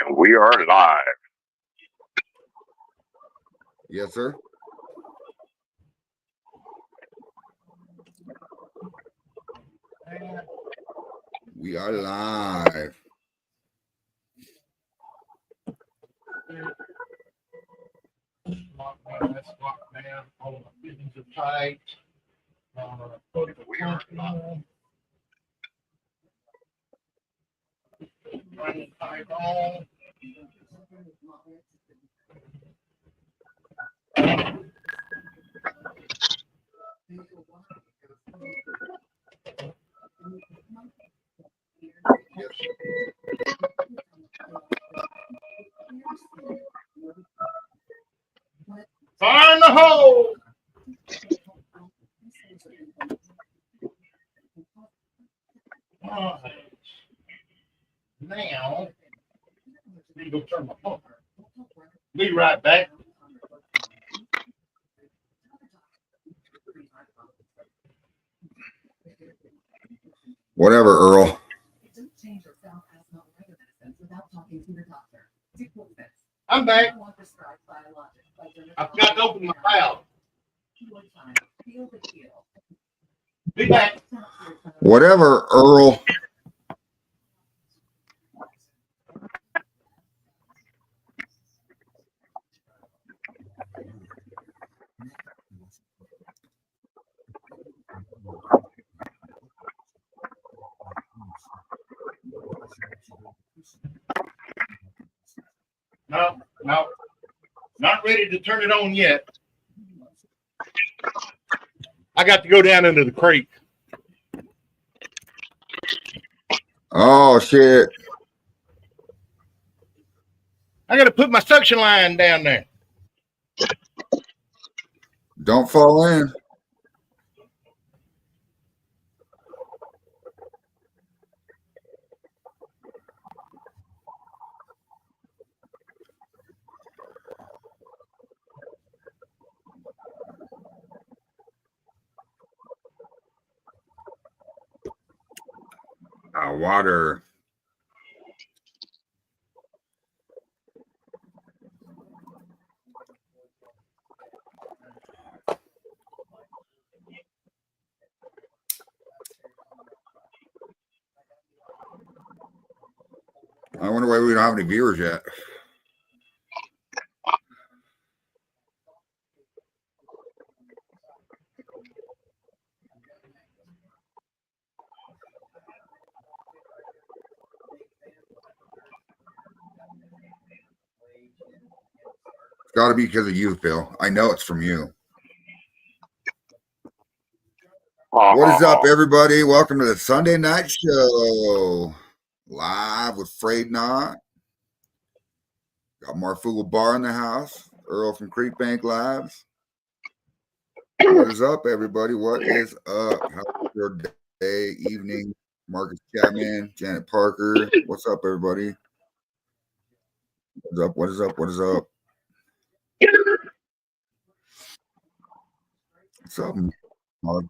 And we are live. Yes, sir. We are live. That's lockdown. All my buildings are tight. We are running tight on. Fire in the hole. All right. Now, let me go turn my phone. Be right back. Whatever, Earl. I'm back. I've got to open my valve. Be back. Whatever, Earl. No, not ready to turn it on yet. I got to go down into the creek. Oh, shit. I got to put my suction line down there. Don't fall in. Water. I wonder why we don't have any viewers yet. It's got to be because of you, Phil. I know it's from you. What is up, everybody? Welcome to the Sunday Night Show. Live with Frayed Knot. Got Marfugal Bar in the house. Earl from Creek Bank Lives. What is up, everybody? What is up? How's your day, evening? Marcus Chapman, Janet Parker. What's up, everybody? What's up? What is up? What is up? What's up, Marcus?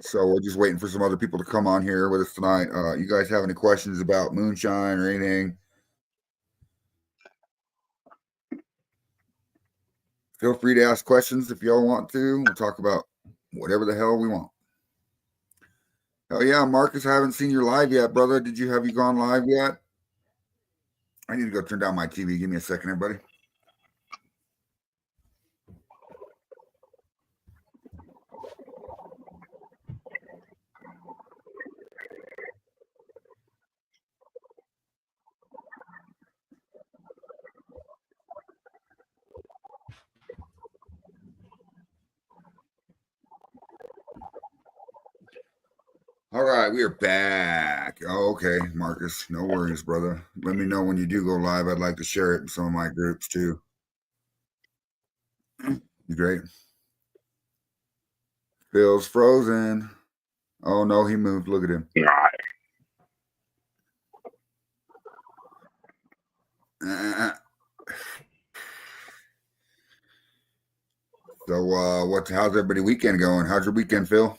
So we're just waiting for some other people to come on here with us tonight. You guys have any questions about moonshine or anything? Feel free to ask questions if y'all want to. We'll talk about whatever the hell we want. Oh yeah, Marcus, I haven't seen your live yet, brother. Have you gone live yet? I need to go turn down my TV. Give me a second, everybody. All right, we are back. Oh, okay, Marcus. No worries, brother. Let me know when you do go live. I'd like to share it in some of my groups too. You great. Phil's frozen. Oh no, he moved. Look at him. So how's everybody weekend going? How's your weekend, Phil?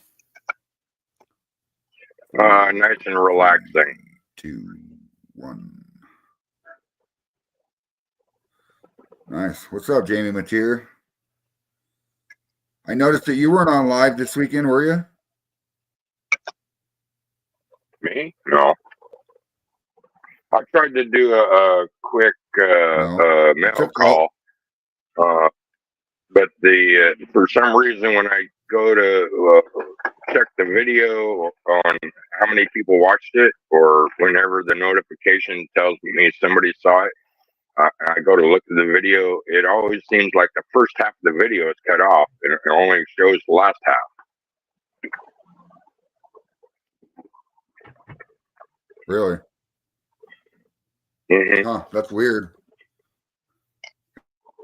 Nice and relaxing. 2, 1. Nice. What's up, Jamie Mateer? I noticed that you weren't on live this weekend, were you? Me? No. I tried to do a quick mail call, but for some reason when I go to check the video on how many people watched it, or whenever the notification tells me somebody saw it, I go to look at the video. It always seems like the first half of the video is cut off, and it only shows the last half. Really? Mm-hmm. Huh, that's weird.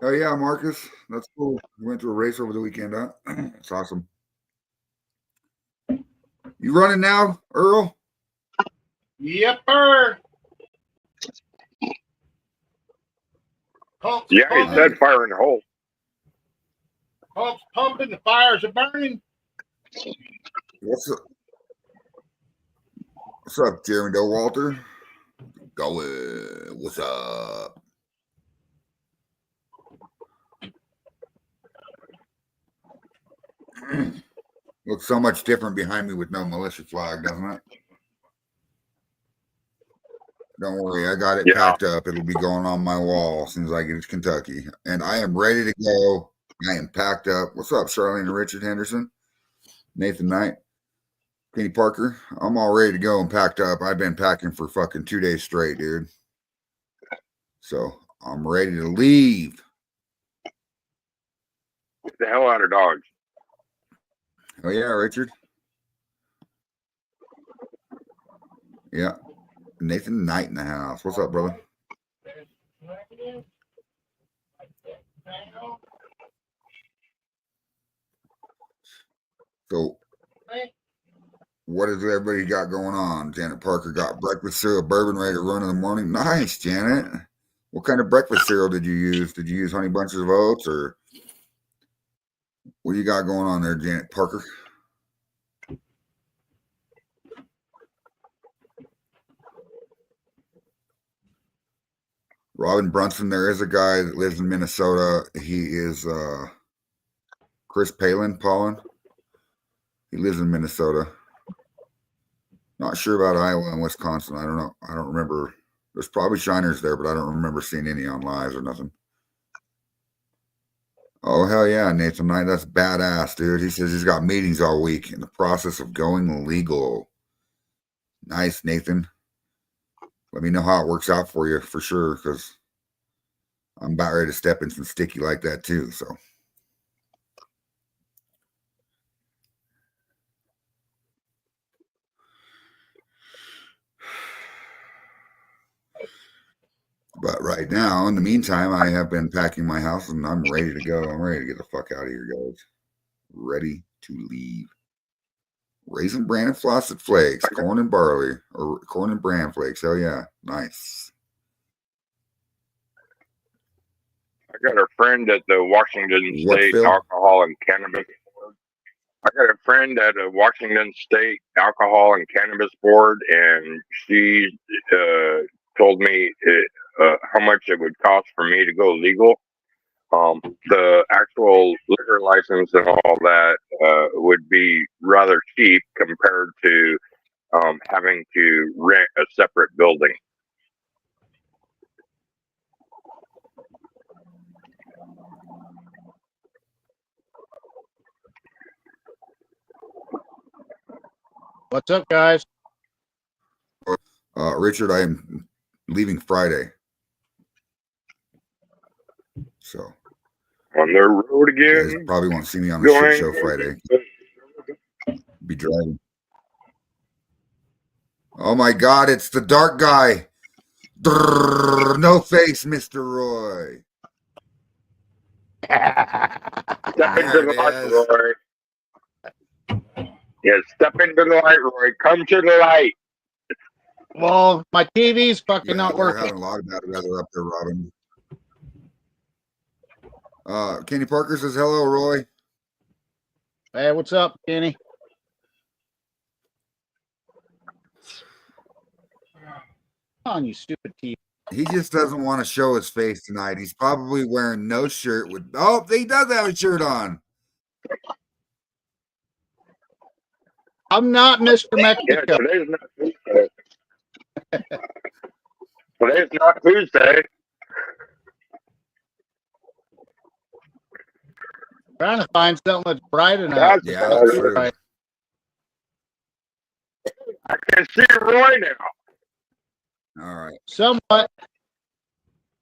Oh yeah, Marcus, that's cool. We went to a race over the weekend, huh? It's awesome. You running now, Earl? Yepper. Pumps Yeah, pumping. he said fire in the hole. Pumps pumping. The fires are burning. What's up, Jeremy Doe Walter? Going. What's up? Looks so much different behind me with no militia flag, doesn't it? Don't worry, I got it packed up. It'll be going on my wall as soon as I get to Kentucky. And I am ready to go. I am packed up. What's up, Charlene and Richard Henderson? Nathan Knight? Kenny Parker? I'm all ready to go and packed up. I've been packing for fucking 2 days straight, dude. So I'm ready to leave. Get the hell out of Dodge. Oh, yeah, Richard? Yeah. Nathan Knight in the house. What's up, brother? So, what has everybody got going on? Janet Parker got breakfast cereal, bourbon ready to run in the morning. Nice, Janet. What kind of breakfast cereal did you use? Did you use Honey Bunches of Oats, or what do you got going on there, Janet Parker? Robin Brunson, there is a guy that lives in Minnesota. He is Chris Pollan. He lives in Minnesota. Not sure about Iowa and Wisconsin. I don't know. I don't remember. There's probably shiners there, but I don't remember seeing any on lives or nothing. Oh, hell yeah, Nathan Knight. That's badass, dude. He says he's got meetings all week in the process of going legal. Nice, Nathan. Let me know how it works out for you for sure, because I'm about ready to step in some sticky like that too. So. But right now, in the meantime, I have been packing my house and I'm ready to go. I'm ready to get the fuck out of here, guys. Ready to leave. Raisin bran and frosted flakes, corn and barley, or corn and bran flakes. Oh yeah, nice. I got a friend at the Washington State Alcohol and Cannabis Board. I got a friend at a Washington State Alcohol and Cannabis Board, and she told me how much it would cost for me to go legal. The actual liquor license and all that would be rather cheap compared to having to rent a separate building. What's up, guys? Richard, I am leaving Friday. So. On the road again? You guys probably won't see me on the shit show Friday. Be driving. Oh my God, it's the dark guy. No face, Mr. Roy. Step into the light, Roy. Yeah, step into the light, Roy. Come to the light. Well, my TV's fucking not working. Having a lot of bad weather up there, Robin. Kenny Parker says hello, Roy. Hey, what's up, Kenny? on, you stupid TV. He just doesn't want to show his face tonight. He's probably wearing no shirt with. Oh, he does have a shirt on. I'm not Mr. Mexico. Yeah, today's not Tuesday. Today's not Tuesday. Trying to find something that's bright enough. Yeah, that's true. Right. I can see Roy now. All right. Somewhat.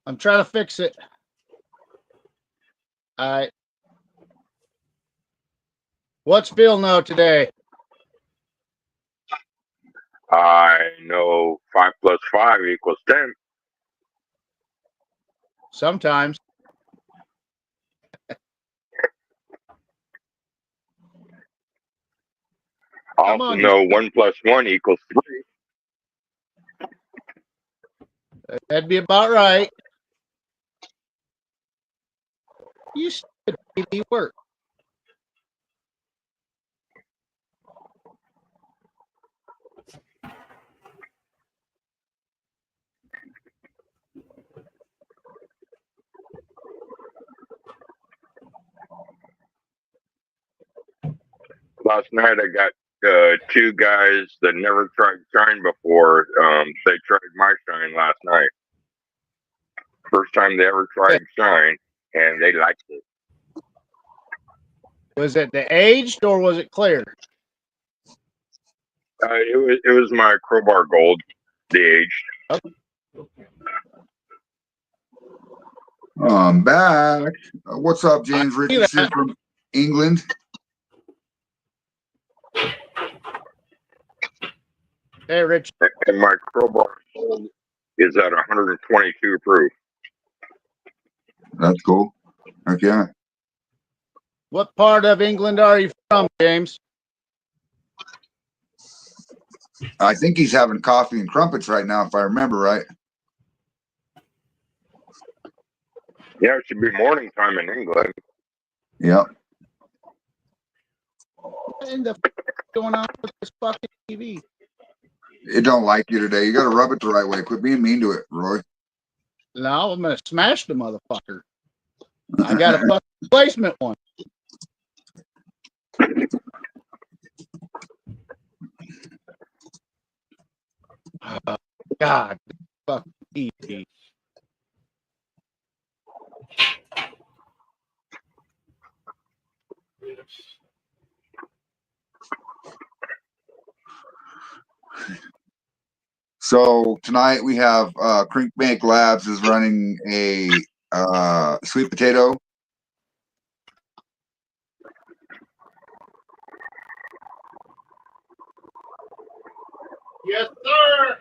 I'm trying to fix it. All right. What's Bill know today? I know 5 + 5 = 10. Sometimes. I also know 1 + 1 = 3. That'd be about right. You stupid TV work. Last night I got 2 guys that never tried shine before. They tried my shine last night. First time they ever tried shine, and they liked it. Was it the aged or was it clear? It was my Crowbar Gold, the aged. I'm back. What's up, James Richardson from England? Hey, Rich. And my Crowbar Gold is at 122 proof. That's cool. Okay. What part of England are you from, James? I think he's having coffee and crumpets right now, if I remember right. Yeah, it should be morning time in England. Yep. What in the f going on with this fucking TV? It don't like you today. You got to rub it the right way. Quit being mean to it, Roy. No, I'm gonna smash the motherfucker. I got a fucking replacement one. God, fuck TV. So tonight we have Crinkbank Labs is running a sweet potato. Yes, sir.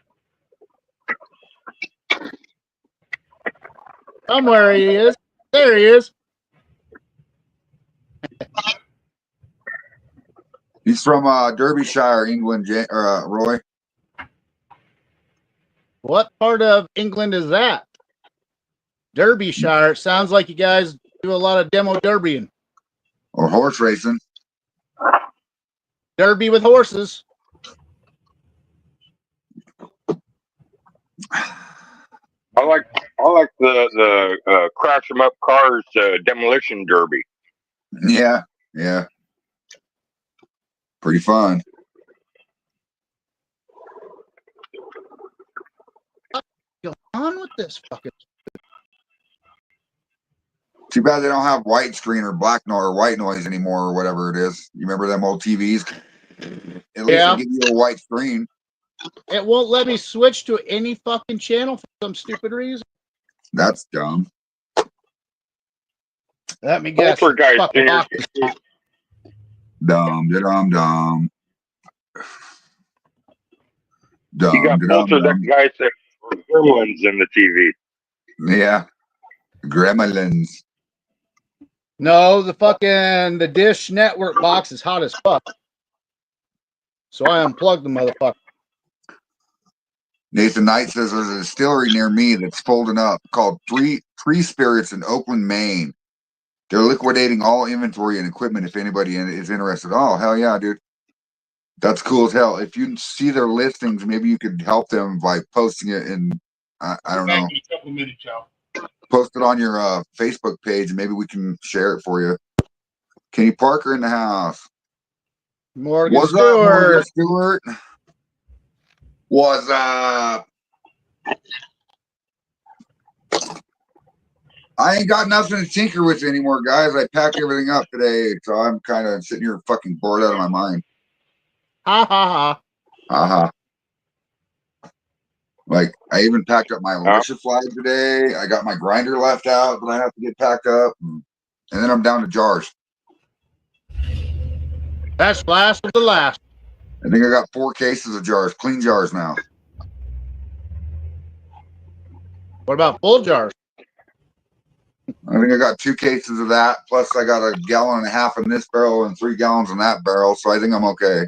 Somewhere he is. There he is. He's from Derbyshire, England, Roy. What part of England is that? Derbyshire. It sounds like you guys do a lot of demo derbying. Or horse racing. Derby with horses. I like the crash 'em up cars demolition derby. Yeah, yeah. Pretty fun. Go on with this fucking. Too bad they don't have white screen or black noise or white noise anymore or whatever it is. You remember them old TVs? At least they give you a white screen. It won't let me switch to any fucking channel for some stupid reason. That's dumb. Let me guess. For guys, Dumb, dumb, dumb. Dumb, you got both of them guys that were gremlins in the TV. Yeah. Gremlins. No, the Dish Network box is hot as fuck. So I unplugged the motherfucker. Nathan Knight says there's a distillery near me that's folding up called Three Spirits in Oakland, Maine. They're liquidating all inventory and equipment if anybody is interested. Oh, hell yeah, dude. That's cool as hell. If you see their listings, maybe you could help them by posting it in, I don't know. In a couple of minutes, y'all. Post it on your Facebook page. Maybe we can share it for you. Kenny Parker in the house. Morgan What's Stewart. up, Morgan Stewart? What's up? I ain't got nothing to tinker with anymore, guys. I packed everything up today, so I'm kind of sitting here fucking bored out of my mind. Ha ha ha. Like, I even packed up my Alicia flag today. I got my grinder left out that I have to get packed up. And then I'm down to jars. That's last of the last. I think I got 4 cases of jars, clean jars now. What about full jars? I think I got 2 cases of that. Plus, I got 1.5 gallons in this barrel and 3 gallons in that barrel. So I think I'm okay.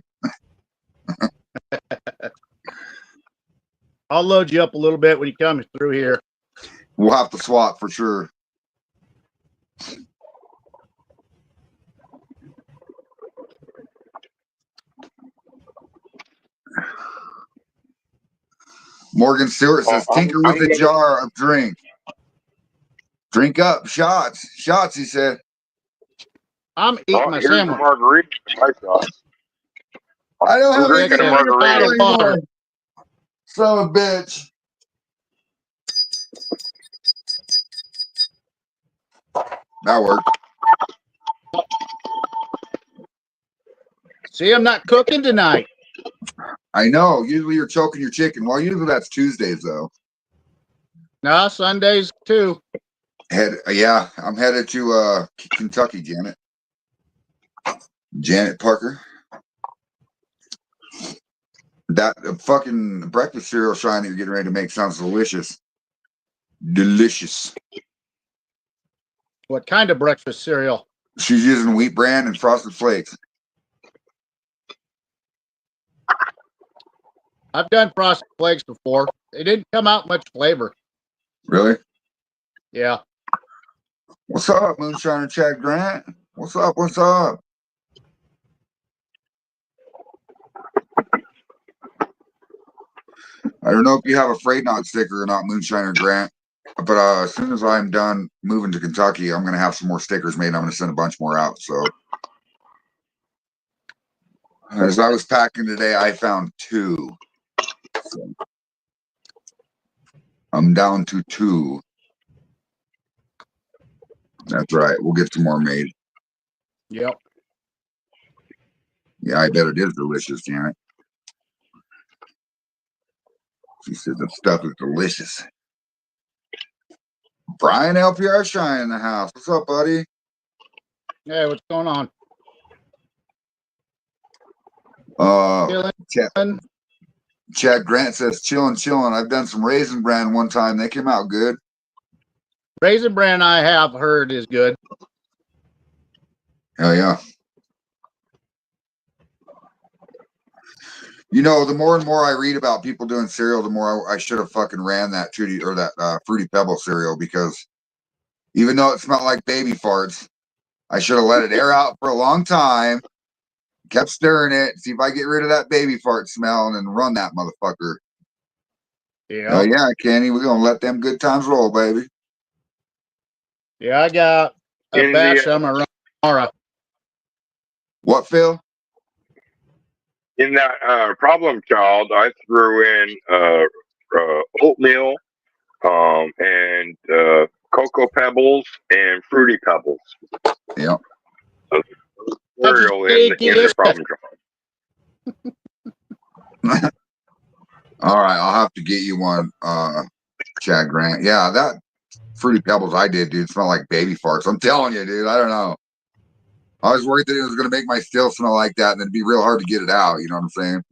I'll load you up a little bit when you come through here. We'll have to swap for sure. Morgan Stewart says, tinker with a jar of drink. Drink up. Shots. Shots, he said. I'm eating my sandwich. Margarita in my sauce. I don't have drinking a margarita anymore. Son of a bitch. That worked. See, I'm not cooking tonight. I know. Usually you're choking your chicken. Well, usually that's Tuesdays, though. No, Sundays too. Yeah, I'm headed to Kentucky, Janet. Janet Parker. That fucking breakfast cereal shine that you're getting ready to make sounds delicious. Delicious. What kind of breakfast cereal? She's using Wheat Bran and Frosted Flakes. I've done Frosted Flakes before. They didn't come out much flavor. Really? Yeah. What's up, Moonshiner Chad Grant? What's up? What's up? I don't know if you have a Freight Knot sticker or not, Moonshiner Grant. But as soon as I'm done moving to Kentucky, I'm going to have some more stickers made. I'm going to send a bunch more out. So as I was packing today, I found 2. So I'm down to 2. That's right. We'll get some more made. Yep. Yeah, I bet it is delicious, Janet. She said the stuff is delicious. Brian LPR Shine in the house. What's up, buddy? Hey, what's going on? Chad Grant says chillin'. I've done some Raisin Bran one time. They came out good. Raisin Bran I have heard is good. Hell yeah. You know, the more and more I read about people doing cereal, the more I should have fucking ran that Fruity Pebble cereal, because even though it smelled like baby farts, I should have let it air out for a long time, kept stirring it, see if I get rid of that baby fart smell, and then run that motherfucker. Yeah. Yeah, Kenny, we're going to let them good times roll, baby. Yeah, I got a batch of them tomorrow. What, Phil? In that problem child, I threw in oatmeal and Cocoa Pebbles and Fruity Pebbles. Yep. So cereal in the problem child. All right, I'll have to get you one, Chad Grant. Yeah, that Fruity Pebbles I did, dude, smell like baby farts. I'm telling you, dude. I don't know. I was worried that it was going to make my still smell like that, and it'd be real hard to get it out. You know what I'm saying?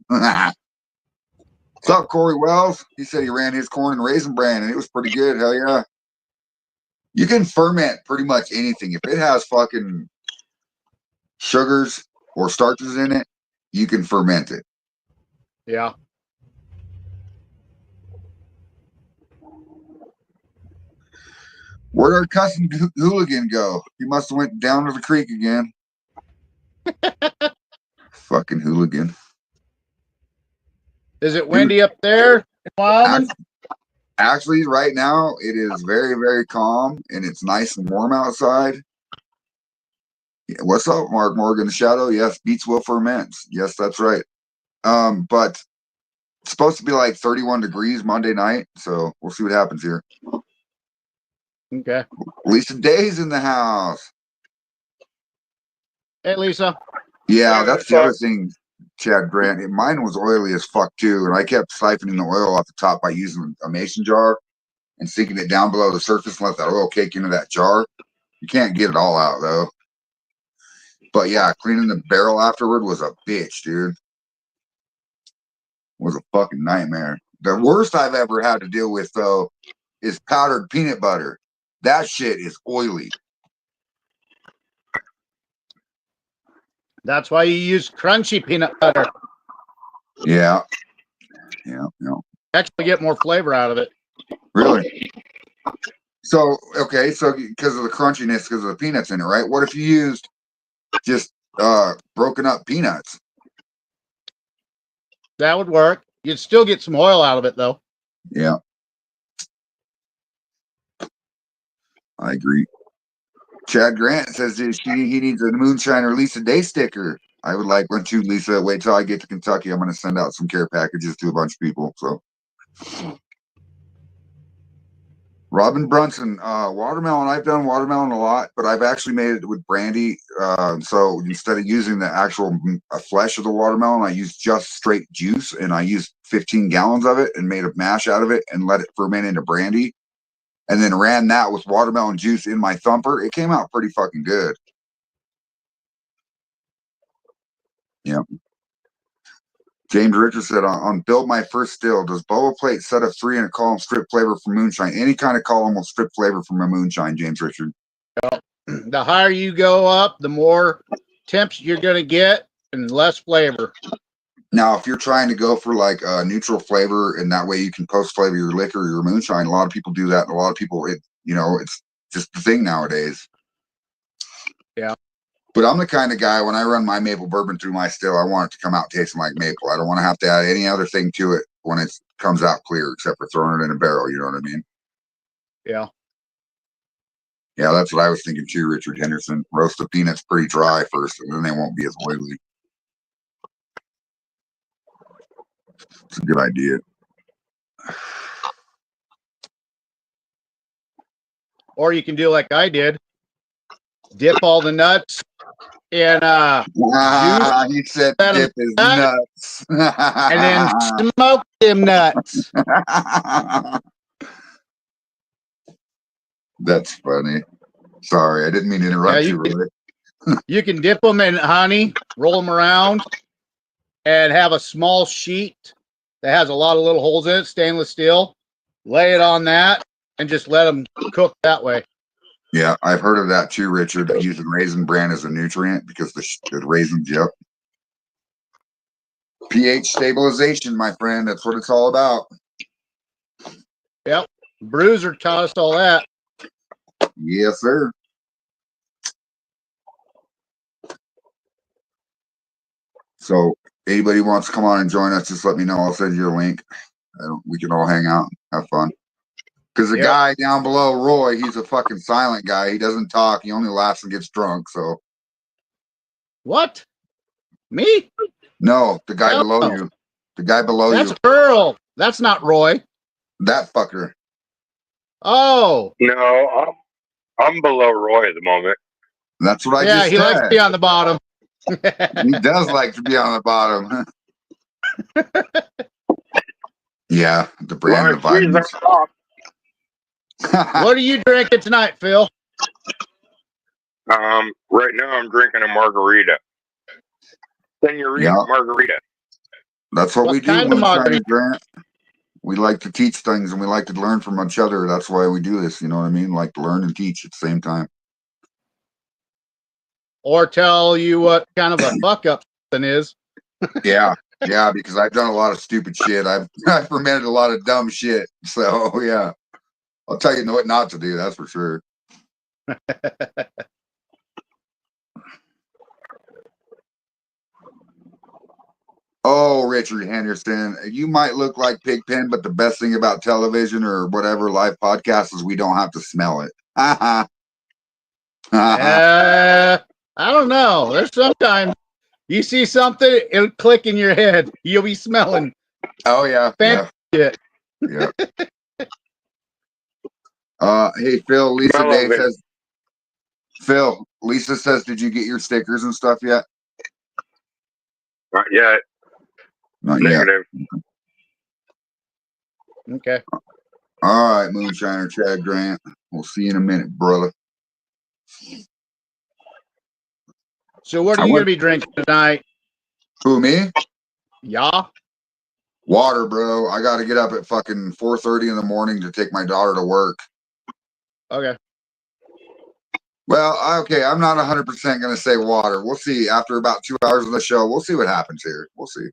What's up, Corey Wells? He said he ran his corn and Raisin Bran, and it was pretty good. Hell yeah. You can ferment pretty much anything. If it has fucking sugars or starches in it, you can ferment it. Yeah. Where'd our cousin hooligan go? He must have went down to the creek again. Fucking hooligan. Is it windy up there in Wyoming? Actually, right now it is very, very calm and it's nice and warm outside. Yeah, what's up, Mark Morgan? The Shadow? Yes, beats will ferments. Yes, that's right. But it's supposed to be like 31 degrees Monday night, so we'll see what happens here. Okay. Lisa Day's in the house. Hey, Lisa. Yeah, that's the other thing, Chad Grant. Mine was oily as fuck too, and I kept siphoning the oil off the top by using a mason jar and sinking it down below the surface and let that oil cake into that jar. You can't get it all out though. But yeah, cleaning the barrel afterward was a bitch, dude. Was a fucking nightmare. The worst I've ever had to deal with though is powdered peanut butter. That shit is oily. That's why you use crunchy peanut butter. Yeah. Actually get more flavor out of it. Really? So, okay, so because of the crunchiness, because of the peanuts in it, right? What if you used just broken up peanuts? That would work. You'd still get some oil out of it, though. Yeah. I agree. Chad Grant says he needs a Moonshine or Lisa Day sticker. I would like one too, Lisa. Wait till I get to Kentucky. I'm going to send out some care packages to a bunch of people. So, Robin Brunson, watermelon. I've done watermelon a lot, but I've actually made it with brandy. So instead of using the actual flesh of the watermelon, I used just straight juice, and I used 15 gallons of it and made a mash out of it and let it ferment into brandy. And then ran that with watermelon juice in my thumper. It came out pretty fucking good. Yeah. James Richards said on Build My First Still, does Boba Plate set of 3 in a column strip flavor from moonshine? Any kind of column will strip flavor from a moonshine, James Richard. The higher you go up, the more temps you're going to get and less flavor. Now, if you're trying to go for like a neutral flavor and that way you can post flavor your liquor or your moonshine, a lot of people do that. And a lot of people, it's just the thing nowadays. Yeah. But I'm the kind of guy, when I run my maple bourbon through my still, I want it to come out tasting like maple. I don't want to have to add any other thing to it when it comes out clear, except for throwing it in a barrel. You know what I mean? Yeah. Yeah, that's what I was thinking too, Richard Henderson. Roast the peanuts pretty dry first, and then they won't be as oily. It's a good idea. Or you can do like I did. Dip all the nuts in juice. He said dip his nuts. And then smoke them nuts. That's funny. Sorry, I didn't mean to interrupt you, Roy. You can dip them in honey, roll them around, and have a small sheet that has a lot of little holes in it, stainless steel. Lay it on that and just let them cook that way. Yeah, I've heard of that too, Richard. Using Raisin Bran as a nutrient because the raisins, yep. pH stabilization, my friend. That's what it's all about. Yep. Bruiser taught us all that. Yes, sir. So, anybody wants to come on and join us, just let me know. I'll send you a link. We can all hang out and have fun. Because the guy down below, Roy, he's a fucking silent guy. He doesn't talk. He only laughs and gets drunk. So, what? Me? No, the guy below you. The guy below you. That's Earl. That's not Roy. That fucker. Oh. No, I'm below Roy at the moment. That's what I just said. Yeah, he likes to be on the bottom. He does like to be on the bottom. Yeah, the brand of vitamins. What are you drinking tonight, Phil? Right now I'm drinking a margarita. Senorita margarita. That's what we do, Grant. We like to teach things and we like to learn from each other. That's why we do this. You know what I mean? Like to learn and teach at the same time. Or tell you what kind of a fuck up something is. Yeah, because I've done a lot of stupid shit. I've fermented a lot of dumb shit. So yeah, I'll tell you what not to do. That's for sure. Oh, Richard Henderson, you might look like Pigpen, but the best thing about television or whatever live podcast is we don't have to smell it. I don't know. There's sometimes you see something, it'll click in your head. You'll be smelling. Oh yeah. Shit. Yeah. Hey Phil, Lisa Day says. Phil, Lisa says, did you get your stickers and stuff yet? Not yet. Not Negative. yet. Okay. All right, Moonshiner Chad Grant. We'll see you in a minute, brother. So what are you gonna be drinking tonight? Who, me? Yeah. Water, bro. I got to get up at fucking 4:30 in the morning to take my daughter to work. Okay. Well, okay, I'm not 100% going to say water. We'll see. After about 2 hours of the show, we'll see what happens here. We'll see.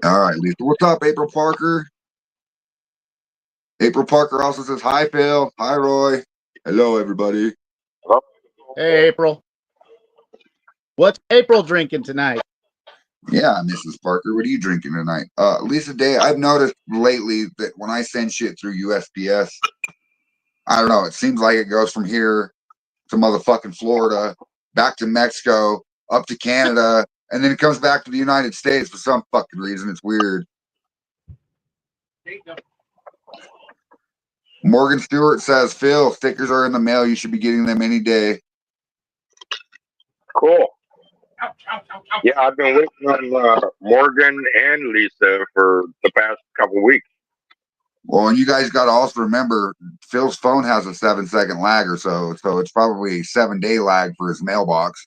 All right, Lisa. What's up, April Parker? April Parker also says, hi, Phil. Hi, Roy. Hello, everybody. Hey, April. What's April drinking tonight? Yeah, Mrs. Parker, what are you drinking tonight? Lisa Day, I've noticed lately that when I send shit through USPS, I don't know, it seems like it goes from here to motherfucking Florida, back to Mexico, up to Canada, and then it comes back to the United States for some fucking reason. It's weird. Morgan Stewart says, Phil, stickers are in the mail. You should be getting them any day. Cool. Yeah, I've been waiting on Morgan and Lisa for the past couple weeks. Well, and you guys got to also remember, Phil's phone has a 7-second lag or so it's probably a 7-day lag for his mailbox.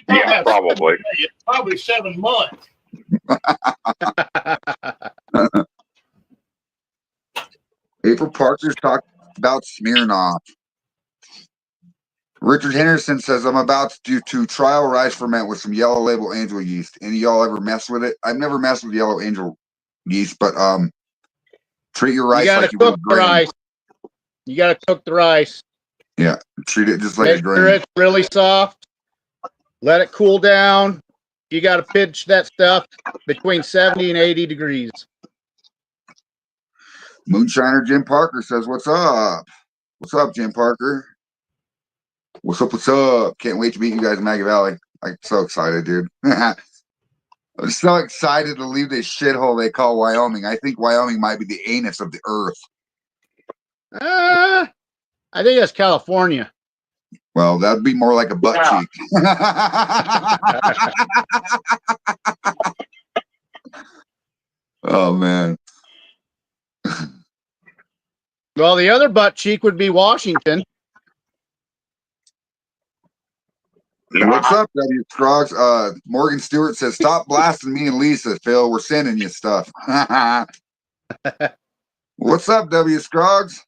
Yeah, probably. It's probably 7 months. April Parker's talked about Smirnoff. Richard Henderson says, I'm about to trial rice ferment with some Yellow Label Angel yeast. Any of y'all ever mess with it? I've never messed with Yellow Angel yeast, but treat your rice like you would grain. You gotta cook the rice. Yeah, treat it just like Make a grain. sure it's really soft. Let it cool down. You gotta pitch that stuff between 70 and 80 degrees. Moonshiner Jim Parker says, what's up? What's up, Jim Parker? What's up? What's up? Can't wait to meet you guys in Maggie Valley. I'm so excited, dude. I'm so excited to leave this shithole they call Wyoming. I think Wyoming might be the anus of the earth. I think that's California. Well, that'd be more like a butt cheek. Oh, man. Well, the other butt cheek would be Washington. What's up, W. Scroggs? Morgan Stewart says, stop blasting me and Lisa, Phil. We're sending you stuff. What's up, W. Scroggs?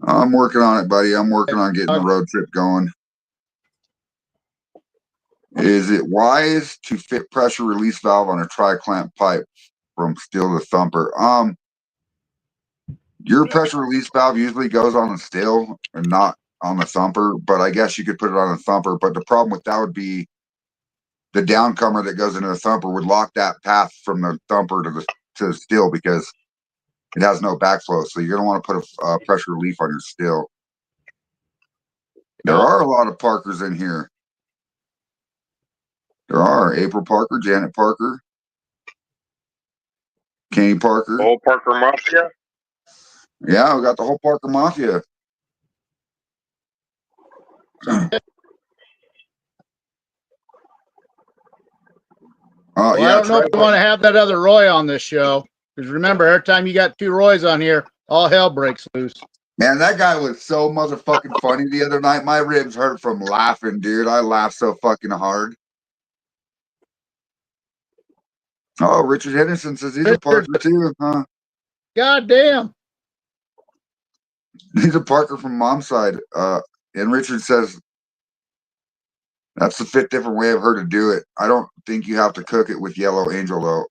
I'm working on it, buddy. I'm working on getting the road trip going. Is it wise to fit pressure release valve on a tri-clamp pipe from steel to thumper? Your pressure release valve usually goes on the steel and not on the thumper, but I guess you could put it on a thumper. But the problem with that would be the downcomer that goes into the thumper would lock that path from the thumper to the steel because it has no backflow. So you're gonna want to put a pressure relief on your steel. There are a lot of Parkers in here. There are April Parker, Janet Parker, Kenny Parker, Whole Parker Mafia. Yeah, we got the whole Parker Mafia. Well, yeah, I don't know if we want to have that other Roy on this show. Because remember, every time you got 2 Roys on here, all hell breaks loose. Man, that guy was so motherfucking funny the other night. My ribs hurt from laughing, dude. I laughed so fucking hard. Oh, Richard Henderson says he's a Parker too, huh? God damn. He's a Parker from mom's side. And Richard says that's the 5th different way I've heard to do it. I don't think you have to cook it with Yellow Angel though.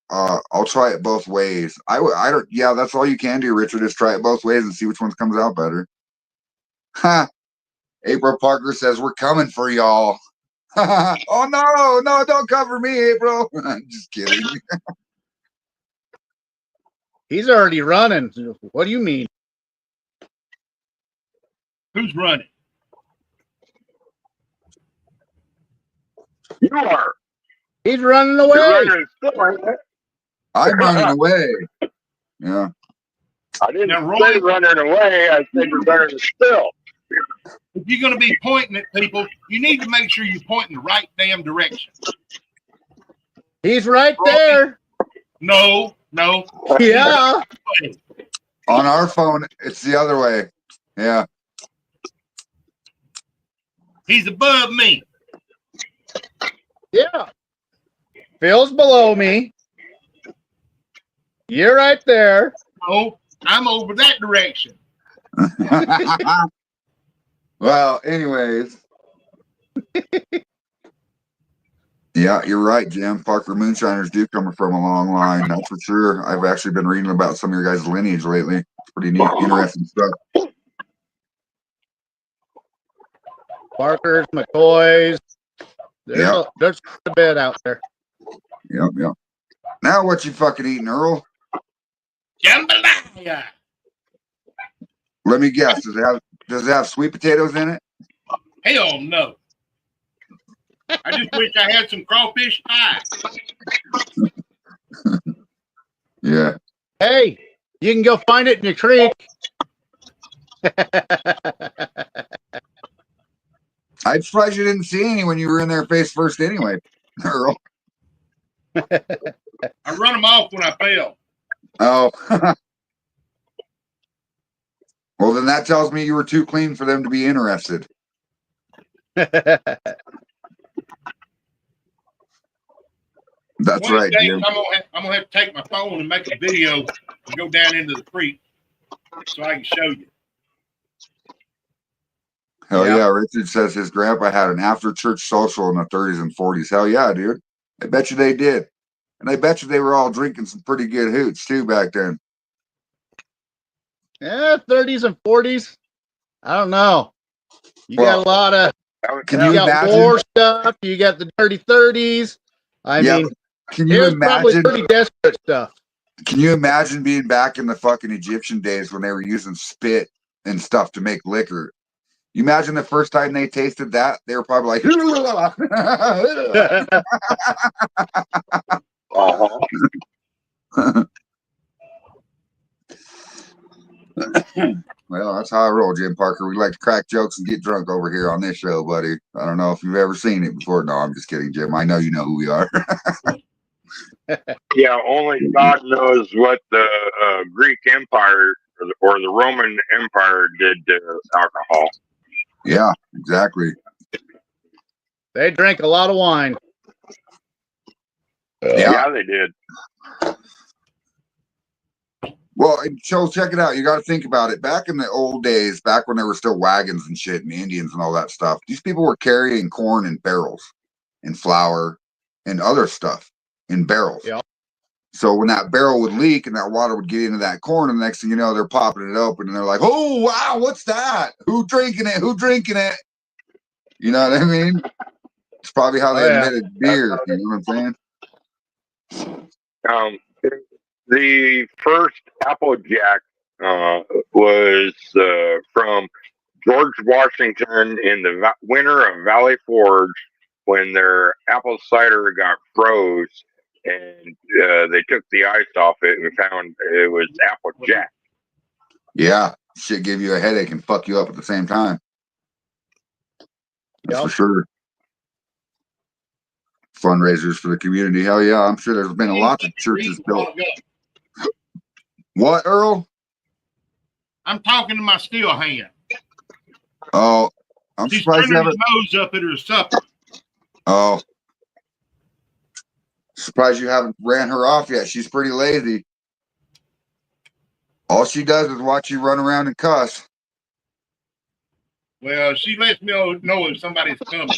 I'll try it both ways. I don't. Yeah, that's all you can do, Richard, is try it both ways and see which one comes out better. Ha! April Parker says, we're coming for y'all. Oh, no, don't cover me, April. Just kidding. He's already running. What do you mean? Who's running? You are. He's running away. You're running still, aren't you? I'm running away. Yeah. I didn't Now, Roy- say running away. I said you're running still. If you're going to be pointing at people, you need to make sure you point in the right damn direction. He's right there. No. Yeah. On our phone, it's the other way. Yeah. He's above me. Yeah. Phil's below me. You're right there. No, I'm over that direction. Well, anyways. Yeah, you're right, Jim. Parker Moonshiners do come from a long line. That's for sure. I've actually been reading about some of your guys' lineage lately. It's pretty neat, interesting stuff. Parkers, McCoys. Yep. There's a bit out there. Yep. Now what you fucking eating, Earl? Jambalaya. Let me guess. Does it have sweet potatoes in it? Hell no. I just wish I had some crawfish pie. Yeah. Hey, you can go find it in your creek. I'm surprised you didn't see any when you were in there face first anyway, Earl. I run them off when I fail. Oh. Well, then that tells me you were too clean for them to be interested. That's right, Jim. I'm gonna have to take my phone and make a video and go down into the creek so I can show you. Hell yeah. Richard says his grandpa had an after-church social in the 30s and 40s. Hell yeah, dude. I bet you they did. And I bet you they were all drinking some pretty good hoots, too, back then. Yeah, 30s and 40s. I don't know. You got a lot of you got war stuff. You got the dirty 30s. I mean, can you imagine? Probably pretty desperate stuff. Can you imagine being back in the fucking Egyptian days when they were using spit and stuff to make liquor? You imagine the first time they tasted that, they were probably like, Well, that's how I roll, Jim Parker. We like to crack jokes and get drunk over here on this show, buddy. I don't know if you've ever seen it before. No, I'm just kidding, Jim. I know you know who we are. Yeah, only God knows what the Greek Empire or the Roman Empire did to alcohol. Yeah, exactly. They drank a lot of wine. Yeah, they did. Well, so check it out. You got to think about it. Back in the old days, back when there were still wagons and shit and Indians and all that stuff, these people were carrying corn in barrels and flour and other stuff in barrels. Yeah. So when that barrel would leak and that water would get into that corn, and the next thing you know, they're popping it open and they're like, oh, wow, what's that? Who drinking it? Who drinking it? You know what I mean? It's probably how they invented beer. You know what I'm saying? The first Applejack was from George Washington in the winter of Valley Forge when their apple cider got froze, and they took the ice off it and found it was Applejack. Yeah, shit give you a headache and fuck you up at the same time. That's for sure. Fundraisers for the community. Hell yeah, I'm sure there's been a lot of churches built. What, Earl? I'm talking to my steel hand. Oh, I'm She's surprised you turning haven't. her nose up at her supper. Oh, surprised you haven't ran her off yet. She's pretty lazy. All she does is watch you run around and cuss. Well, she lets me know if somebody's coming.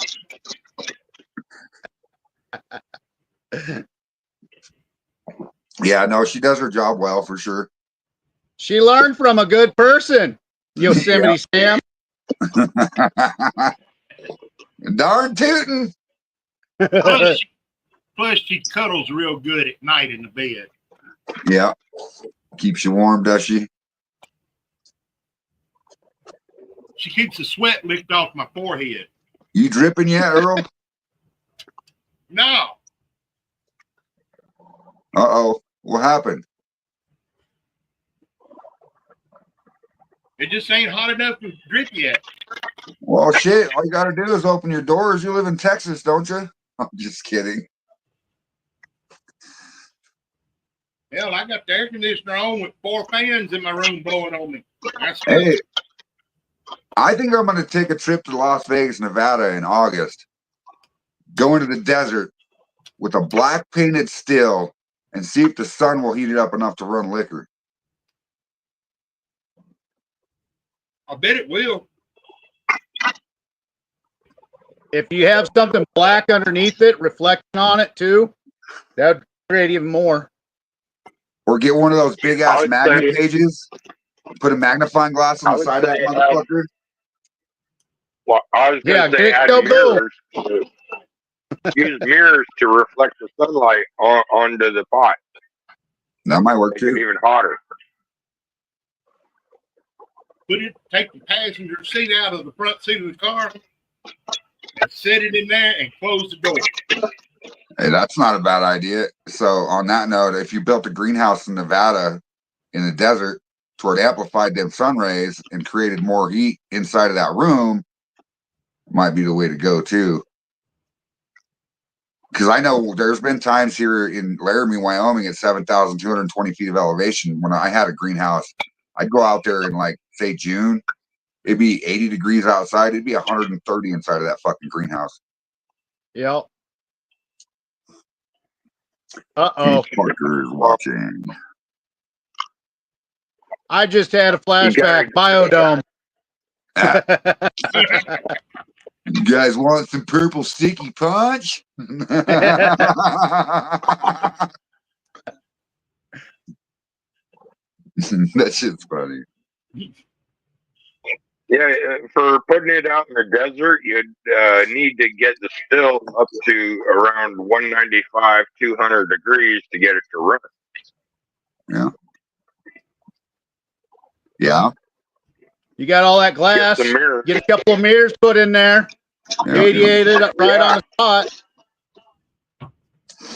Yeah, no, she does her job well for sure. She learned from a good person, Yosemite Sam. Darn tootin'. Plus, she cuddles real good at night in the bed. Yeah. Keeps you warm, does she? She keeps the sweat licked off my forehead. You dripping yet, Earl? No. Uh-oh. What happened? It just ain't hot enough to drip yet. Well, shit. All you got to do is open your doors. You live in Texas, don't you? I'm just kidding. Hell, I got the air conditioner on with 4 fans in my room blowing on me. Hey, I think I'm going to take a trip to Las Vegas, Nevada in August. Go into the desert with a black painted still and see if the sun will heat it up enough to run liquor. I bet it will. If you have something black underneath it, reflecting on it too, that would create even more. Or get one of those big ass magnet pages. Put a magnifying glass on the side of that motherfucker. Well, I was going to say add mirrors. Use mirrors to reflect the sunlight onto the pot. That might work too. Even hotter. Take the passenger seat out of the front seat of the car and set it in there and close the door. Hey, that's not a bad idea. So on that note, if you built a greenhouse in Nevada in the desert to where it amplified them sun rays and created more heat inside of that room, might be the way to go too. Because I know there's been times here in Laramie, Wyoming at 7,220 feet of elevation when I had a greenhouse. I'd go out there in like, say, June. It'd be 80 degrees outside. It'd be 130 inside of that fucking greenhouse. Yep. Uh-oh. Parker is watching. I just had a flashback. Biodome. You guys want some purple sticky punch? That shit's funny. Yeah, for putting it out in the desert, you'd need to get the still up to around 195, 200 degrees to get it to run. Yeah. Yeah. You got all that glass. Get a couple of mirrors put in there. Yeah, radiate it right on the spot.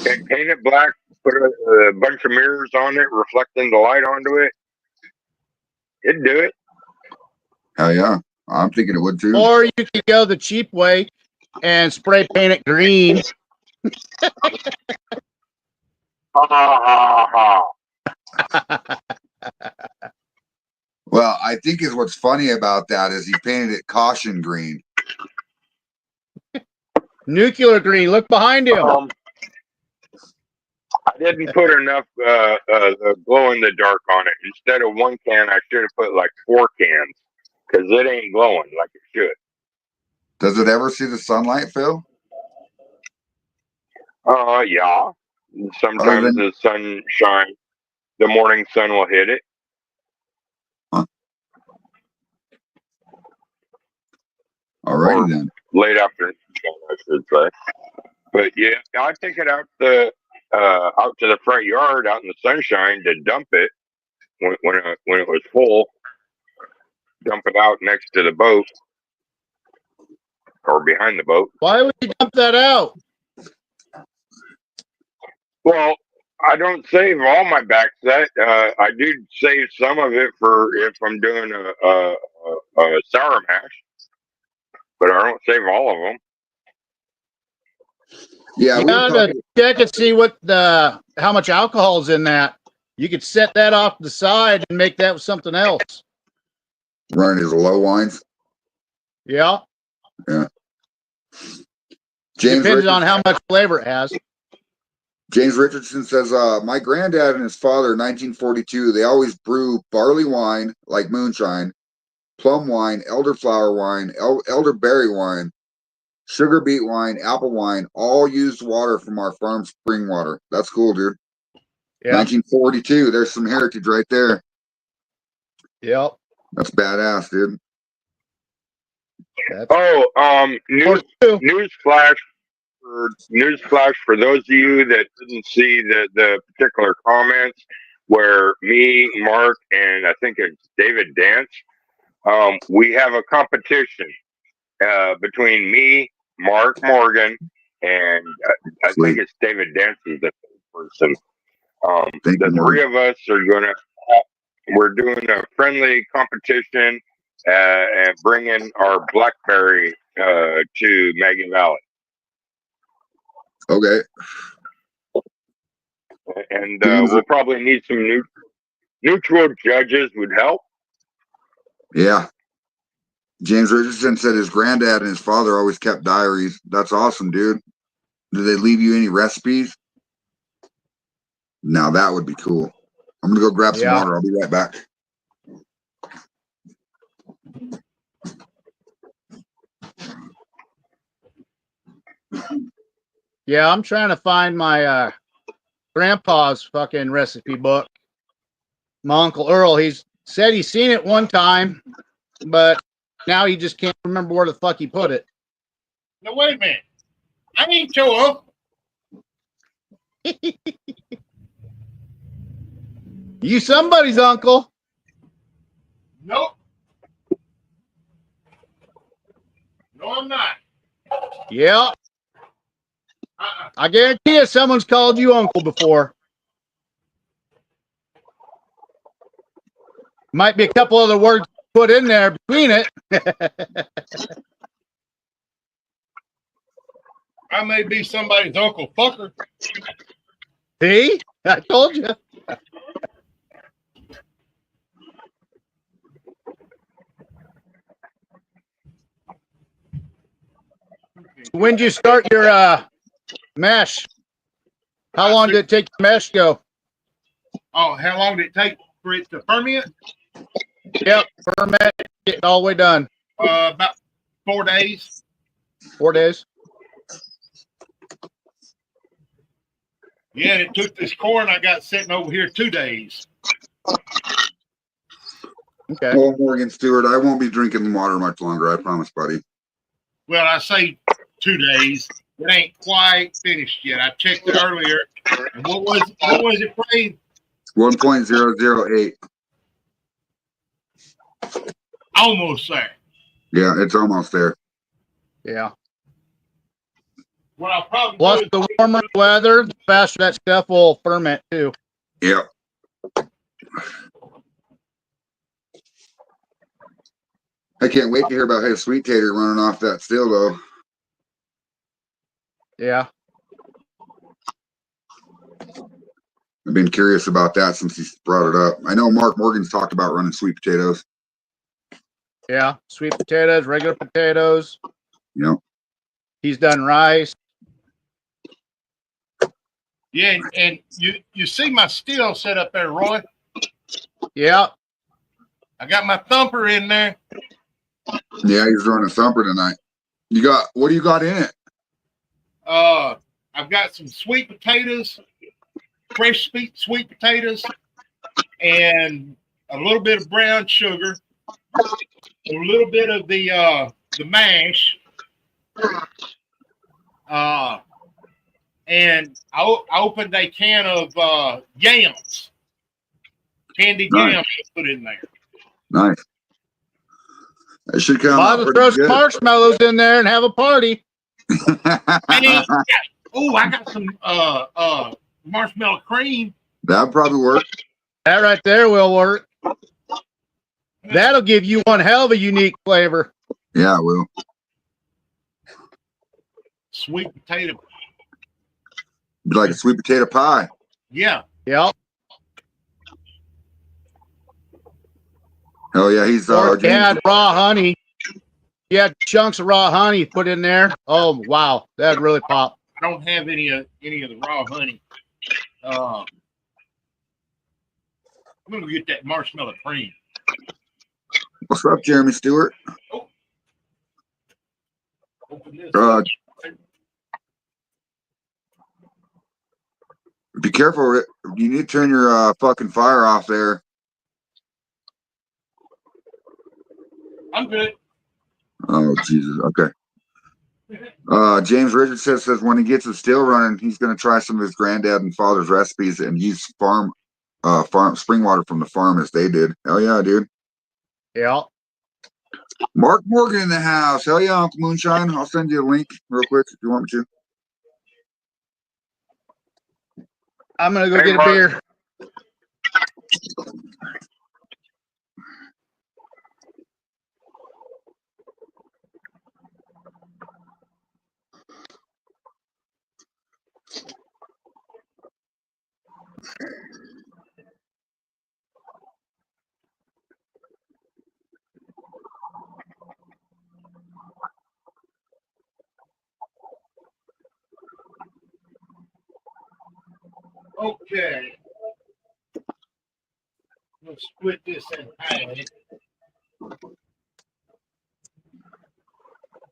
And paint it black. Put a bunch of mirrors on it, reflecting the light onto it. It'd do it. Hell yeah. I'm thinking it would too. Or you could go the cheap way and spray paint it green. Well, I think is what's funny about that is he painted it caution green. Nuclear green. Look behind him. I didn't put enough glow in the dark on it. Instead of 1 can, I should have put like 4 cans because it ain't glowing like it should. Does it ever see the sunlight, Phil? Yeah. Sometimes the sunshine, the morning sun will hit it. Huh. Alrighty then. Late afternoon, I should say. But yeah, I take it out to the front yard, out in the sunshine, to dump it when it was full. Dump it out next to the boat or behind the boat. Why would you dump that out? Well, I don't save all my back set. I do save some of it for if I'm doing a sour mash, but I don't save all of them. Yeah, you gotta check and see how much alcohol's in that. You could set that off to the side and make that with something else. Running as low wines. Yeah. Yeah. Depends on how much flavor it has. James Richardson says, my granddad and his father, 1942, they always brew barley wine like moonshine, plum wine, elderflower wine, elderberry wine, sugar beet wine, apple wine, all used water from our farm spring water. That's cool, dude. Yeah. 1942. There's some heritage right there. Yep. That's badass, dude. Newsflash for those of you that didn't see the particular comments where me, Mark, and I think it's David Dance, we have a competition between me, Mark Morgan, and I think it's David Dance is the person. The three of us are we're doing a friendly competition and bringing our BlackBerry to Maggie Valley. Okay. And we'll probably need some neutral judges would help. Yeah. James Richardson said his granddad and his father always kept diaries. That's awesome, dude. Did they leave you any recipes? Now that would be cool. I'm gonna go grab some water. I'll be right back. Yeah, I'm trying to find my grandpa's fucking recipe book. My Uncle Earl, he's said he's seen it one time, but now he just can't remember where the fuck he put it. No, wait a minute. I ain't your uncle. You somebody's uncle. Nope. No, I'm not. Yeah. I guarantee you someone's called you uncle before. Might be a couple other words put in there between it. I may be somebody's Uncle Fucker. See? I told you. When did you start your mesh? How long did it take the mesh go? Oh, how long did it take for it to ferment? Yep, ferment, getting all the way done. About 4 days. 4 days. Yeah, it took this corn I got sitting over here 2 days. Okay. Oh, Morgan Stewart, I won't be drinking water much longer, I promise, buddy. Well, I say 2 days. It ain't quite finished yet. I checked it earlier. And what was it, Fred? 1.008. Almost there. Yeah, it's almost there. Yeah. What I'll probably Plus, the warmer weather, the faster that stuff will ferment too. Yeah. I can't wait to hear about his sweet tater running off that still, though. Yeah. I've been curious about that since he's brought it up. I know Mark Morgan's talked about running sweet potatoes. Yeah, sweet potatoes, regular potatoes. Yep. He's done rice. Yeah, and you see my still set up there, Roy? Yeah. I got my thumper in there. Yeah, he's running a thumper tonight. What do you got in it? I've got some sweet potatoes, fresh sweet potatoes, and a little bit of brown sugar, a little bit of the mash, and I opened a can of yams, candied yams to put in there. Nice. It should come out pretty good. Throw some marshmallows in there and have a party. I got some marshmallow cream. That'll probably work. That right there will work. That'll give you one hell of a unique flavor. Yeah, it will. Sweet potato. Be like a sweet potato pie. Yeah. Yep. Oh yeah, he's had raw honey. He had chunks of raw honey put in there. Oh wow, that really popped. I don't have any of the raw honey. I'm gonna get that marshmallow cream. What's up, Jeremy Stewart? Oh. Open this. Be careful. You need to turn your fucking fire off there. I'm good. Oh, Jesus. Okay. James Richardson says when he gets his still running, he's going to try some of his granddad and father's recipes and use farm spring water from the farm as they did. Hell yeah, dude. Yeah. Mark Morgan in the house. Hell yeah, Uncle Moonshine. I'll send you a link real quick if you want me to. I'm going to go get a beer. Okay. Let's split this in half.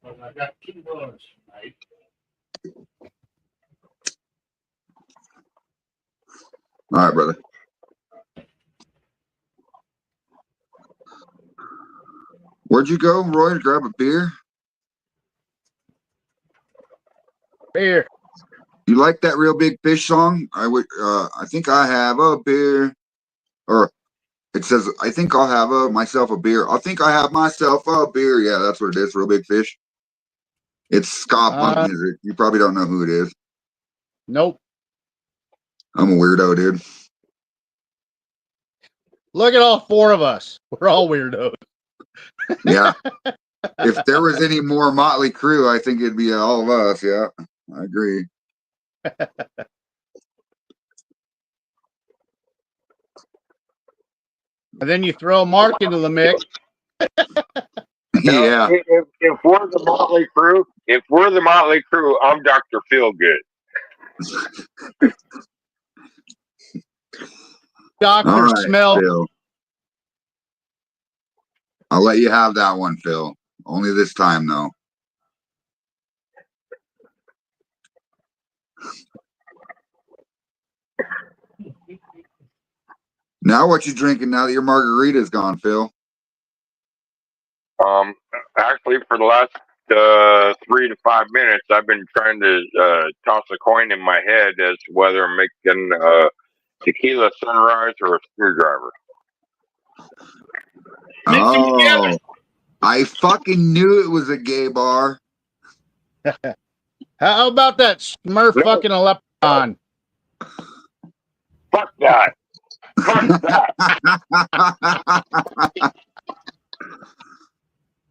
I got 2 runs tonight. All right, brother. Where'd you go, Roy, to grab a beer? Beer. You like that Real Big Fish song? I think I have a beer. Or it says, I think I'll have myself a beer. I think I have myself a beer. Yeah, that's what it is, Real Big Fish. It's ska punk music. You probably don't know who it is. Nope. I'm a weirdo, dude. Look at all 4 of us. We're all weirdos. Yeah. If there was any more Motley Crue, I think it'd be all of us. Yeah, I agree. And then you throw Mark into the mix. Yeah. If we're the Motley Crue, I'm Dr. Feelgood. Dr. Smell. Phil. I'll let you have that one, Phil. Only this time, though. Now what you drinking now that your margarita's gone, Phil? Actually, for the last 3 to 5 minutes, I've been trying to toss a coin in my head as to whether I'm making tequila sunrise or a screwdriver. Oh, I fucking knew it was a gay bar. How about that Smurf fucking Eleptron? Fuck that. Fuck that.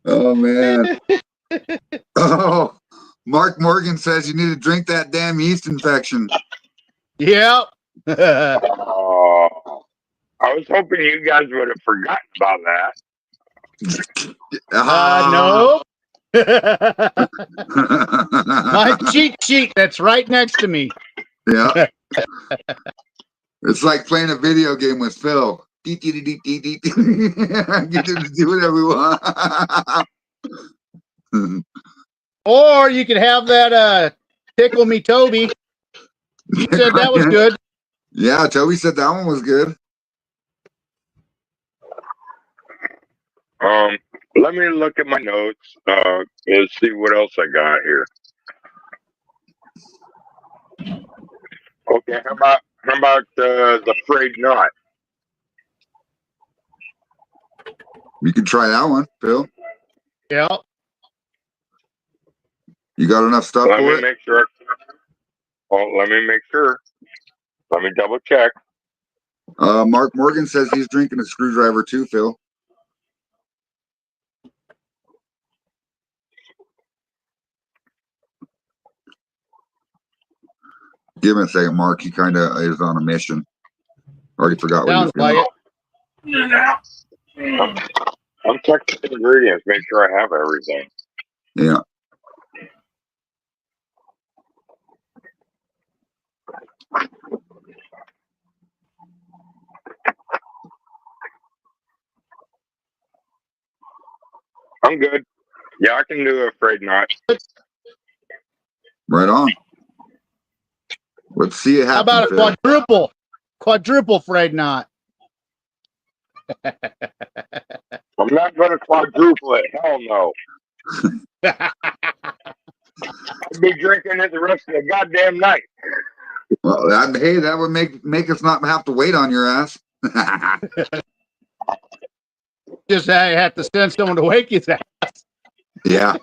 Oh, man. Oh, Mark Morgan says you need to drink that damn yeast infection. Yep. I was hoping you guys would have forgotten about that. No. My cheat sheet that's right next to me. Yeah. It's like playing a video game with Phil. Get him to do whatever we want. Or you could have that Tickle Me Toby. He said that was good. Yeah, Toby said that one was good. Let me look at my notes and see what else I got here. Okay, how about the Frayed Knot? You can try that one, Phil. Yeah. You got enough stuff Let for me it? make sure. Let me make sure. Let me double check. Mark Morgan says he's drinking a screwdriver too, Phil. Give him a second, Mark. He kind of is on a mission. Already forgot what he was doing. I'm checking the ingredients, make sure I have everything. Yeah. I'm good. Yeah, I can do a Frayed Knot. Right on. Let's see it happen. How about a quadruple Frayed Knot? I'm not going to quadruple it. Hell no. I'd be drinking it the rest of the goddamn night. Well, hey, that would make us not have to wait on your ass. Just have to send someone to wake his ass. Yeah.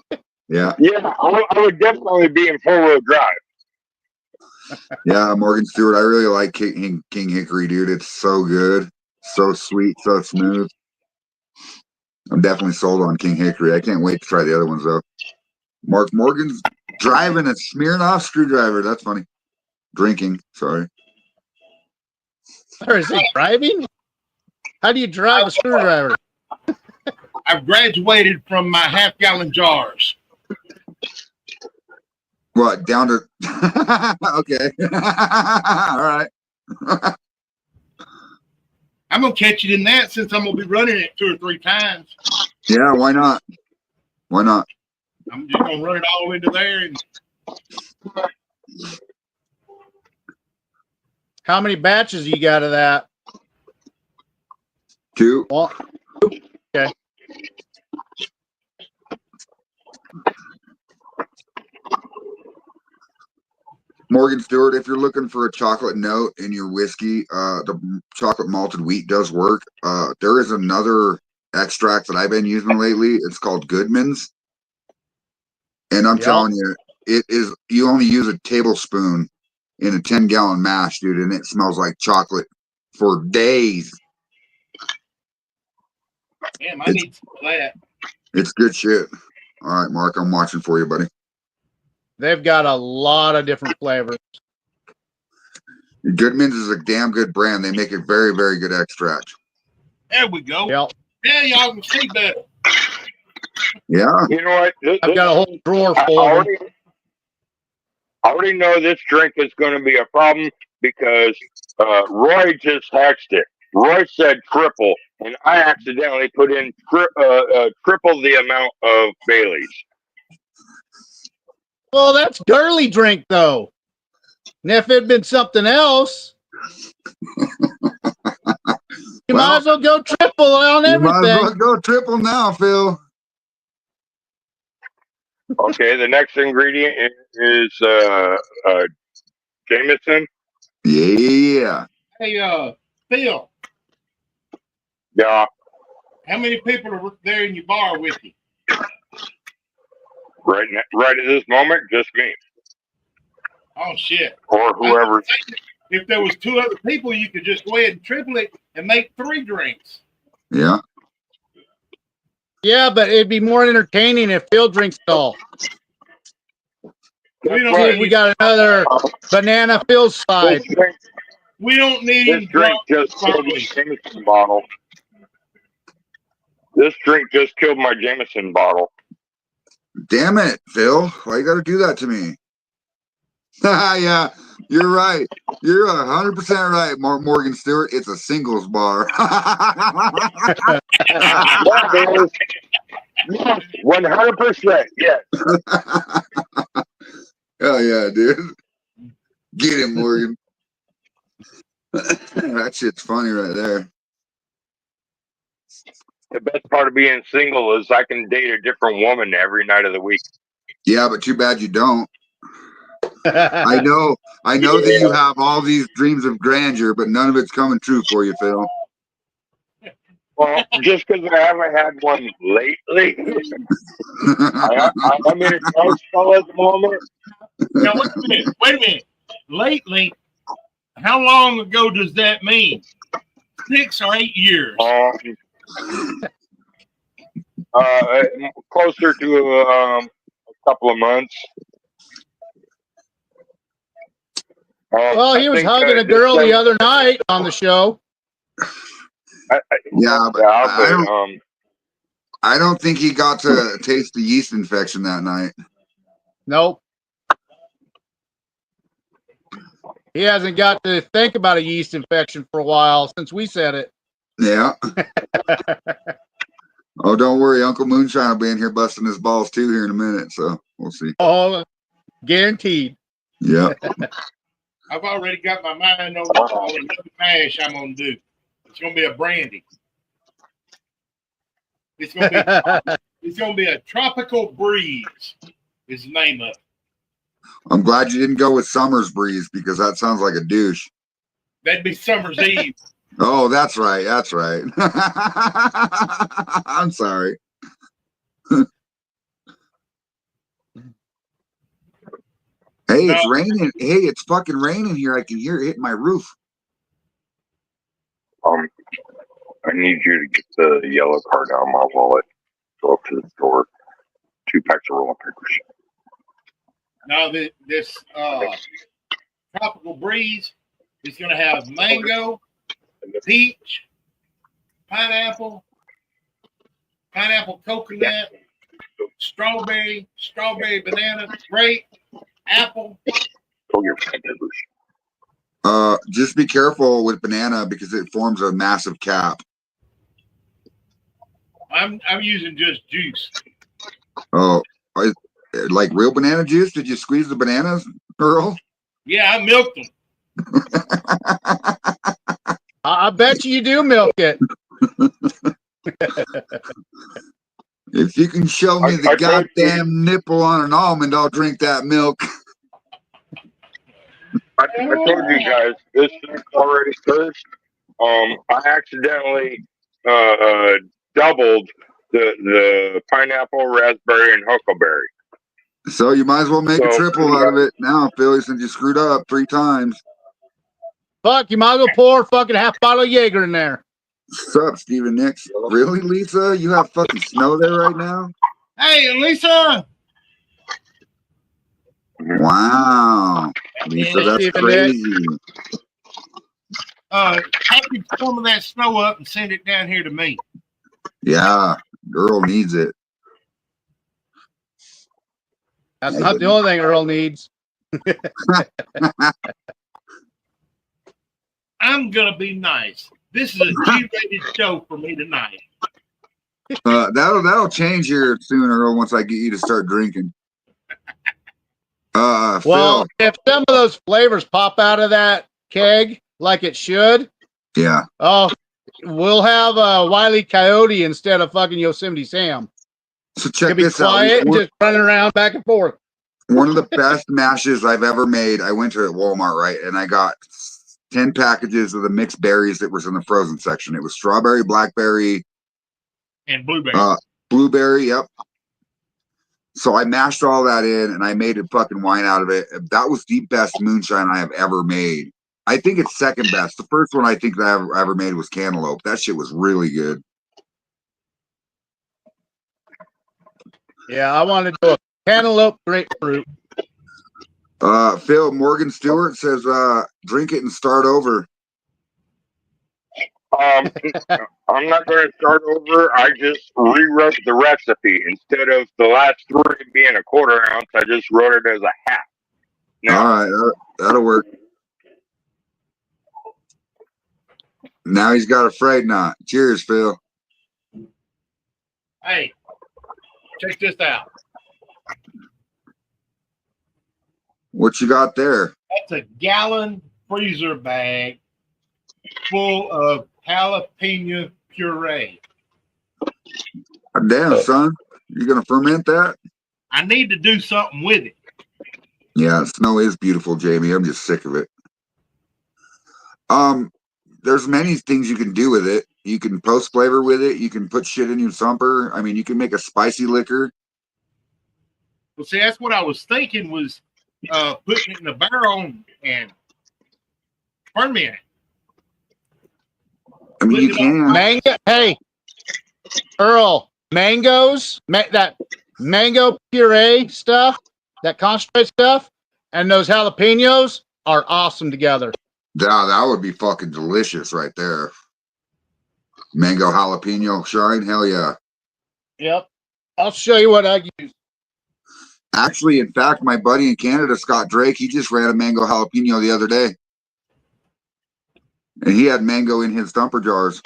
Yeah, I would definitely be in 4-wheel drive. Yeah, Morgan Stewart. I really like King Hickory, dude. It's so good, so sweet, so smooth. I'm definitely sold on King Hickory. I can't wait to try the other ones though. Mark Morgan's driving a Smirnoff screwdriver. That's funny. Drinking. Sorry. Or is he driving? How do you drive a screwdriver? I've graduated from my half-gallon jars. What, down to okay. All right. I'm gonna catch it in that since I'm gonna be running it 2 or 3 times. Yeah, why not? Why not? I'm just gonna run it all into there. And How many batches you got of that? 2. Well, okay. Morgan Stewart, if you're looking for a chocolate note in your whiskey, the chocolate malted wheat does work. There is another extract that I've been using lately. It's called Goodman's. And I'm telling you, it is, you only use a tablespoon in a 10-gallon mash, dude, and it smells like chocolate for days. damn, I need some of that. It's good shit. All right, Mark, I'm watching for you, buddy. They've got a lot of different flavors. Goodman's is a damn good brand. They make a very, very good extract. There we go. Yep. Yeah, y'all can see better. Yeah. You know what? I've got a whole drawer I full of them. already know this drink is going to be a problem because Roy just hexed it. Roy said triple, and I accidentally put in triple the amount of Bailey's. Well, that's girly drink, though. And if it'd been something else, you might as well go triple on everything. You might as well go triple now, Phil. Okay, the next ingredient is Jameson. Yeah. Hey, Phil, Yeah, how many people are there in your bar with you? right at this moment, just me Oh shit! or whoever. If there was 2 other people, you could just go ahead and triple it and make 3 drinks. Yeah. Yeah, but it'd be more entertaining if Phil drinks it all. We don't See if we got another banana Phil side. We don't need This drink just killed my Jameson bottle. This drink just killed my Jameson bottle. Damn it, Phil. Why you got to do that to me? Yeah, you're right. You're 100% right, Morgan Stewart. It's a singles bar. That is 100%. Yes. Hell yeah, dude. Get him, Morgan. That shit's funny right there. The best part of being single is I can date a different woman every night of the week. Yeah, but too bad you don't. I know that you have all these dreams of grandeur, but none of it's coming true for you, Phil. Well, just because I haven't had one lately, I'm in a dry spell at the moment. Now wait a minute. Lately, how long ago does that mean? 6 or 8 years? Closer to a couple of months. Well, he was hugging a girl the other night on the show. I don't think he got to taste the yeast infection that night. Nope. He hasn't got to think about a yeast infection for a while since we said it. Yeah. Oh, don't worry. Uncle Moonshine will be in here busting his balls too here in a minute. So we'll see. Oh, guaranteed. Yeah. I've already got my mind on another mash I'm going to do. It's going to be a brandy. It's going to It's going to be a Tropical Breeze is the name of it. I'm glad you didn't go with Summer's Breeze because that sounds like a douche. That'd be Summer's Eve. Oh, that's right. That's right. I'm sorry. Hey, it's raining. Hey, it's fucking raining here. I can hear it hitting my roof. I need you to get the yellow card out of my wallet. Go up to the store. 2 packs of rolling papers. Now, this Tropical Breeze is going to have mango, peach, pineapple coconut, strawberry banana, grape, apple. Just be careful with banana because it forms a massive cap. I'm using just juice. Oh, like real banana juice? Did you squeeze the bananas, Earl? Yeah, I milked them. I bet you do milk it. If you can show me the goddamn nipple on an almond, I'll drink that milk. I told you guys this is already cursed. I accidentally doubled the pineapple, raspberry, and huckleberry. So you might as well make a triple out of it now, Philly, since you screwed up 3 times. Fuck, you might as well pour a fucking half bottle of Jaeger in there. What's up, Stephen Nicks? Really, Lisa? You have fucking snow there right now? Hey, Lisa! Wow. Lisa, that's crazy. Package some of that snow up and send it down here to me. Yeah, girl needs it. That's not the only thing Earl needs. I'm gonna be nice. This is a G-rated show for me tonight. That'll change here soon, Earl, once I get you to start drinking. Well, Phil. if some of those flavors pop out of that keg like it should, yeah. Oh, we'll have Wile E. Coyote instead of fucking Yosemite Sam. So check this out. Quiet and just running around back and forth. One of the best mashes I've ever made. I went to Walmart, right, and I got 10 packages of the mixed berries that was in the frozen section. It was strawberry, blackberry, and blueberry. Blueberry, yep. So I mashed all that in, and I made a fucking wine out of it. That was the best moonshine I have ever made. I think it's second best. The first one I think that I ever made was Cantaloupe. That shit was really good. Yeah, I want to do a cantaloupe grapefruit. Phil, Morgan Stewart says, drink it and start over. I'm not going to start over. I just rewrote the recipe. Instead of the last 3 being a 1/4 ounce, I just wrote it as a half. Now, all right, that'll work. Now he's got a Afraid Not. Cheers, Phil. Hey, check this out. What you got there? That's a gallon freezer bag full of jalapeno puree. Damn, son. You going to ferment that? I need to do something with it. Yeah, snow is beautiful, Jamie. I'm just sick of it. There's many things you can do with it. You can post flavor with it. You can put shit in your sumper. I mean, you can make a spicy liquor. Well, see, that's what I was thinking was putting it in a barrel and ferment it. I mean, you can. Mango, hey, Earl, mangoes, that mango puree stuff, that concentrate stuff, and those jalapenos are awesome together. Yeah, that would be fucking delicious right there. Mango jalapeno shine, hell yeah. Yep. I'll show you what I use. Actually, in fact, my buddy in Canada, Scott Drake, he just ran a mango jalapeno the other day. And he had mango in his thumper jars.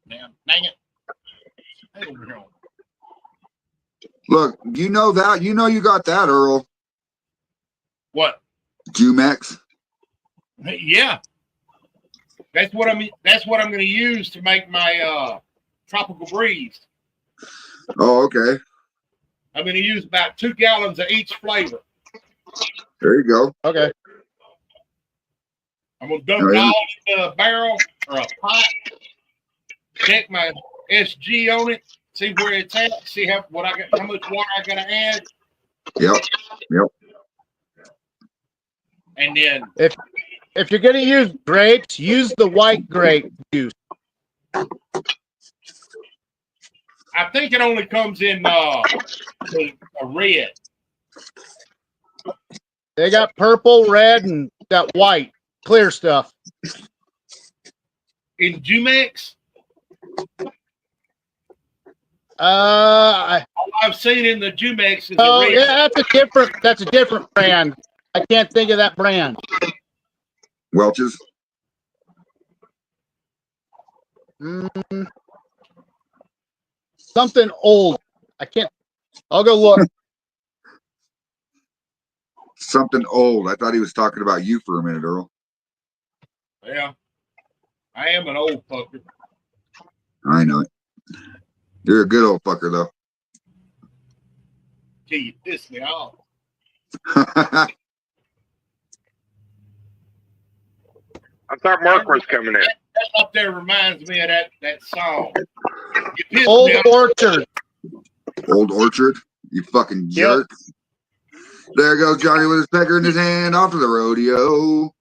Damn, dang it. Hey, over here. Look, you know that. You know you got that, Earl. What? Jumex. Yeah. That's what I'm going to use to make my tropical breeze. Oh, okay. I'm going to use about 2 gallons of each flavor. There you go. Okay. I'm going to dump it all in a barrel or a pot. Check my SG on it. See where it's at. See how much water I got to add. Yep. And then if you're going to use grapes, use the white grape juice. I think it only comes in a red. They got purple, red, and got white, clear stuff. In Jumex? I've seen in the Jumex. Yeah, that's a different brand. I can't think of that brand. Welch's. Something old. I can't. I'll go look. Something old. I thought he was talking about you for a minute, Earl. Yeah. I am an old fucker. I know it. You're a good old fucker, though. Till you piss me off. I thought Mark was coming in. That up there reminds me of that song. Old Orchard. Old Orchard? You fucking jerk. Yep. There goes Johnny with his pecker in his hand off to the rodeo.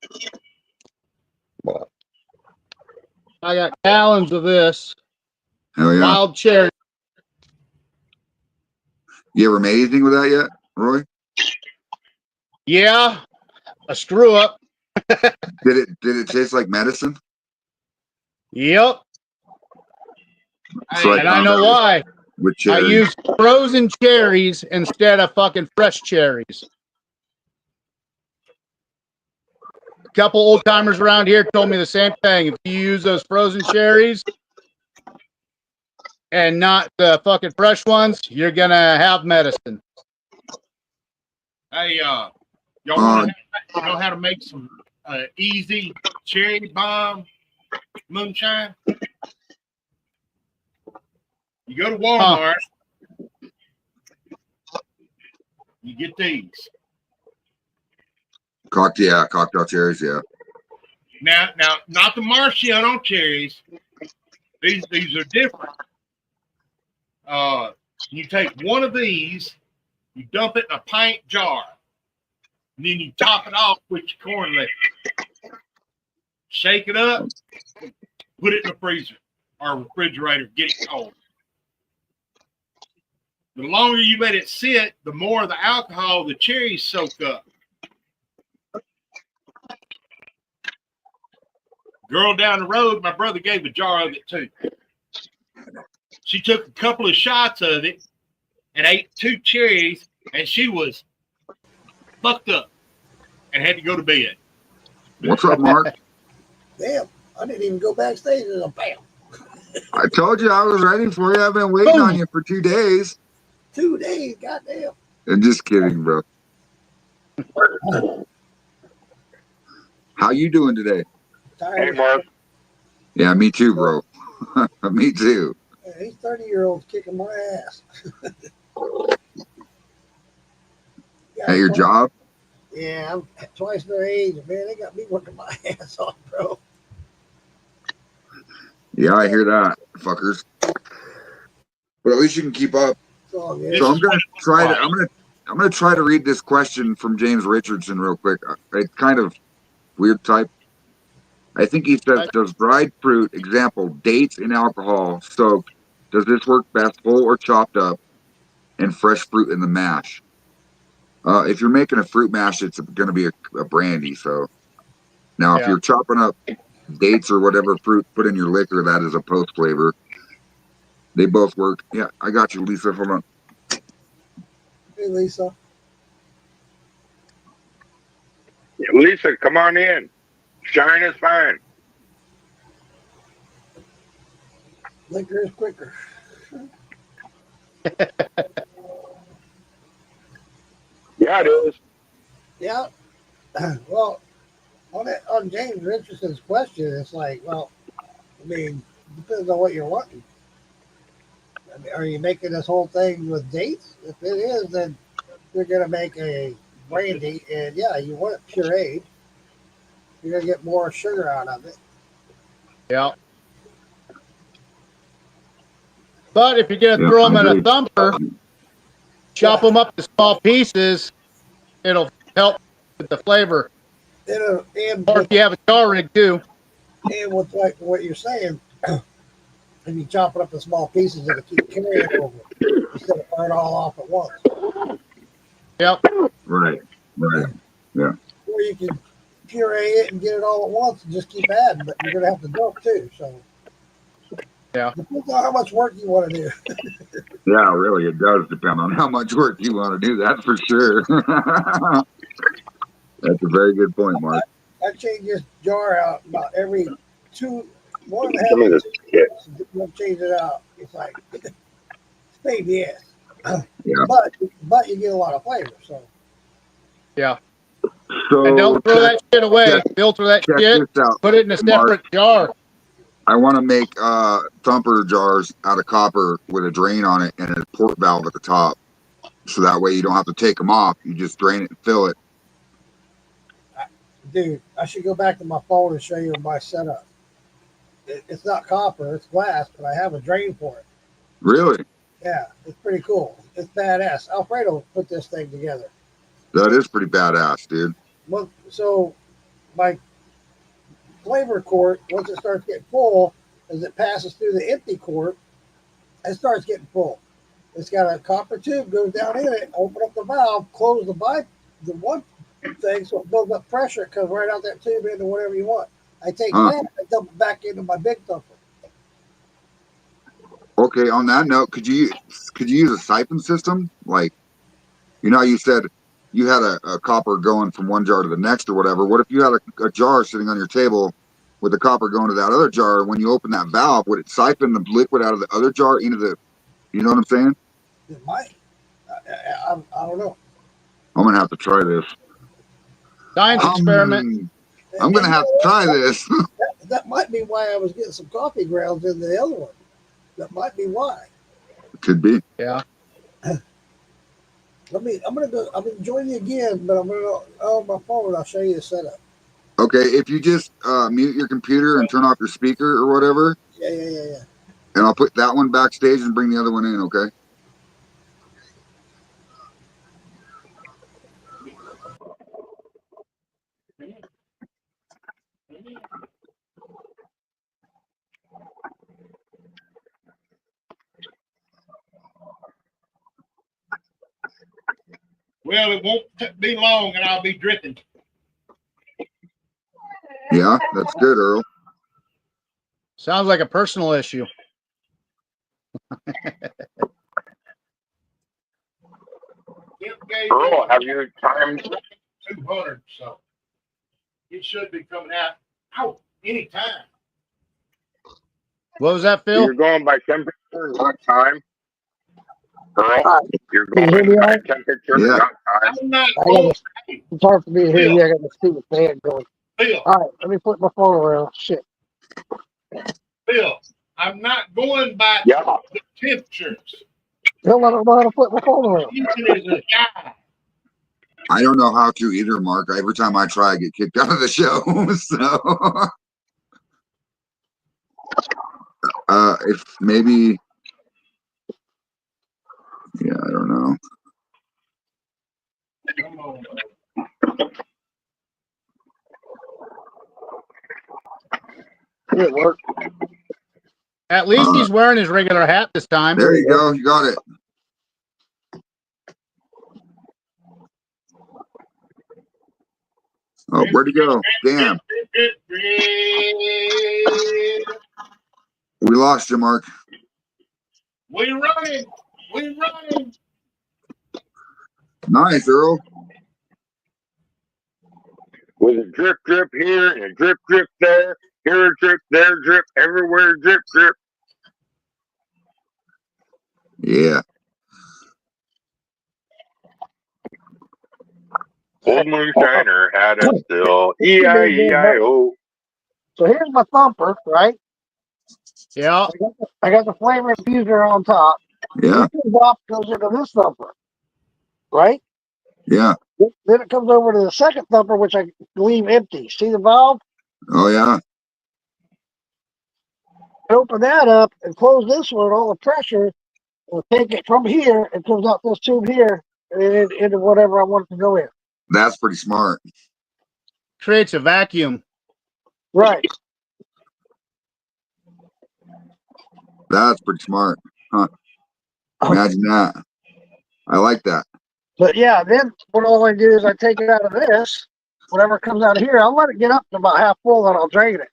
I got gallons of this. Hell yeah. Wild cherry. You ever made anything with that yet, Roy? Yeah. A screw up. Did it taste like medicine? Yep. So and I know why. I use frozen cherries instead of fucking fresh cherries. A couple old timers around here told me the same thing. If you use those frozen cherries and not the fucking fresh ones, you're gonna have medicine. Hey, y'all know how to make some easy cherry bomb moonshine? You go to Walmart, you get these. Cocktail cherries, yeah. Now, not the Marciano cherries. These are different. You take one of these, you dump it in a pint jar, and then you top it off with your corn liquor. Shake it up, put it in the freezer or refrigerator, get it cold. The longer you let it sit, the more of the alcohol the cherries soak up. Girl down the road, my brother gave a jar of it too. She took a couple of shots of it and ate 2 cherries, and she was fucked up and had to go to bed. What's up, Mark? Damn, I didn't even go backstage. It was a bam. I told you I was ready for you. I've been waiting on you for 2 days. 2 days, goddamn. I'm just kidding, bro. How you doing today? Hey, Mark. Yeah, me too, bro. Me too. Yeah, these 30-year-olds kicking my ass. At your job? Yeah, I'm twice their age. Man, they got me working my ass off, bro. Yeah, I hear that, fuckers. But at least you can keep up. So I'm gonna try to. I'm gonna try to read this question from James Richardson real quick. It's kind of weird type. I think he says, "Does dried fruit, example dates in alcohol soaked, does this work best whole or chopped up, and fresh fruit in the mash?" If you're making a fruit mash, it's going to be a brandy. So now, if you're chopping up dates or whatever fruit, put in your liquor, that is a post flavor. They both work. Yeah, I got you, Lisa. Hold on. Hey, Lisa. Lisa, come on in. Shine is fine. Liquor is quicker. Yeah, it is. Yeah. Well, On James Richardson's question, it's like, well, I mean, depends on what you're wanting. I mean, are you making this whole thing with dates? If it is, then you're going to make a brandy, and yeah, you want it pureed. You're going to get more sugar out of it. Yeah. But if you're going to throw them in a thumper, chop them up to small pieces, it'll help with the flavor. And or if you have a jar rig too. And with like what you're saying, if you chop it up in small pieces, it'll keep carrying over instead of burn it all off at once. Yep. Right. Yeah. Or you can puree it and get it all at once and just keep adding, but you're going to have to dump too. So yeah, depends on how much work you want to do. Yeah, really, it does depend on how much work you want to do. That's for sure. That's a very good point, Mark. I change this jar out about every 1.5 years. Don't change it out. It's like pain yes. Yeah. But you get a lot of flavor. So yeah. So and don't throw that shit away. Filter that shit. Put it in a separate jar. I want to make thumper jars out of copper with a drain on it and a port valve at the top. So that way you don't have to take them off. You just drain it and fill it. Dude, I should go back to my phone and show you my setup. It's not copper, it's glass, but I have a drain for it. Really? Yeah, it's pretty cool. It's badass. Alfredo put this thing together. That is pretty badass, dude. Well, so my flavor quart, once it starts getting full, as it passes through the empty quart, it starts getting full. It's got a copper tube, goes down in it, open up the valve, close the one thing, so it builds up pressure, it comes right out that tube into whatever you want. I take that and dump it back into my big thumper. Okay, on that note, could you use a siphon system? Like, you know, you said you had a copper going from one jar to the next or whatever. What if you had a jar sitting on your table with the copper going to that other jar? When you open that valve, would it siphon the liquid out of the other jar into the, you know what I'm saying? It might. I don't know. I'm going to have to try this. Science experiment. I'm going to have to try this. That might be why I was getting some coffee grounds in the other one. That might be why. It could be. Yeah. I'm gonna go. I'm gonna join you again, but I'm gonna on my phone. I'll show you the setup. Okay, if you just mute your computer and turn off your speaker or whatever. Yeah. And I'll put that one backstage and bring the other one in. Okay. Well, it won't be long and I'll be dripping. Yeah, that's good, Earl. Sounds like a personal issue. Earl, have you timed 200? So it should be coming out anytime. What was that, Phil? You're going by temperature, not time. Earl, you're going by temperature, not time. I'm not going. It's hard for me to hear you. I got the stupid fan going. Phil. All right, let me flip my phone around. Shit. Phil, I'm not going by the temperatures. Phil, I don't know how to flip my phone around. I don't know how to either, Mark. Every time I try, I get kicked out of the show. So, if maybe, yeah, I don't know. It worked. At least he's wearing his regular hat this time. There you go. You got it. Oh, where'd he go? Damn. We lost you, Mark. We're running. Nice, Earl. With a drip here and a drip there. Here a drip, there a drip, everywhere drip. Yeah. Old moonshiner had a still. E-I-E-I-O. So here's my thumper, right? Yeah. I got the flavor infuser on top. Yeah. This goes into this thumper, right? Yeah. Then it comes over to the second thumper, which I leave empty. See the valve? Oh yeah. I open that up and close this one. All the pressure will take it from here and comes out this tube here and then into whatever I want it to go in. That's pretty smart. Creates a vacuum. Right. That's pretty smart. Huh. Imagine that. I like that. But yeah, then what all I do is I take it out of this. Whatever comes out of here, I'll let it get up to about half full, then I'll drain it.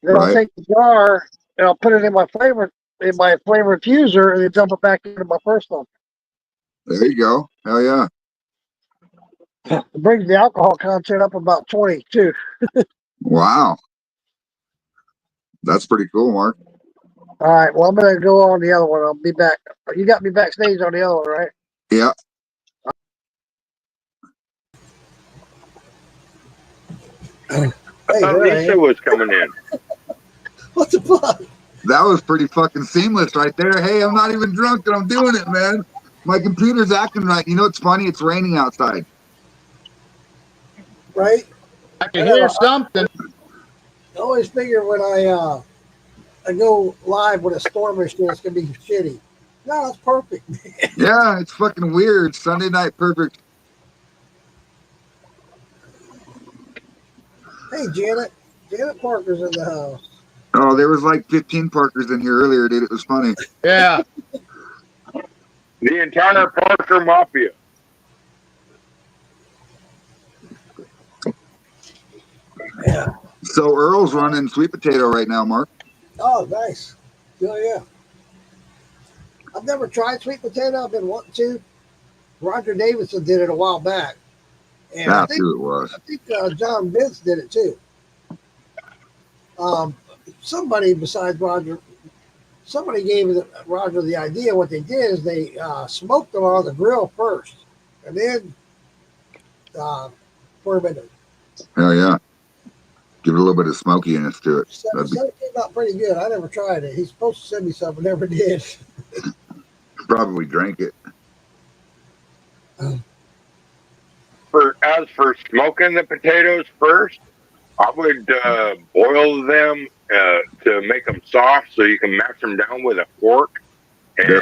Then I'll take the jar and I'll put it in my flavor infuser and then dump it back into my first one. There you go. Hell yeah. It brings the alcohol content up about 22. Wow. That's pretty cool, Mark. All right. Well, I'm going to go on the other one. I'll be back. You got me backstage on the other one, right? Yeah. Hey, Lisa was coming in. What the fuck? That was pretty fucking seamless right there. Hey, I'm not even drunk and I'm doing it, man. My computer's acting right. You know what's funny? It's raining outside. Right? I can hear something. I always figure when I go live with a storm issue, it's going to be shitty. No, it's perfect. Yeah, it's fucking weird. Sunday night perfect. Hey, Janet. Janet Parker's in the house. Oh, there was like 15 Parkers in here earlier, dude. It was funny. Yeah. The entire Parker Mafia. Yeah. So Earl's running sweet potato right now, Mark. Oh, nice. Oh, yeah. I've never tried sweet potato. I've been wanting to. Roger Davidson did it a while back. And That's who it was. I think John Vince did it too. Somebody besides Roger, somebody gave Roger the idea. What they did is they smoked them on the grill first and then fermented. Hell yeah. Give it a little bit of smokiness to it. So it came out pretty good. I never tried it. He's supposed to send me some, but never did. Probably drank it. As for smoking the potatoes first, I would boil them to make them soft so you can mash them down with a fork. And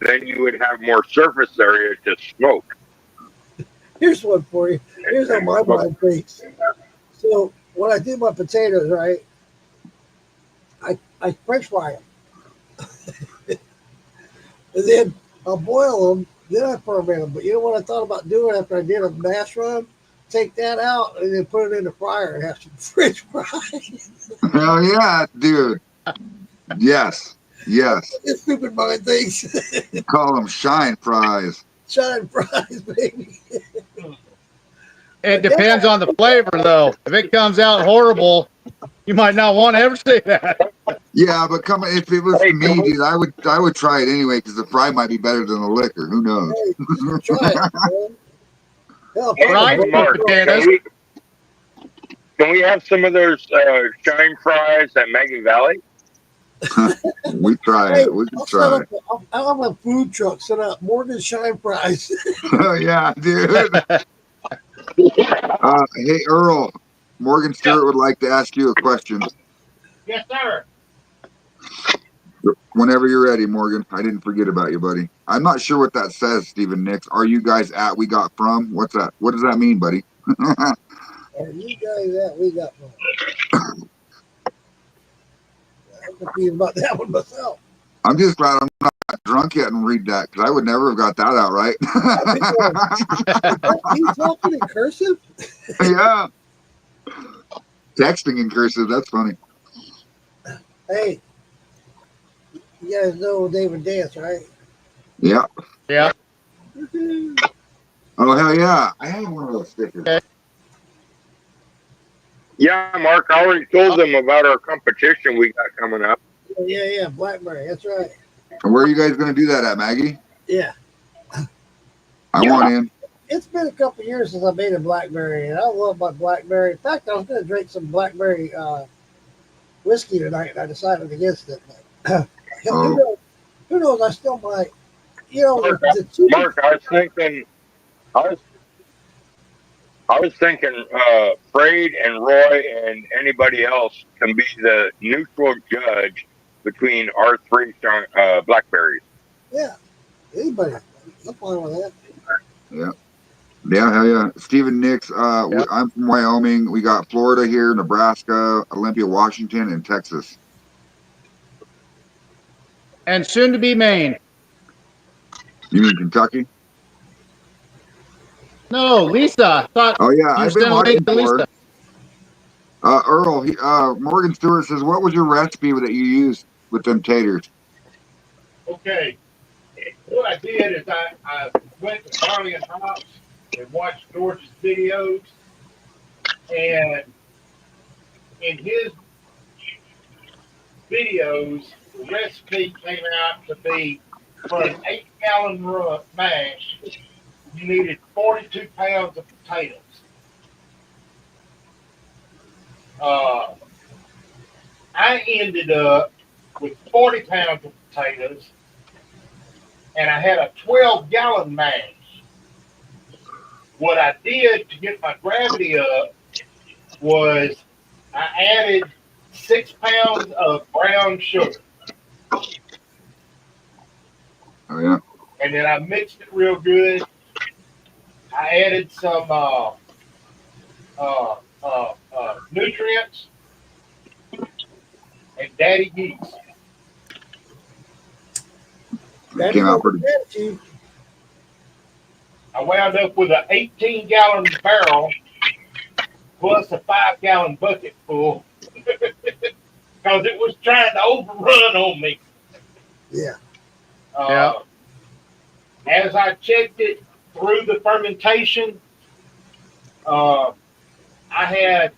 then you would have more surface area to smoke. Here's one for you. Here's how my mind thinks. So when I do my potatoes, right, I French fry them. And then I'll boil them, then I ferment them. But you know what I thought about doing after I did a mash run? Take that out and then put it in the fryer and have some French fries. Hell yeah, dude. Yes. Yes. It's stupid mind things. Call them shine fries. Shine fries, baby. It depends on the flavor, though. If it comes out horrible, you might not want to ever say that. Yeah, but if it was me, dude, I would try it anyway because the fry might be better than the liquor. Who knows? Hey, try it, man. Hell, Fried potatoes. Can we have some of those shine fries at Maggie Valley? We try it. We can try it. I'll have a food truck set up. Morgan Shine Fries. Oh yeah, dude. Hey Earl, Morgan Stewart would like to ask you a question. Yes, sir. Whenever you're ready, Morgan. I didn't forget about you, buddy. I'm not sure what that says, Stephen Nicks. Are you guys at We Got From? What's that? What does that mean, buddy? Are you guys at We Got From? I'm confused about that one myself. I'm just glad I'm not drunk yet and read that because I would never have got that out right. Are you talking in cursive? Yeah. Texting in cursive. That's funny. Hey, you guys know David Dance, right? Yeah. Yeah. Oh, hell yeah. I have one of those stickers. Okay. Yeah, Mark, I already told them about our competition we got coming up. Yeah, Blackberry. That's right. And where are you guys going to do that at, Maggie? Yeah. I want in. It's been a couple of years since I made a blackberry, and I love my blackberry. In fact, I was going to drink some blackberry whiskey tonight, and I decided against it. But, who knows? I still might. You know, Mark, I was thinking Fraid and Roy and anybody else can be the neutral judge between our three blackberries. Yeah, anybody. I'm fine with that. Yeah. Yeah, hell yeah. Stephen Nix, I'm from Wyoming. We got Florida here, Nebraska, Olympia, Washington, and Texas. And soon to be Maine. You mean Kentucky? No, Lisa. Oh yeah, I've been watching Lisa. Earl, Morgan Stewart says, what was your recipe that you used with them taters? Okay. What I did is I went to Barney and Hops and watched George's videos, and in his videos, the recipe came out to be for an 8-gallon mash, you needed 42 pounds of potatoes. I ended up with 40 pounds of potatoes, and I had a 12-gallon mash. What I did to get my gravity up was I added 6 pounds of brown sugar. Oh yeah. And then I mixed it real good. I added some nutrients and daddy yeast. Came out pretty. I wound up with an 18-gallon barrel plus a 5-gallon bucket full because it was trying to overrun on me. Yeah. As I checked it through the fermentation, I had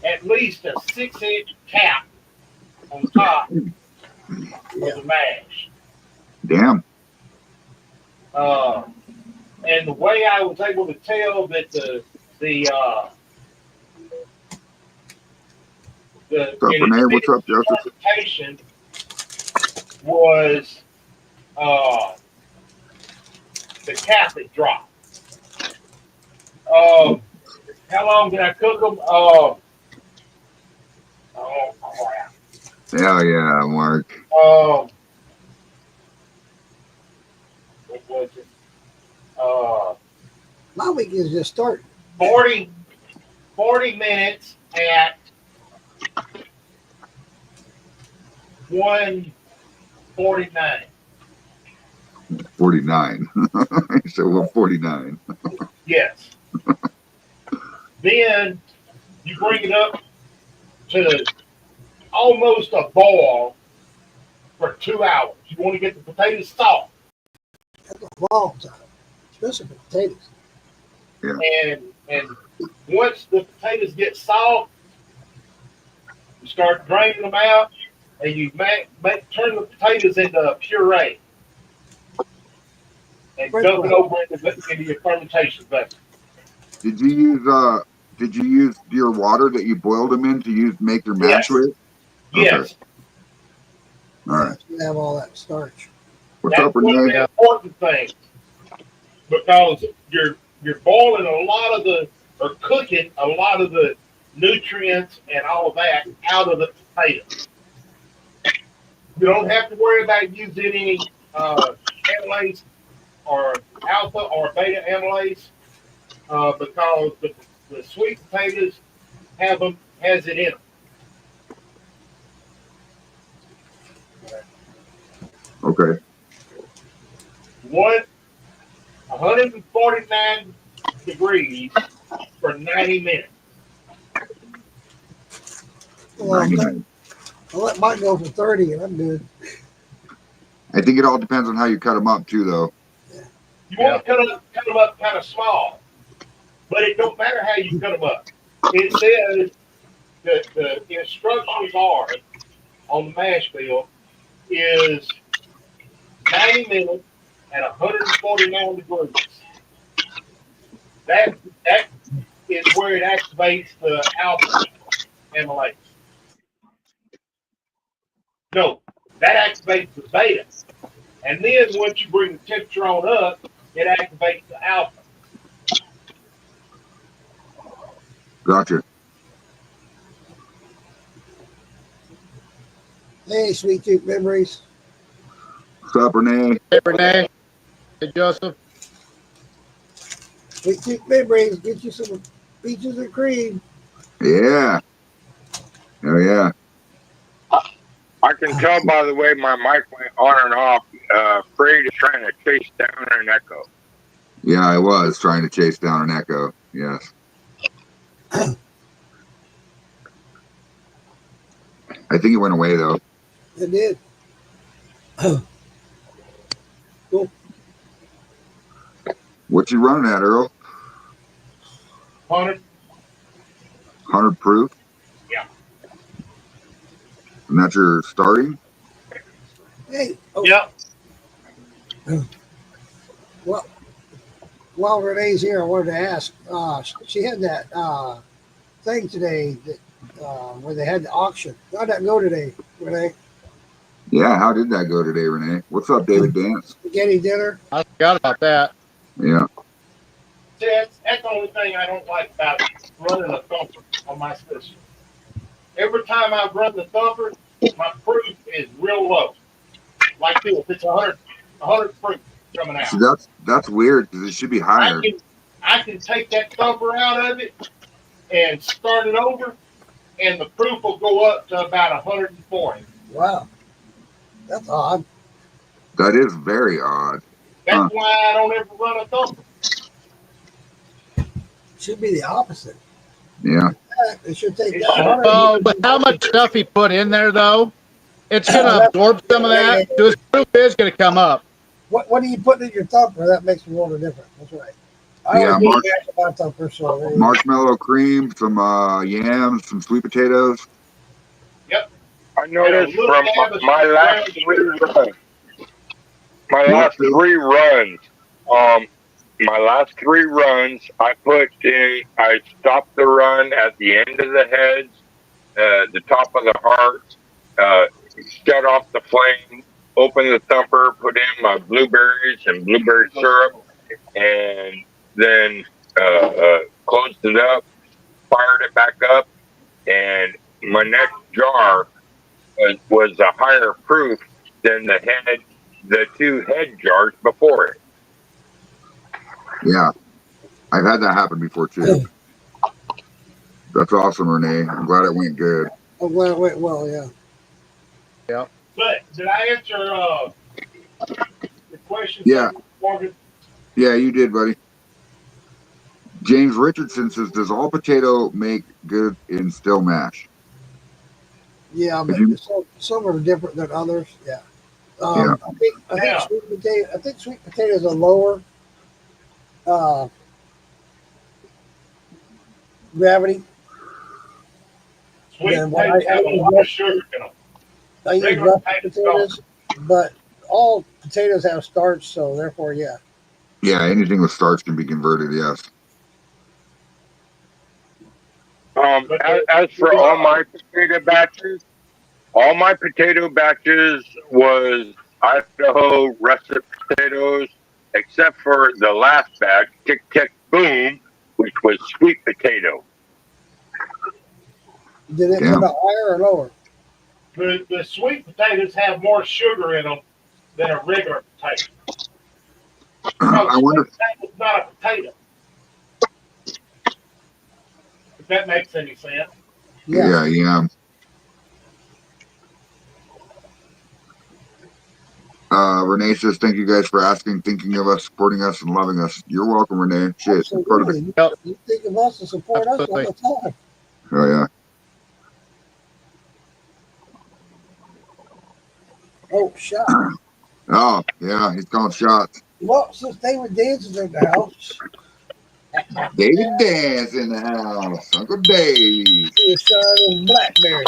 at least a 6-inch cap on top of the mash. Damn. And the way I was able to tell that the What's up, Joseph? fermentation was the cap had dropped. How long did I cook them? Oh crap! Hell yeah, Mark. What was it? My week is just starting. 40 minutes at 149. 49. So 149. Yes. Then you bring it up to almost a boil for 2 hours. You want to get the potatoes soft. That's a long time, especially for potatoes. Yeah. And once the potatoes get soft, you start draining them out, and you turn the potatoes into a puree and dump it over into your fermentation vessel. Did you use your water that you boiled them in to make your mash with? Yes. All right. You have all that starch. What's That's up, Renee? one of the important things, because you're boiling cooking a lot of the nutrients and all of that out of the potato. You don't have to worry about using any amylase or alpha or beta amylase because the sweet potatoes has it in them. Okay. 149 degrees for 90 minutes. Well, I'll let mine go for 30 and I'm good. I think it all depends on how you cut them up too, though. You want to cut them up kind of small, but it don't matter how you cut them up. It says that the instructions are on the mash bill is 90 minutes at 149 degrees. That is where it activates the alpha amylase. No, that activates the beta. And then once you bring the temperature on up, it activates the alpha. Gotcha. Hey, Sweet Tooth Memories. What's up, Renee? Hey, Renee. Hey, Joseph. Sweet Tooth Memories. Get you some peaches and cream. Yeah. Oh, yeah. I can tell by the way my mic went on and off. Fred is trying to chase down an echo. Yeah, I was trying to chase down an echo. Yes. I think it went away, though. It did. Cool. What you running at, Earl? 100. 100 proof? Yeah. And that's your starting? Hey. Oh. Yep. Well, while Renee's here, I wanted to ask. She had that thing today that where they had the auction. How'd that go today, Renee? Yeah, how did that go today, Renee? What's up, David Dance? Spaghetti dinner. I forgot about that. Yeah. See, that's the only thing I don't like about running a thumper on my system. Every time I run the thumper, my proof is real low. Like this, it's 100 proof coming out. See, that's weird because it should be higher. I can take that thumper out of it and start it over, and the proof will go up to about 140. Wow. That's odd. That is very odd. That's why I don't ever run a thumper. Should be the opposite. Yeah. It should take It that. should. 100. Oh, but how much stuff he put in there, though? It's going to absorb some of that. So his proof is going to come up. What do you put in your thumper? That makes a world of difference. That's right. I Yeah, always get my thumper, so marshmallow cream, some yams, some sweet potatoes. Yep. I noticed from my last 3 runs. My last 3 runs. My last 3 runs, I stopped the run at the end of the heads, the top of the heart, shut off the flame, opened the thumper, put in my blueberries and blueberry syrup, and then closed it up, fired it back up, and my next jar was a higher proof than the 2 head jars before it. Yeah. I've had that happen before, too. That's awesome, Renee. I'm glad it went good. I'm glad it went well, yeah. Yeah. But did I answer the question? Yeah. Yeah, you did, buddy. James Richardson says, does all potato make good in still mash? Yeah, but some are different than others. Yeah. Yeah. I think sweet potatoes are lower gravity. Sweet than potatoes have a lot of sugar in them. I use Regular rough potatoes, but all potatoes have starch, so therefore, yeah. Yeah, anything with starch can be converted, yes. As for all my potato batches was Idaho russet potatoes, except for the last batch, Tick Tick Boom, which was sweet potato. Did it come out higher or lower? The sweet potatoes have more sugar in them than a regular potato. I wonder. It's not a potato. If that makes any sense. Yeah. Renee says, thank you guys for asking, thinking of us, supporting us, and loving us. You're welcome, Renee. Shit. Absolutely. You think of us and support us all the time. Oh, yeah. Oh, shot. Oh, yeah, he's calling shots. Well, since David Dance is in the house. David Dance in the house. Uncle Dave. He was shining Blackberry.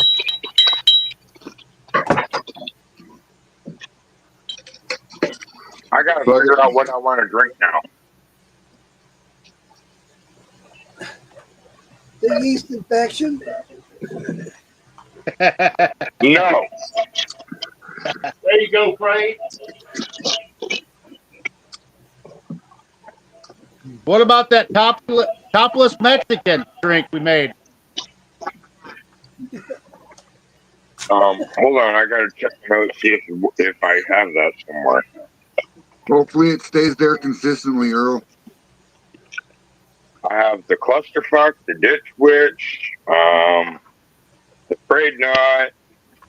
I gotta figure out what I want to drink now. The yeast infection. No. There you go, Frank. What about that topless Mexican drink we made? Hold on, I gotta check the notes, see if I have that somewhere. Hopefully it stays there consistently, Earl. I have the clusterfuck, the ditch witch, the frayed knot,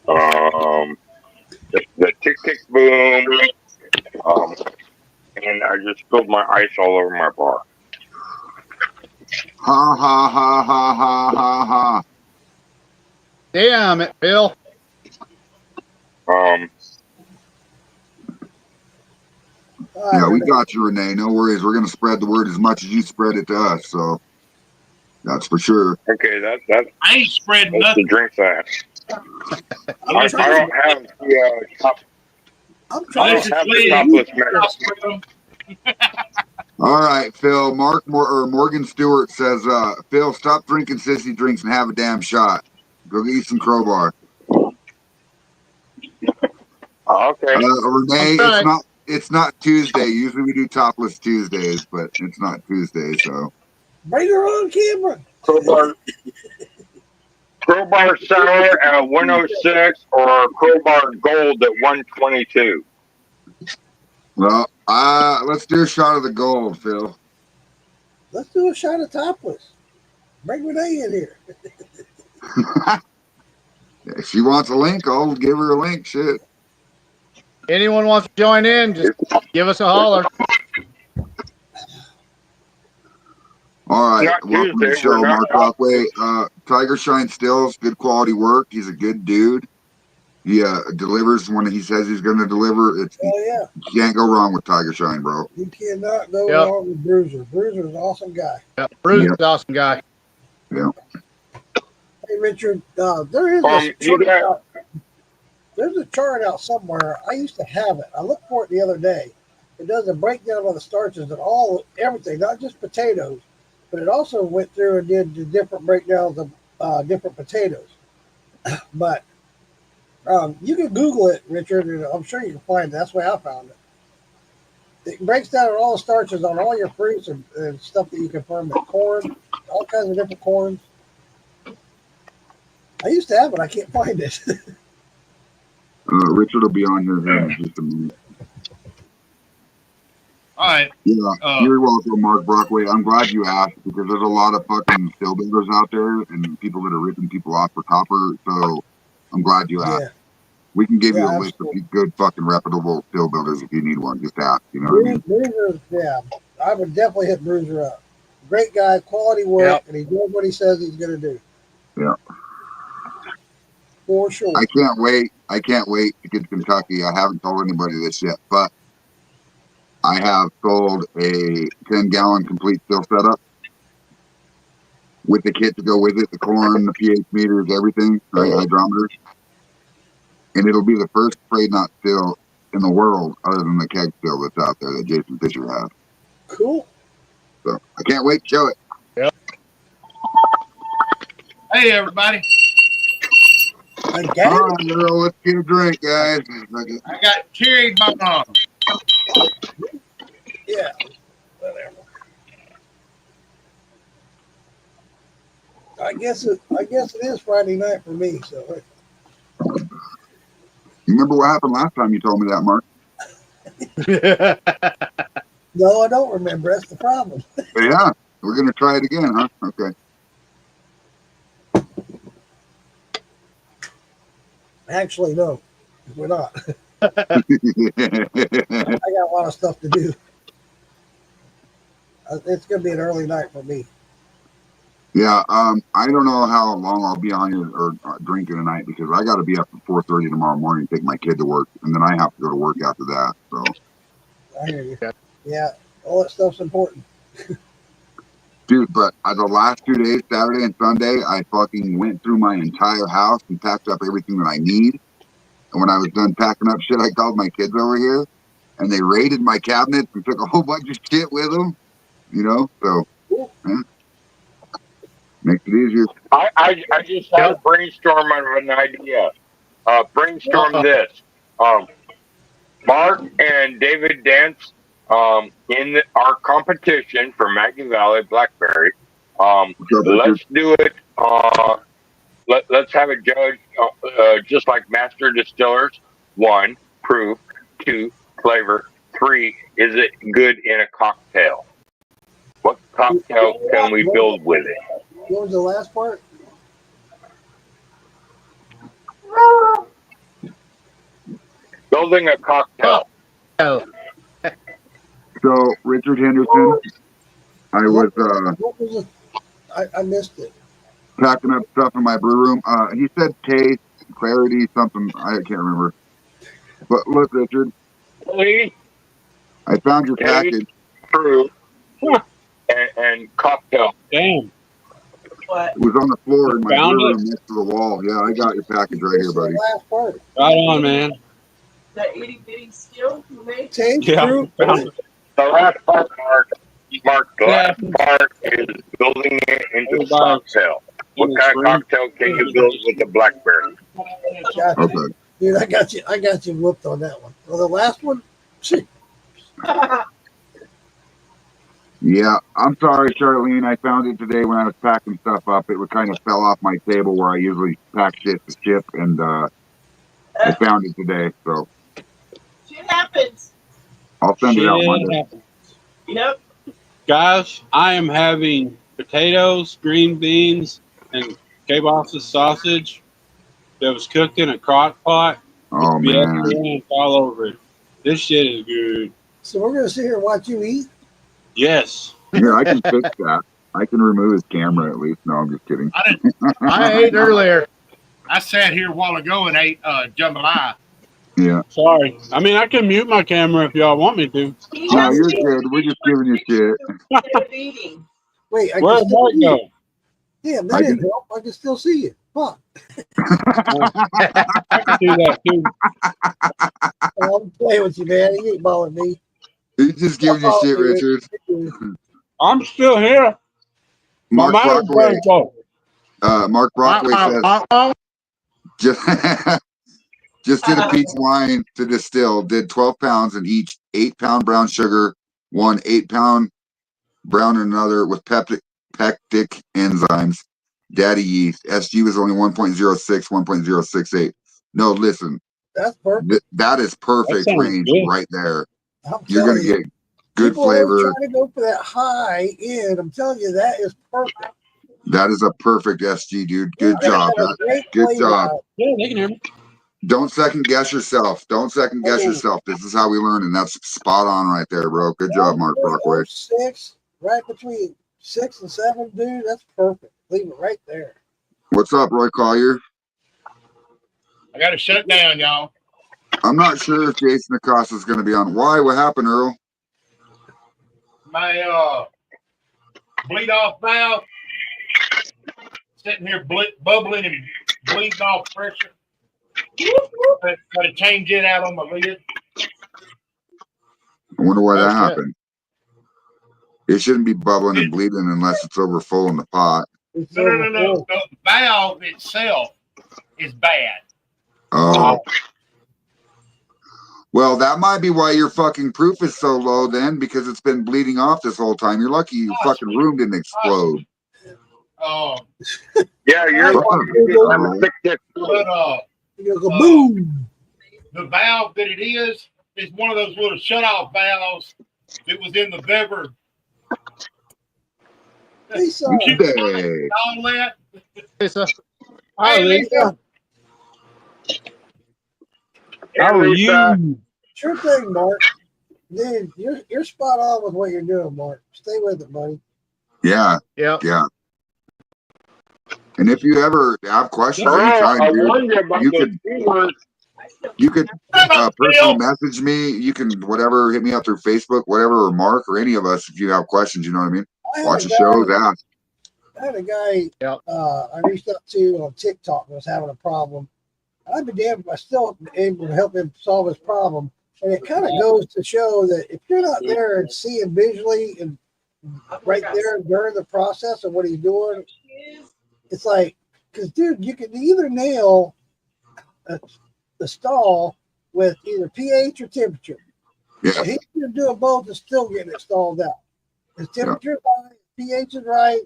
the tick tick boom, and I just spilled my ice all over my bar. Ha ha ha ha ha ha ha. Damn it, Phil. Yeah, we got you, Renee. No worries. We're gonna spread the word as much as you spread it to us. So that's for sure. Okay, that's I ain't spreading the nothing. drink that I don't have the top. I don't have the topless Mexican. All right, Phil. Morgan Stewart says, Phil, stop drinking sissy drinks and have a damn shot. Go get you some Crowbar. Okay. Renee, it's not Tuesday. Usually we do topless Tuesdays, but it's not Tuesday, so bring her on camera. Crowbar Sour at 106 or Crowbar Gold at 122. Well, let's do a shot of the gold, Phil. Let's do a shot of topless. Bring Renee in here. If she wants a link, I'll give her a link. Shit. Anyone wants to join in, just give us a holler. All right, welcome to the show, Mark Rockway. Tiger Shine Stills, good quality work. He's a good dude. He delivers when he says he's going to deliver. You can't go wrong with Tiger Shine, bro. You cannot go wrong with Bruiser. Bruiser's an awesome guy. Yep. Bruiser's an awesome guy. Yeah. Hey, Richard, there is a chart out. There's a chart out somewhere. I used to have it. I looked for it the other day. It does a breakdown of the starches and everything, not just potatoes, but it also went through and did the different breakdowns of different potatoes. But you can Google it, Richard, and I'm sure you can find it. That's the way I found it. It breaks down all the starches on all your fruits and stuff that you can ferment. Corn, all kinds of different corns. I used to have it. I can't find it. Richard will be on here in just a minute. All right. Yeah, you're welcome, Mark Brockway. I'm glad you asked because there's a lot of fucking still builders out there and people that are ripping people off for copper. So I'm glad you asked. Yeah. We can give you a list of good fucking reputable still builders if you need one. Just ask. You know what I mean? Bruiser, yeah. I would definitely hit Bruiser up. Great guy, quality work, and he does what he says he's going to do. Yeah. For sure. I can't wait to get to Kentucky. I haven't told anybody this yet, but I have sold a 10-gallon complete still setup with the kit to go with it, the corn, the pH meters, everything, right, hydrometers. And it'll be the first Frayed Knot still in the world other than the keg still that's out there that Jason Fisher has. Cool. So I can't wait to show it. Yep. Hey, everybody. All right, girl, let's get a drink, guys. I got cherry bomb. Yeah. Whatever. I guess it is Friday night for me. So. You remember what happened last time you told me that, Mark? No, I don't remember. That's the problem. Yeah, we're going to try it again, huh? Okay. Actually, no, we're not. I got a lot of stuff to do. It's going to be an early night for me. Yeah, I don't know how long I'll be on here or drinking tonight because I got to be up at 4:30 tomorrow morning to take my kid to work, and then I have to go to work after that. So. I hear you. Yeah, all that stuff's important. Dude, but the last 2 days, Saturday and Sunday, I fucking went through my entire house and packed up everything that I need. And when I was done packing up shit, I called my kids over here, and they raided my cabinets and took a whole bunch of shit with them. You know, so. Yeah. Makes it easier. I just had a brainstorm of an idea. Brainstorm this. Mark and David Dance in our competition for Maggie Valley Blackberry. Let's do it. Let's have a judge just like Master Distillers. 1, proof. 2, flavor. 3, is it good in a cocktail? What cocktail can we build with it? What was the last part? Building a cocktail. Oh, So, Richard Henderson, I was What was it? I missed it. packing up stuff in my brew room. He said taste, clarity, something. I can't remember. But look, Richard, Please, I found your package. proof, and cocktail. Damn. It was on the floor in my Found brew it? room next to the wall. Yeah, I got your package right here, This is the buddy. last part. Right on, man. That itty bitty skill you made? Taste, Yeah. proof, Found it. The last part, Mark, the last part is building it into a cocktail. What kind of cocktail can you build with the blackberry? Gotcha. Okay. Dude, I got you whooped on that one. Well, the last one, shit. Yeah, I'm sorry, Charlene. I found it today when I was packing stuff up. It kind of fell off my table where I usually pack shit to ship, and I found it today. So Shit happens. I'll send it out Shit Monday. happens. Yep. Guys, I am having potatoes, green beans, and kielbasa sausage that was cooked in a crock pot. Oh, It's man. ranch all over it. This shit is good. So we're gonna sit here and watch you eat. Yes. Here, I can fix that. I can remove his camera at least. No, I'm just kidding. I ate earlier. I sat here a while ago and ate jambalaya. Yeah. Sorry. I mean, I can mute my camera if y'all want me to. He No, has you're to good. We're just giving you shit. get a eating. Wait, I Where'd can still Mark see you. go? Damn, that didn't help. I can still see you. Fuck. I can do that too. I'm playing with you, man. You ain't balling me. He's just giving you shit, Richard. I'm still here. My Mark mind Brockway. is go. Mark Brockway says just did a peach wine to distill. Did 12 pounds in each 8-pound brown sugar, 1 8-pound brown and another with pectic enzymes. Daddy yeast. SG was only 1.06, 1.068. No, listen. That's perfect. That is perfect That sounds range good. right there. I'm You're telling gonna you. get good People always flavor. try to go for that high end. I'm telling you, that is perfect. That is a perfect SG, dude. Good job. Great Good flavor job. out. Yeah, they can hear me. Don't second guess yourself. Don't second guess Oh. yourself. This is how we learn, and that's spot on right there, bro. Good job, Mark Brockway. 6, right between 6 and 7, dude. That's perfect. Leave it right there. What's up, Roy Collier? I got to shut down, y'all. I'm not sure if Jason Acosta is going to be on. Why? What happened, Earl? My bleed off valve sitting here bubbling and bleeding off pressure. Got to change it out on my lid. I wonder why that shit. happened. It shouldn't be bubbling and bleeding unless it's over full in the pot. It's No. overfull. The valve itself is bad. Oh. Well, that might be why your fucking proof is so low then, because it's been bleeding off this whole time. You're lucky your fucking room didn't explode. Yeah, you're Oh. But You go boom. the valve that it is one of those little shut-off valves that was in the Weber. Lisa. Hey. All that. Lisa. Hi, Hey, Lisa. Hey, How are Lisa. you? Sure thing, Mark. Dude, you're spot on with what you're doing, Mark. Stay with it, buddy. Yeah, Yep. yeah. And if you ever have questions Earl, anytime, I dude, warned you about you the could- viewers. you could personally message me. You can whatever, hit me up through Facebook, whatever, or Mark, or any of us if you have questions. You know what I mean? I had Watch a the shows, guy- ask. I had a guy Yep. I reached out to on TikTok that was having a problem. I'd be damned if I still able to help him solve his problem. And it kind of goes to show that if you're not there and seeing visually and right there during the process of what he's doing. It's like, because dude, you can either nail the stall with either pH or temperature. Yeah. He's doing both and still getting it stalled out. His temperature's right, pH is right,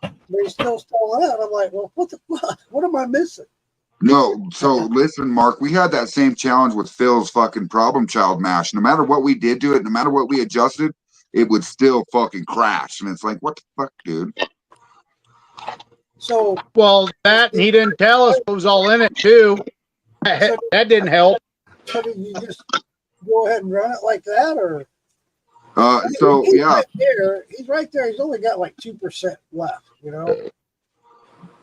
but he's still stalling out. I'm like, well, what the fuck? What am I missing? No, so listen, Mark, we had that same challenge with Phil's fucking problem child mash. No matter what we did to it, no matter what we adjusted, it would still fucking crash. And it's like, what the fuck, dude? So, well, that he didn't tell us what was all in it too. That didn't help. So did you just go ahead and run it like that, or? So he's yeah, right there. He's right there. He's only got like 2% left. You know.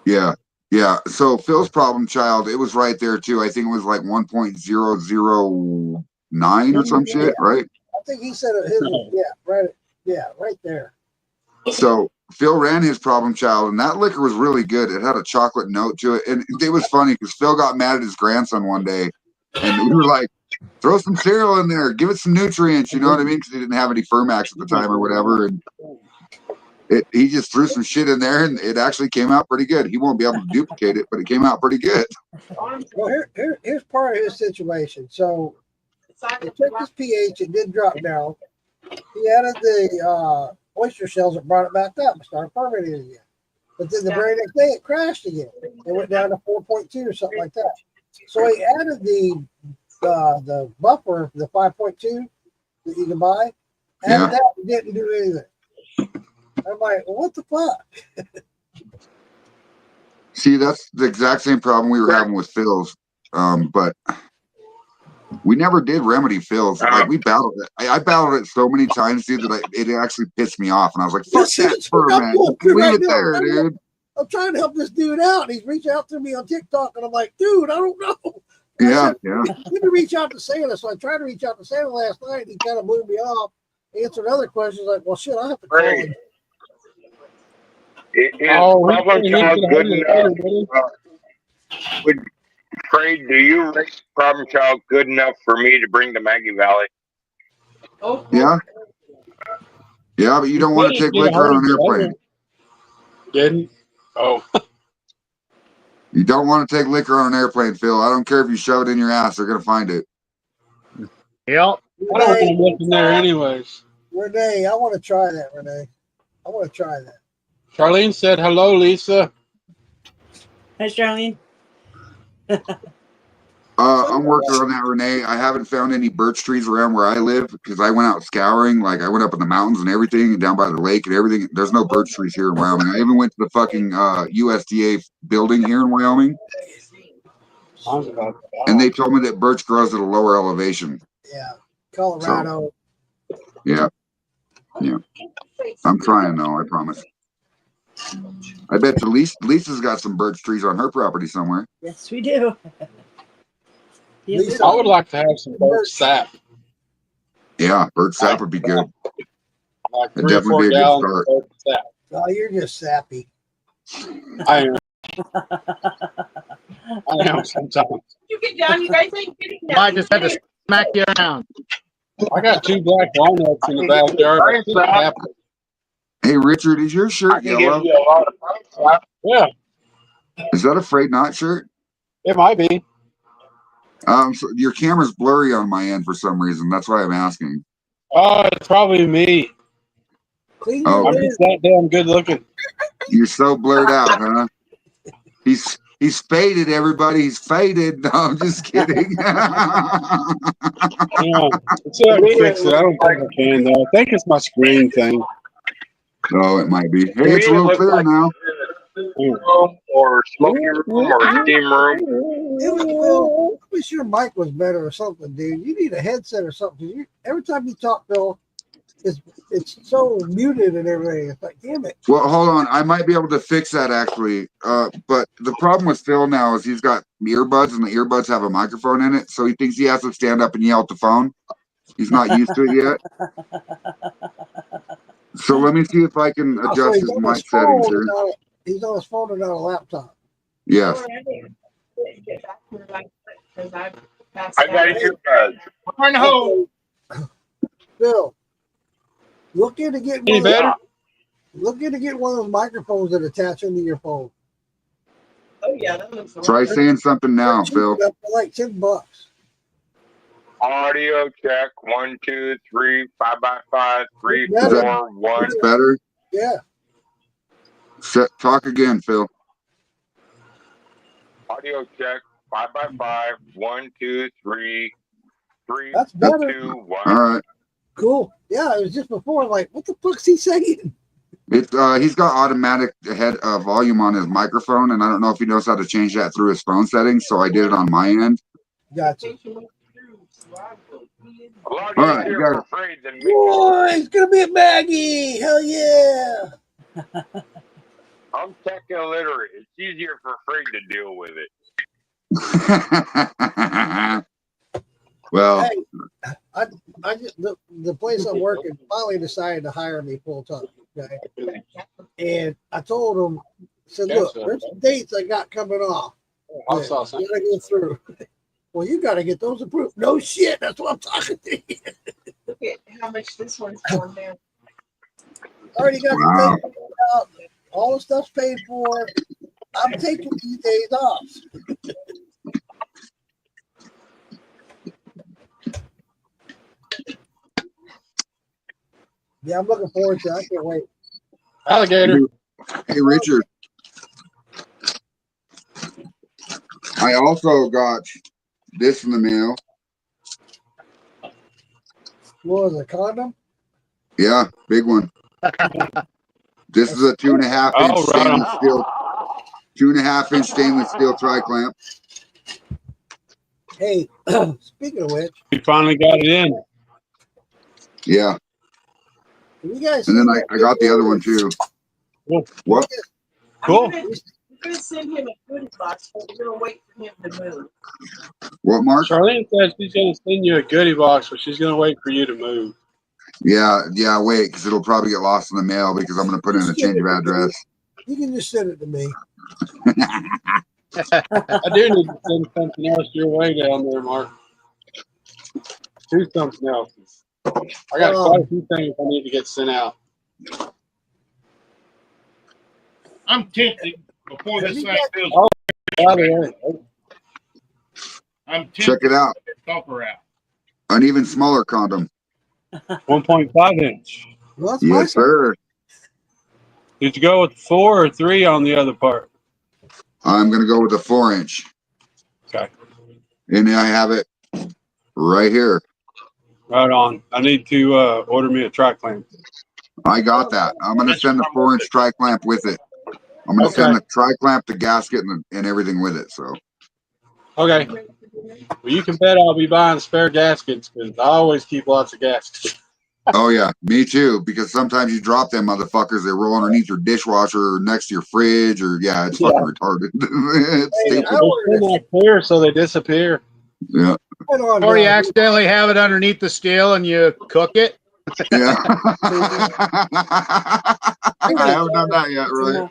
yeah. Yeah, so Phil's problem child, it was right there too. I think it was like 1.009 or some shit, right? I think he said his was, right there. So Phil ran his problem child, and that liquor was really good. It had a chocolate note to it, and it was funny because Phil got mad at his grandson one day, and we were like, "Throw some cereal in there, give it some nutrients," you know what I mean? Because he didn't have any Fermax at the time or whatever, and he just threw some shit in there, and it actually came out pretty good. He won't be able to duplicate it, but it came out pretty good. Well, here's part of his situation. So he took his pH, it did drop down. He added the oyster shells that brought it back up and started fermenting again. But then the very next day it crashed again. It went down to 4.2 or something like that. So he added the buffer, the 5.2 that you can buy. Added that, and didn't do anything. I'm like, well, what the fuck? See, that's the exact same problem we were having with Phil's, but we never did remedy Phil's. Like we battled it. I battled it so many times, dude, that it actually pissed me off, and I was like, "Fuck that fur, man! Leave it there, dude." I'm trying to help this dude out, and he's reaching out to me on TikTok, and I'm like, "Dude, I don't know." Yeah. Let me reach out to Santa. So I tried to reach out to Santa last night, and he kind of blew me off. Answered other questions like, "Well, shit, I have to call him." Is problem child good enough? Fred, do you rate problem child good enough for me to bring to Maggie Valley? Yeah. Yeah, but you don't want to take liquor on an airplane. Didn't? Oh. You don't want to take liquor on an airplane, Phil. I don't care if you shove it in your ass. They're going to find it. Yep. I don't want to look in there anyways. Renee, I want to try that, Renee. I want to try that. Charlene said, hello, Lisa. Hi, Charlene. I'm working on that, Renee. I haven't found any birch trees around where I live because I went out scouring. Like, I went up in the mountains and everything, and down by the lake and everything. There's no birch trees here in Wyoming. I even went to the fucking USDA building here in Wyoming, and they told me that birch grows at a lower elevation. Yeah, Colorado. So, yeah. I'm trying, though, I promise. I bet Lisa's got some birch trees on her property somewhere. Yes, we do. Lisa, I would like to have some birch sap. Yeah, birch sap would be good. Like It'd definitely be a good start. Oh, you're just sappy. I am. I am sometimes. You get down, you guys ain't getting down. I just had to smack you around. I got 2 black walnuts in the backyard. Hey, Richard, is your shirt yellow? Yeah. Is that a Afraid Not shirt? It might be. So your camera's blurry on my end for some reason. That's why I'm asking. Oh, it's probably me. Oh, I'm just that damn good looking. You're so blurred out, huh? He's faded, everybody. He's faded. No, I'm just kidding. Yeah, let's see if I can fix it. I don't think I can, though. I think it's my screen thing. Oh, it might be. Hey, it's a little clearer now. Room or smoking room or steam room. I wish your mic was better or something, dude. You need a headset or something. Every time you talk, Bill, it's so muted and everything. It's like, damn it. Well, hold on. I might be able to fix that actually. But the problem with Phil now is he's got earbuds, and the earbuds have a microphone in it, so he thinks he has to stand up and yell at the phone. He's not used to it yet. So let me see if I can adjust his mic settings here. He's on his phone and not a laptop. Yes. I got you guys. Run home. Bill. Look into getting Any one. better? Look into getting one of those microphones that attach into your phone. Oh yeah, that looks a lot Try better. saying something now, They're cheap Phil. enough for like $10. Audio check 1, 2, 3, 5x5, 3, Better. 4, 1. It's better. Yeah. Talk again, Phil. Audio check 5x5, 1, 2, 3, 3, That's better. 2, 1. All right. Cool. Yeah, it was just before. Like, what the fuck's he saying? It's he's got automatic head volume on his microphone, and I don't know if he knows how to change that through his phone settings. So I did it on my end. Gotcha. A lot All right, easier you got for it. Fred than me. Boy, it's gonna be a Maggie. Hell yeah. I'm tech illiterate. It's easier for Fred to deal with it. Well, Hey, I just the place I'm working finally decided to hire me full time. Okay, and I told them, said, look, there's some dates I got coming off. Hot sauce. You gotta go through. Well, you gotta get those approved. No shit, that's what I'm talking to you. Look at how much this one's going down. Already got Wow. the thing out. All the stuff's paid for. I'm taking these days off. Yeah, I'm looking forward to it. I can't wait. Alligator. hey, Richard. I also got this in the mail. What was it, a condom? Yeah, big one. This is a 2.5 inch Oh, right on. stainless steel. 2.5 inch stainless steel tri clamp. Hey, speaking of which, We finally got it in. Yeah, can you guys and then see I got the other one too. What? Cool. We're gonna send him a goodie box, but we're gonna wait for him to move. What, Mark? Charlene says she's going to send you a goodie box, but she's going to wait for you to move. Yeah, wait, because it'll probably get lost in the mail because I'm going to put in a change of address. You can just send it to me. I do need to send something else your way down there, Mark. Do something else. I got quite a few things I need to get sent out. I'm tempted before this thing goes. By the way, I'm tempted Check it out. to get thumper out. An even smaller condom. 1.5 inch. Well, that's my Yes, sir. Did you go with 4 or 3 on the other part? I'm going to go with a 4 inch. Okay. And I have it right here. Right on. I need to order me a tri-clamp. I got that. I'm going to send the 4 inch tri clamp with it. I'm going to send the tri clamp, the gasket, and everything with it. So. Okay. Well, you can bet I'll be buying spare gaskets because I always keep lots of gaskets. Oh yeah, me too. Because sometimes you drop them motherfuckers, they roll underneath your dishwasher or next to your fridge, or it's fucking retarded. It's Hey, stupid. They're not clear, so they disappear. Yeah. Or you accidentally have it underneath the steel and you cook it. Yeah. I haven't done that yet, right?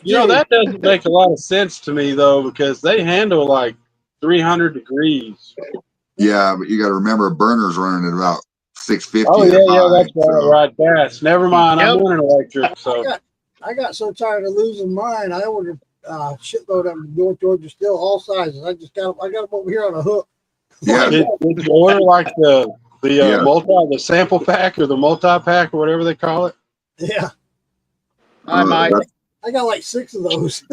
You know, that doesn't make a lot of sense to me, though, because they handle like 300 degrees. Yeah, but you got to remember, a burner's running at about 650. Oh, yeah, that's right. so. Right, gas. Never mind. Yep. I'm doing an electric, so. I got so tired of losing mine. I ordered a shitload of them North Georgia Steel, all sizes. I got them over here on a hook. Yeah. Did you order like the sample pack or the multi-pack or whatever they call it? Yeah, I might. I got like 6 of those.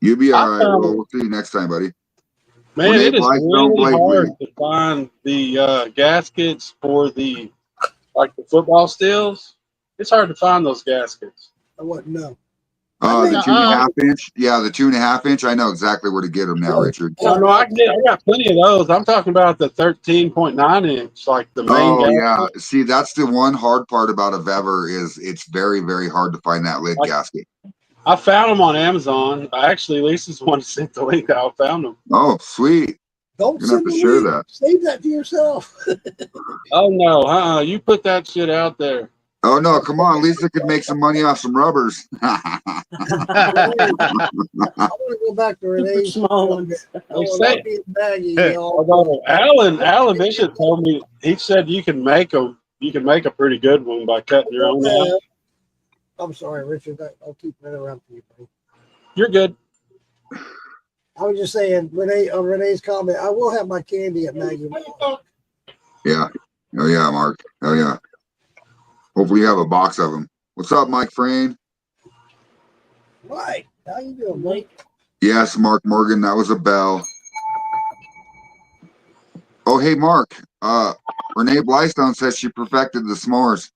You'll be all right. Well, we'll see you next time, buddy. Man, When it is Blake don't really Blake hard win. to find the gaskets for the football steels. It's hard to find those gaskets. I wouldn't know. The 2.5 inch. Yeah, the 2.5 inch. I know exactly where to get them now, Richard. No, I got plenty of those. I'm talking about the 13.9 inch, like the main Oh gasket. yeah. See, that's the one hard part about a Vever is it's very, very hard to find that lid gasket. I found them on Amazon. Actually, Lisa's the one who sent the link. I found them. Oh, sweet. Don't You're gonna have send to the share link. that. Save that to yourself. Oh no, you put that shit out there. Oh no, come on. Lisa could make some money off some rubbers. I want to go back to Renee's. Small ones. Although Alan Bishop told me, he said you can make them You can make a pretty good one by cutting your own out. I'm sorry, Richard. I'll keep interrupting you, buddy. You're good. I was just saying, Renee, on Renee's comment, I will have my candy at Maggie. Yeah. Oh yeah, Mark. Oh yeah. Hopefully you have a box of them. What's up, Mike Frayne? Mike, how you doing, Mike? Yes, Mark Morgan. That was a bell. Oh, hey, Mark. Renee Blystone says she perfected the s'mores.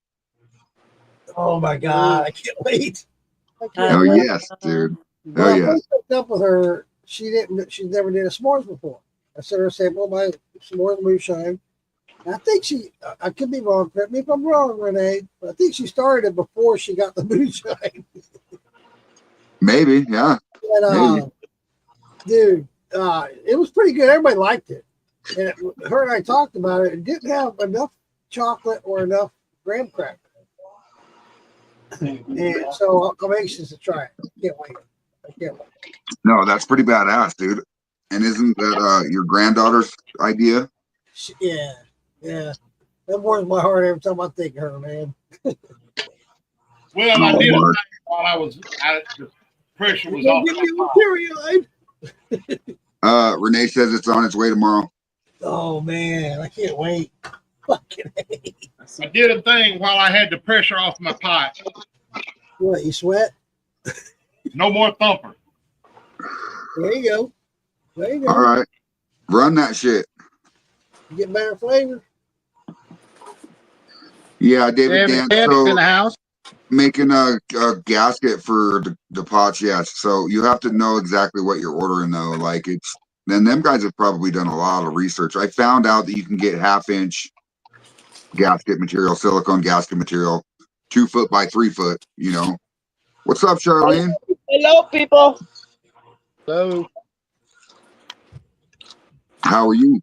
Oh my God, I can't wait. Oh yes, dude. When I first hooked up with her, she never did a s'mores before. I sent her a sample of my s'mores moonshine. And I think I could be wrong. Correct me if I'm wrong, Renee, but I think she started it before she got the moonshine. Maybe, yeah. And, dude, it was pretty good. Everybody liked it. And her and I talked about it. It didn't have enough chocolate or enough graham cracker. And so I'm anxious to try it. I can't wait. No, that's pretty badass, dude. And isn't that your granddaughter's idea? Yeah. That warms my heart every time I think of her, man. Well, I did it while the pressure was off. Renee says it's on its way tomorrow. Oh man, I can't wait. Fucking hate. I did a thing while I had the pressure off my pot. What, you sweat? No more thumper. There you go. All right. Run that shit. You get better flavor. Yeah, David Dan. So in the house. Making a gasket for the pots, yes. So you have to know exactly what you're ordering, though. Like then them guys have probably done a lot of research. I found out that you can get 1/2-inch gasket material, silicone gasket material, 2 foot by 3 foot. You know. What's up, Charlene? Hello, people. Hello. How are you?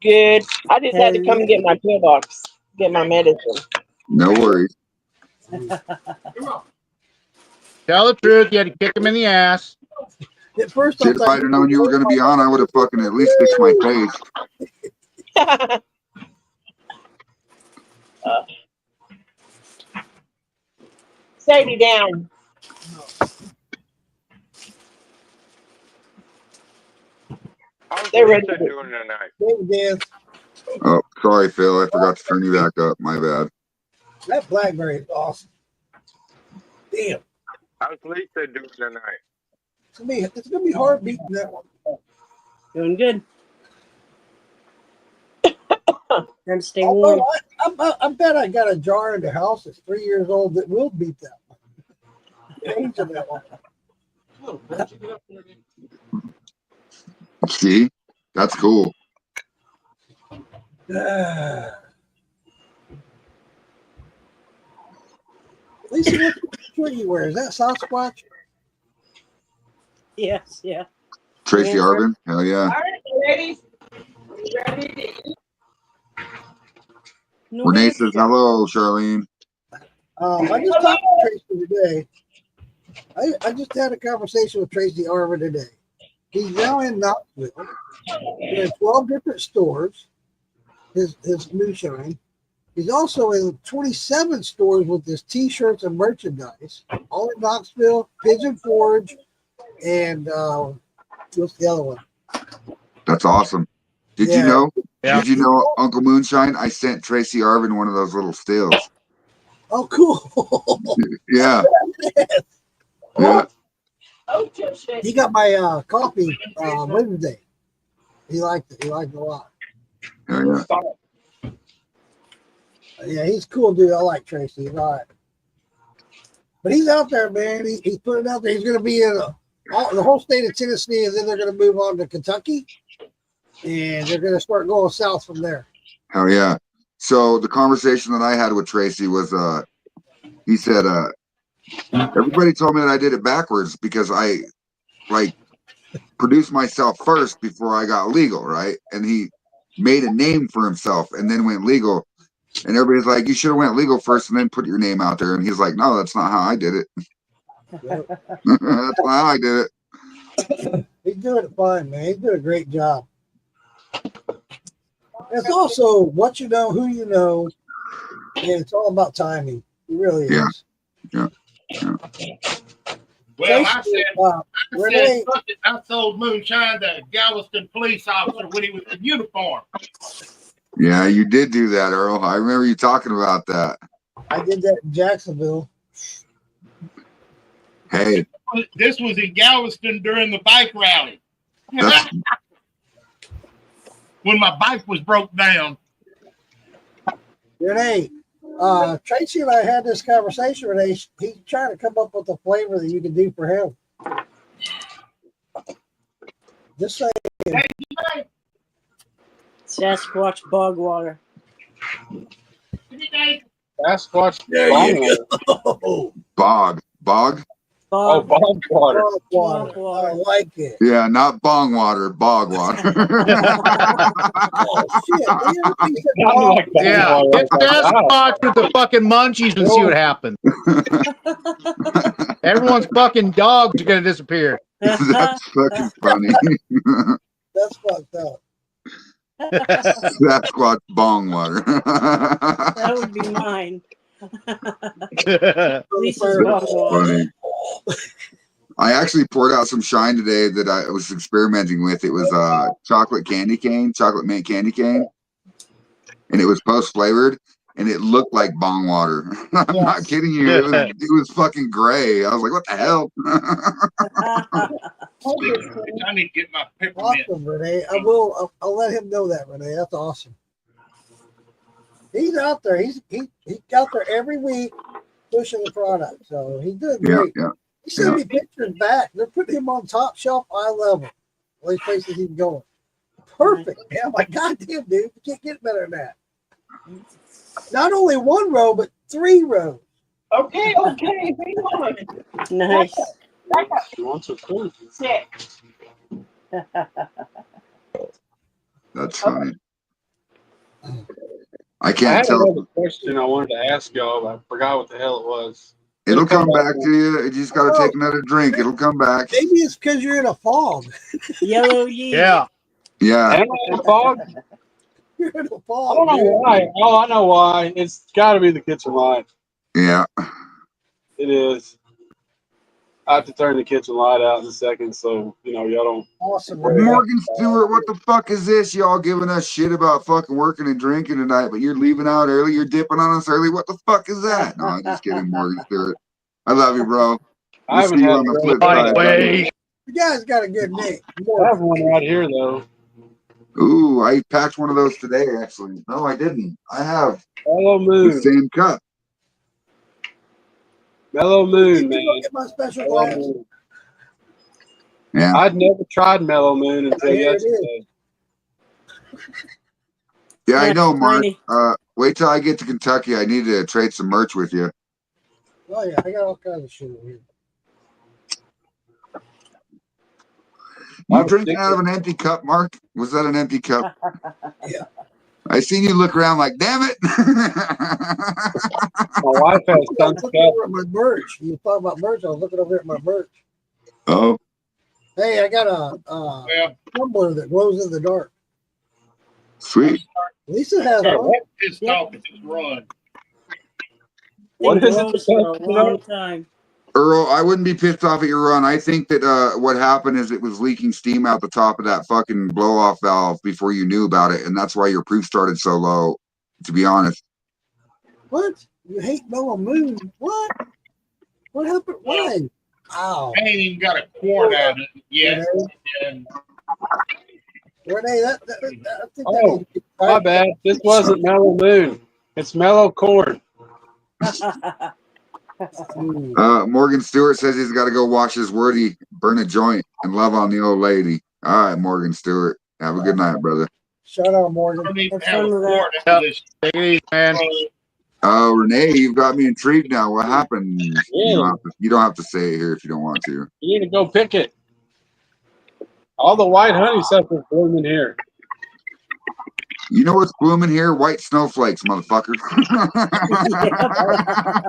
Good. I just had to come and get my pillbox, get my medicine. No worries. Tell the truth. You had to kick him in the ass. At first, Shit, if I'd have known you were going to be on, I would have fucking at least fixed my face. Sadie down. They're ready to do it tonight. Oh, sorry, Phil. I forgot to turn you back up. My bad. That blackberry is awesome. Damn. How's Lisa doing tonight? It's gonna be hard beating that one. Doing good. Trying to stay warm. I bet I got a jar in the house that's 3 years old that will beat that one. That one. See? That's cool. Lisa, what you wear? Is that Sasquatch? Yes, yeah. Tracy Arvin? Hell yeah. All right, ladies. You ready to eat? No Renee answer. says hello, Charlene. I just talked to Tracy today. I just had a conversation with Tracy Arvin today. He's now in Knoxville. He has 12 different stores, his moonshine. He's also in 27 stores with his T-shirts and merchandise, all in Knoxville, Pigeon Forge, and what's the other one? That's awesome. Did you know? Yeah. Did you know, Uncle Moonshine? I sent Tracy Arvin one of those little stills. Oh, cool. Yeah. Yeah. He got my coffee Wednesday. He liked it. He liked it a lot. Yeah. Yeah, he's a cool dude. I like Tracy. He's all right. But he's out there, man. He's putting out there. He's going to be in the whole state of Tennessee, and then they're going to move on to Kentucky, and they're going to start going south from there. Hell yeah. So the conversation that I had with Tracy was, he said, everybody told me that I did it backwards because I produced myself first before I got legal, right? And he made a name for himself and then went legal. And everybody's like, you should have went legal first and then put your name out there. And he's like, no, that's not how I did it. That's not how I did it. He's doing it fine, man. He's doing a great job. It's also what you know, who you know, Yeah, it's all about timing. It really Yeah. is. Yeah. Well, I Renee, sold moonshine to a Galveston police officer when he was in uniform. Yeah, you did do that, Earl. I remember you talking about that. I did that in Jacksonville. Hey, This was in Galveston during the bike rally. When my bike was broke down. Renee, Tracy and I had this conversation. Renee, he's trying to come up with a flavor that you can do for him. Just say Sasquatch bog water. Sasquatch. there you go. Bog. Oh, bog water. bog water. I like it. Yeah, not bong water, bog water. Oh, shit. Yeah, get Sasquatch with the fucking munchies and see what happens. Everyone's fucking dogs are gonna disappear. That's fucking funny. That's fucked up. Sasquatch bong water. That would be mine. Lisa's bog water. Funny. I actually poured out some shine today that I was experimenting with. It was chocolate mint candy cane, and it was post flavored, and it looked like bong water. I'm not kidding you. It was fucking gray. I was like, what the hell? I need to get my peppermint. Awesome, Renee. I'll let him know that, Renee. That's awesome. He's out there. He's out there every week pushing the product. So he's doing great. Yeah. He sent me pictures back. They're putting him on top shelf, eye level. All these places he's going. Perfect, man. I'm like, goddamn, dude. You can't get better than that. Not only 1 row, but 3 rows. Okay. Hang on. Nice. Back up. You want some food? Sit. That's funny. I I can't had tell. another question I wanted to ask y'all, but I forgot what the hell it was. It'll come back to you. You just got to take another drink. It'll come back. Maybe it's because you're in a fog. Yellow yeast. Yeah. Yeah. Am I in a fog? You're in a I fog. don't know dude. why. Oh, I know why. It's got to be the kitchen light. Yeah. It is. I have to turn the kitchen light out in a second, so y'all don't. Awesome, Renee. Morgan Stewart, what the fuck is this? Y'all giving us shit about fucking working and drinking tonight, but you're leaving out early. You're dipping on us early. What the fuck is that? No, I'm just kidding, Morgan Stewart. I love you, bro. I We'll haven't see you had on the a flip great- side. Way. You guys got a good name. I have one right here though. Ooh, I packed one of those today, actually. No, I didn't. I have Mellow the Moon. same cup. Mellow Moon, man. Get my special Mellow glass. Moon. Yeah. I'd never tried Mellow Moon until Here it is. yesterday. Yeah, I know, Mark. Tiny. Wait till I get to Kentucky. I need to trade some merch with you. Oh, yeah. I got all kinds of shit over here. You drinking out of an empty cup, Mark? Was that an empty cup? Yeah. I seen you look around like, damn it. My wife has I was some looking stuff. over at my merch. You talking about merch? I was looking over at my merch. Oh, Hey, I got a Well, tumbler that glows in the dark. sweet. Lisa has one. pissed off at this run. What Been is it? closed for a long time. Earl, I wouldn't be pissed off at your run. I think that what happened is it was leaking steam out the top of that fucking blow-off valve before you knew about it, and that's why your proof started so low, to be honest. What? You hate Mellow Moon? What? What happened? Why? Ow. I ain't even got a quart out of it yet. Renee, And Renee, I think Oh, that needs to be My bad. This wasn't Mellow Moon. It's Mellow Corn. Morgan Stewart says he's got to go wash his wordy, burn a joint, and love on the old lady. All right, Morgan Stewart. Have a good night, brother. Shout out, Morgan. I don't even Have have a fun with quart that. after this. Take it easy, man. Oh, Renee, you've got me intrigued now. What happened? Yeah. You don't have to say it here if you don't want to. You need to go pick it. All the white honeysuckle is blooming here. You know what's blooming here? White snowflakes, motherfucker.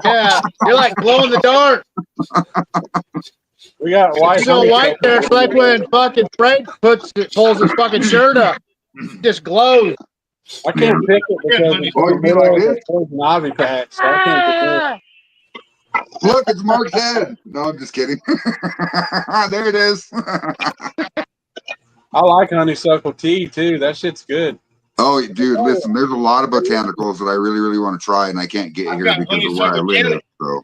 Yeah, you're like glow in the dark. We got white. You know, white there. It's like when fucking Frank pulls his fucking shirt up, just glows. I can't pick it because it's Oh, in you the mean middle like of this? the poison ivy patch, so I can't get it. Look, it's Mark's head. No, I'm just kidding. There it is. I like honeysuckle tea too. That shit's good. Oh, dude, listen, there's a lot of botanicals that I really, really want to try, and I can't get I've here got because of where I honeysuckle live. jelly. So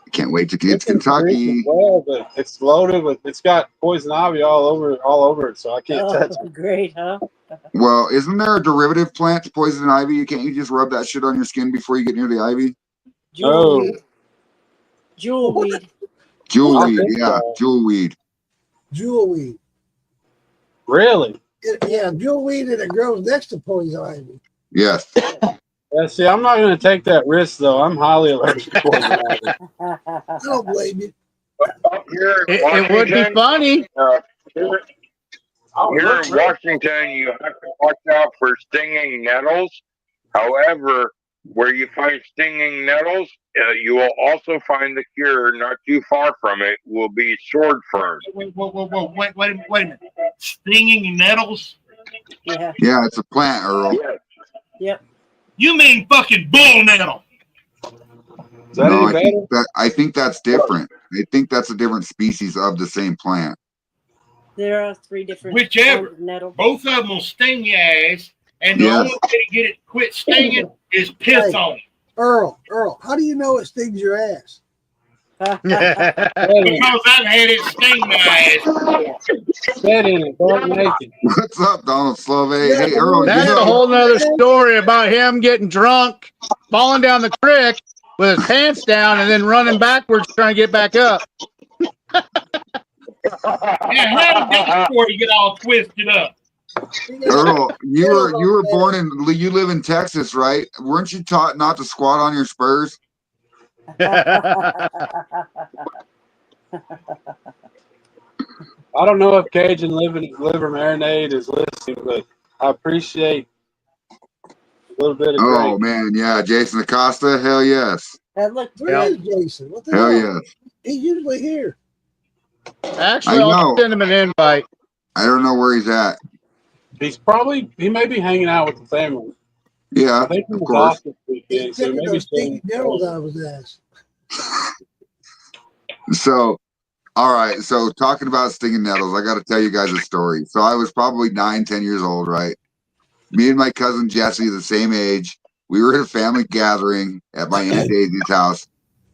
I can't wait to get It's to Kentucky. well, but it's loaded with. It's got poison ivy all over it, so I can't touch Oh, it. great, huh? Well, isn't there a derivative plant to poison ivy? Can't you just rub that shit on your skin before you get near the ivy? Jewelweed. Jewelweed. Jewelweed, think yeah, so. jewelweed. Jewelweed. Really? Yeah, jewelweed, and it grows next to poison ivy. Yes. Yeah. See, I'm not going to take that risk though. I'm highly allergic to poison ivy. I don't blame you. Up here in It would be Washington, funny. here in Washington, you have to watch out for stinging nettles. However, where you find stinging nettles, you will also find the cure. Not too far from it will be sword fern. Wait a minute. Stinging nettles? Yeah. Yeah, it's a plant, Earl. Yes. Yep. You mean fucking bull nettle? Is that No, any better? I think that's different. I think that's a different species of the same plant. There are 3 different Whichever. kinds of nettle. Both of them will sting your ass, and the Yes. only way to get it quit stinging is piss Hey. on it. Earl, how do you know it stings your ass? Because I've had it sting my ass before. Sit in it. Don't make it. What's up, Donald Slove? Yeah, Hey, Earl, That's you a know, whole nother story about him getting drunk, falling down the creek with his pants down, and then running backwards trying to get back up. Yeah, how did that story get all twisted up? Earl, you were born in, you live in Texas, right? Weren't you taught not to squat on your spurs? I don't know if Cajun liver marinade is listening, but I appreciate a little bit of Oh grape. man, yeah, Jason Acosta, hell yes, That looked Where good. is Jason? What the hell hell? yes. He's usually here. Actually, I I'll know. send him an invite. I don't know where he's at. He may be hanging out with the family. Yeah, I think he of was course. off this weekend, He's so taking maybe those stinky nettles out of his ass. So, all right. So, talking about stinging nettles, I got to tell you guys a story. So, I was probably 9, 10 years old, right? Me and my cousin Jesse, the same age, we were at a family gathering at my Aunt Daisy's house.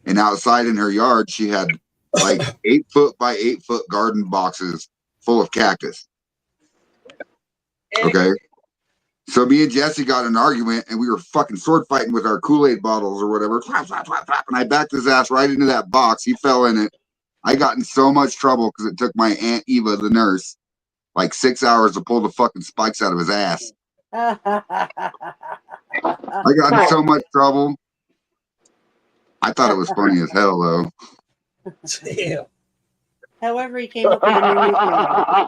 And outside in her yard, she had like 8 foot by 8 foot garden boxes full of cactus. Okay. So me and Jesse got in an argument and we were fucking sword fighting with our Kool-Aid bottles or whatever. Flap, flap, flap, flap, and I backed his ass right into that box. He fell in it. I got in so much trouble because it took my Aunt Eva, the nurse, like 6 hours to pull the fucking spikes out of his ass. I got in so much trouble. I thought it was funny as hell, though. Damn. However, he came up with a new nickname.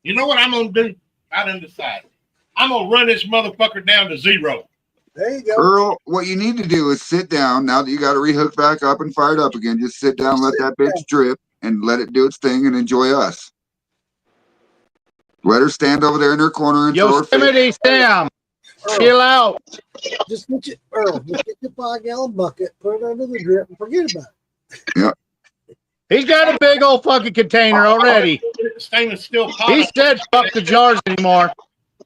You know what I'm going to do? I done decided. I'm going to run this motherfucker down to 0. There you go. Earl, what you need to do is sit down. Now that you got to rehook back up and fire it up again, just sit down, let that bitch drip, and let it do its thing and enjoy us. Let her stand over there in her corner and throw her face. Yosemite Sam, Earl, chill out. just get your 5-gallon bucket, put it under the drip, and forget about it. He's got a big old fucking container already. Stainless steel pot. He said fuck the jars anymore.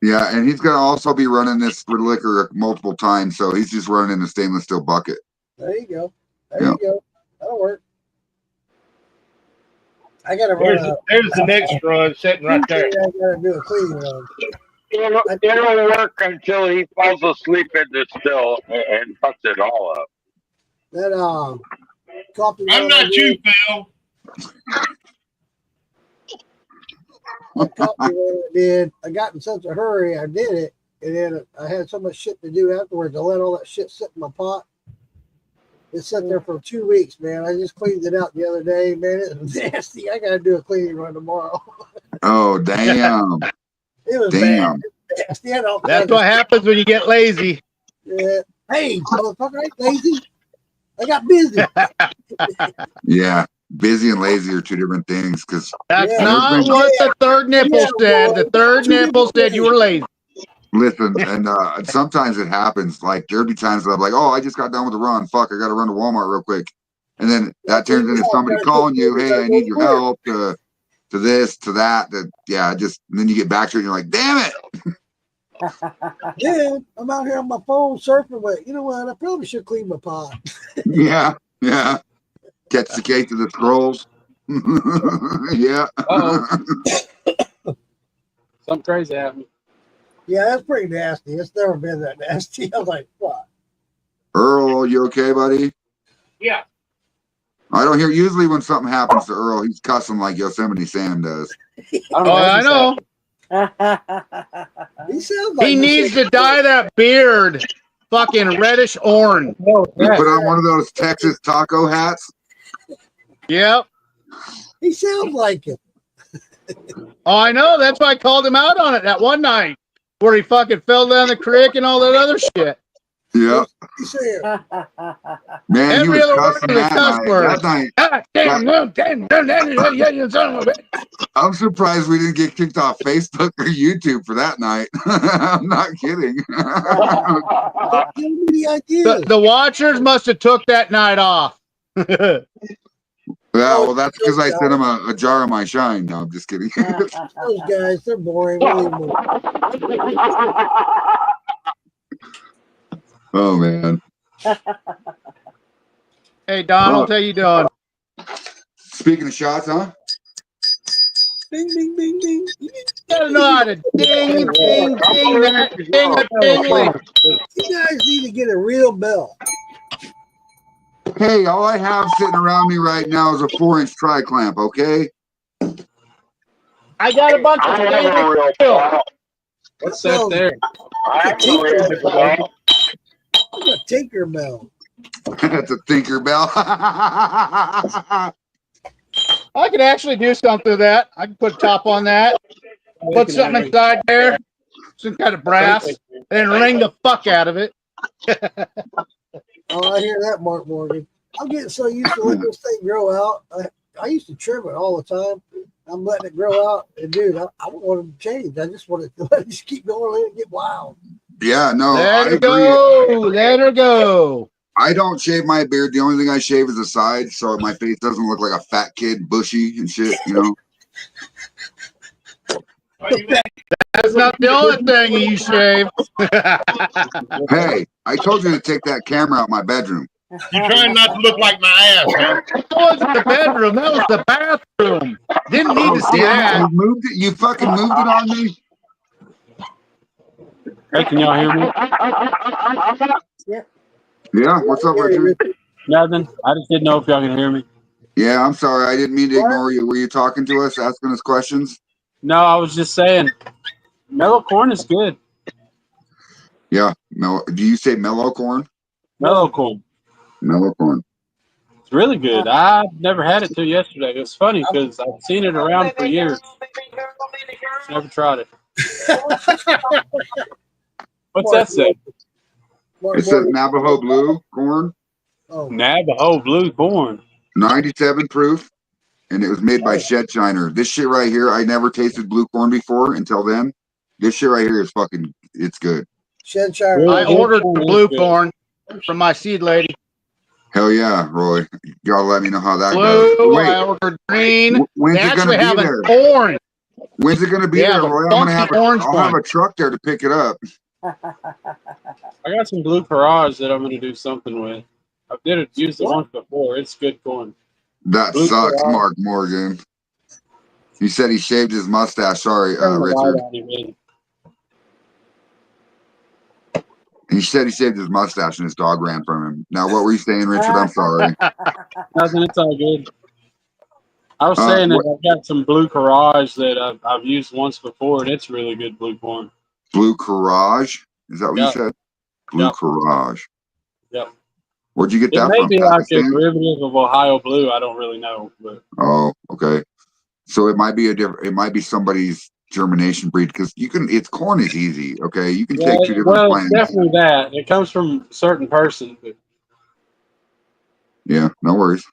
Yeah, and he's going to also be running this for liquor multiple times, so he's just running in a stainless steel bucket. There you go. There you go. That'll work. I gotta run. There's the next run sitting right there. I gotta do a cleaning run. It'll work until he falls asleep in the still and fucks it all up. That coffee. I'm run not I you, did- Phil. that coffee run I did. I got in such a hurry. I did it, and then I had so much shit to do afterwards. I let all that shit sit in my pot. It sat there for 2 weeks, man. I just cleaned it out the other day, man. It was nasty. I gotta do a cleaning run tomorrow. Oh, damn. It was Damn. bad. Nasty. I don't- That's what happens when you get lazy. Yeah. Hey, motherfucker, I ain't lazy. I got busy. Yeah. busy and lazy are two different things. Because that's not what the third nipple said. The third nipple said you were lazy. Listen, and sometimes it happens. Like there'll be times that I'm like, oh, I just got done with the run. Fuck, I got to run to Walmart real quick, and then that turns into somebody calling you, hey, I need your help to this, to that. That just and then you get back to it, and you're like, damn it. Yeah, I'm out here on my phone surfing, but you know what? I probably should clean my pot. Yeah. Catch the case of the scrolls. Yeah. Something crazy happened. Yeah, that's pretty nasty. It's never been that nasty. I was like, what? Earl, you okay, buddy? Yeah. I don't hear. Usually when something happens to Earl, he's cussing like Yosemite Sam does. I know. He sounds like he needs to dye that beard fucking reddish orange. You put on one of those Texas taco hats. Yep. He sounds like it. Oh, I know. That's why I called him out on it that one night where he fucking fell down the creek and all that other shit. Yeah. Man, every he was other word cussing is a cuss word. I'm surprised we didn't get kicked off Facebook or YouTube for that night. I'm not kidding. The watchers must have took that night off. Yeah, well, that's because I sent him a jar of my shine. No, I'm just kidding. Those guys, they're boring. Oh, man. Hey, Donald, how you doing? Speaking of shots, huh? Ding, ding, ding, ding. You gotta know how to ding, ding, ding, that ding-a-ding-ling. You guys need to get a real bell. Hey, all I have sitting around me right now is a 4-inch tri-clamp, okay? I got a bunch of stainless steel. What's that there? It's a Tinker Bell. That's a Tinker Bell. I could actually do something to that. I can put a top on that, put something inside there, some kind of brass, and ring the fuck out of it. Oh, I hear that, Mark Morgan. I'm getting so used to letting this thing grow out. I used to trim it all the time. I'm letting it grow out, and dude, I don't want it to change. I just want it to let it just keep going, let it get wild. Yeah, no, let I her agree. go. Let her go. I don't shave my beard. The only thing I shave is the sides, so my face doesn't look like a fat kid, bushy and shit. You know. That's not the only thing you shave. Hey, I told you to take that camera out my bedroom. You're trying not to look like my ass, huh? That wasn't the bedroom. That was the bathroom. Didn't need to see that. You moved it. You fucking moved it on me. Hey, can y'all hear me? Yeah. What's up, Richard? Nothing. I just didn't know if y'all can hear me. Yeah, I'm sorry. I didn't mean to ignore you. Were you talking to us, asking us questions? No, I was just saying, mellow corn is good. Yeah. Do you say mellow corn? Mellow corn. Mellow corn. It's really good. I never had it till yesterday. It's funny because I've seen it around for years. Never tried it. What's that say? It says Navajo Blue corn. Oh. Navajo Blue corn. 97 proof, and it was made by Shed Shiner. This shit right here, I never tasted blue corn before until then. This shit right here is fucking, it's good. Shed Shiner. I ordered blue corn from my seed lady. Hell yeah, Roy. Y'all let me know how that Blue, goes. Wait, I ordered green. when's They it gonna actually be have there? an orange. When's it gonna be Yeah, there, the Roy? I'm gonna have funky I'll have a truck there to pick it up. I got some blue Courage that I'm going to do something with. I did it, used it once before. It's good corn. That Blue sucks, Courage. Mark Morgan. He said he shaved his mustache. Sorry, Richard. He said he shaved his mustache and his dog ran from him. Now, what were you saying, Richard? I'm sorry. Nothing. It's all good. I was saying that I've got some blue Courage that I've used once before, and it's really good blue corn. Blue Courage? Is that what you said? Blue Courage. Yep. Where'd you get that from? It may be like Pakistan? a derivative of Ohio Blue. I don't really know, but oh, okay. So it might be it might be somebody's germination breed because you can. It's corn is easy. Okay, you can take two different plants. It's definitely that. It comes from a certain person. But yeah, no worries.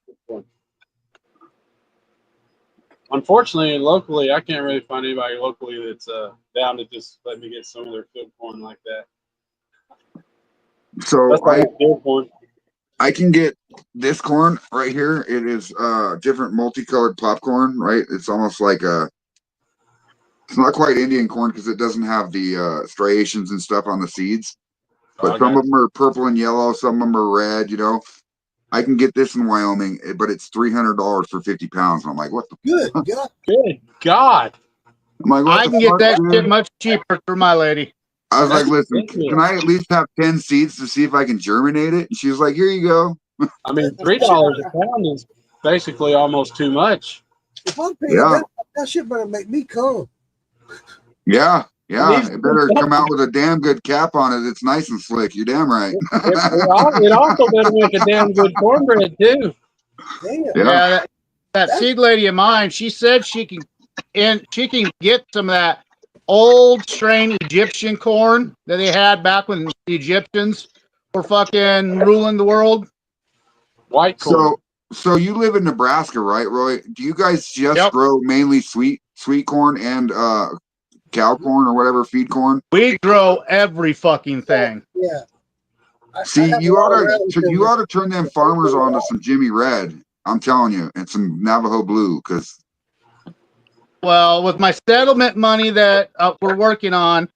Unfortunately, locally, I can't really find anybody locally that's down to just let me get some of their field corn like that. So That's why field corn. I can get this corn right here. It is different multicolored popcorn, right? It's almost like it's not quite Indian corn because it doesn't have the striations and stuff on the seeds. But some of them are purple and yellow, some of them are red, you know. I can get this in Wyoming, but it's $300 for 50 pounds. And I'm like, what the Good God. Good God. I'm like, what I the can get fuck, that dude? shit much cheaper for my lady. I was like, listen, can I at least have 10 seeds to see if I can germinate it? And she was like, here you go. I mean, $3 a pound is basically almost too much. If I'm paying that shit better make me come. Yeah. It better come out with a damn good cap on it. It's nice and slick. You're damn right. It also better make a damn good cornbread too. Damn. Yeah, that seed lady of mine, she said she can get some of that old strain Egyptian corn that they had back when the Egyptians were fucking ruling the world. White corn. So you live in Nebraska, right, Roy? Do you guys just grow mainly sweet corn and cow corn or whatever, feed corn? We grow every fucking thing. Yeah. See, you ought to turn them farmers on to some Jimmy Red. I'm telling you, and some Navajo Blue, because. Well, with my settlement money that we're working on,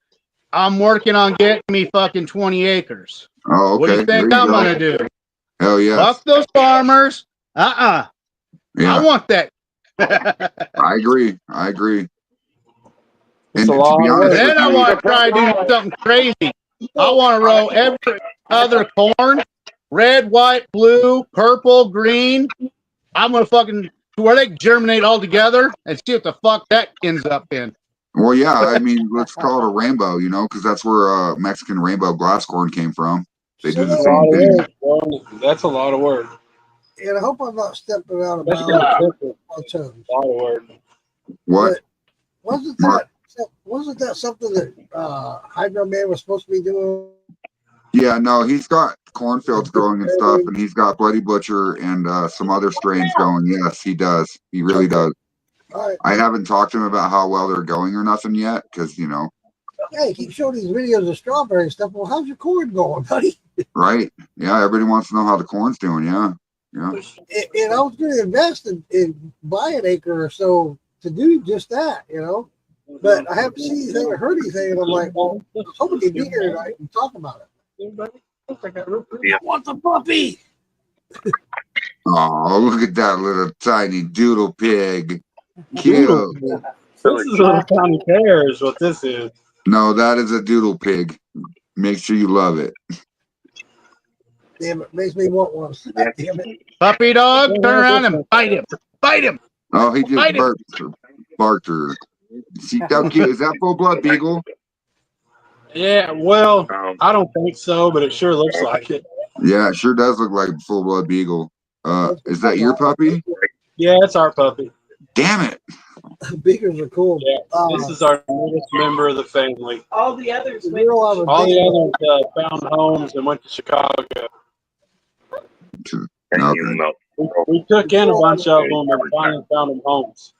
I'm working on getting me fucking 20 acres. Oh, okay. What do you think I'm gonna do? Hell yeah. Fuck those farmers. Yeah. I want that. I agree. It's a lot. Then I want to try to do something crazy. I want to row every other corn, red, white, blue, purple, green. I'm gonna fucking where they germinate all together and see what the fuck that ends up in. Well, yeah, I mean, let's call it a rainbow, you know, because that's where Mexican rainbow glass corn came from. They do the same thing. That's a lot of work. And I hope I'm not stepping out of bounds. A lot of work. What? Wasn't that something that Hydro Man was supposed to be doing? Yeah, no, he's got cornfields growing and stuff, and he's got Bloody Butcher and some other strains going. Yes, he does. He really does. Right. I haven't talked to him about how well they're going or nothing yet, because, you know. Yeah, he keeps showing these videos of strawberry stuff. Well, how's your corn going, buddy? Right. Yeah, everybody wants to know how the corn's doing. Yeah. And I was going to invest in buy an acre or so to do just that, you know. But I haven't seen anything or heard anything, and I'm like, well, I was hoping you'd be here tonight and talk about it. I want the puppy. Oh, look at that little tiny doodle pig. Cute. This is a little tiny pear is what this is. No, that is a doodle pig. Make sure you love it. Damn it, makes me want one. Damn it. Puppy dog, turn around and bite him. Bite him. Oh, he just barked her. See how cute? Is that full blood beagle? Yeah, well, I don't think so, but it sure looks like it. Yeah, it sure does look like full blood beagle. Is that your puppy? Yeah, it's our puppy. Damn it. Beagles are cool. Yeah, this is our newest member of the family. All the others found homes and went to Chicago. We took in a bunch of them and finally found them homes.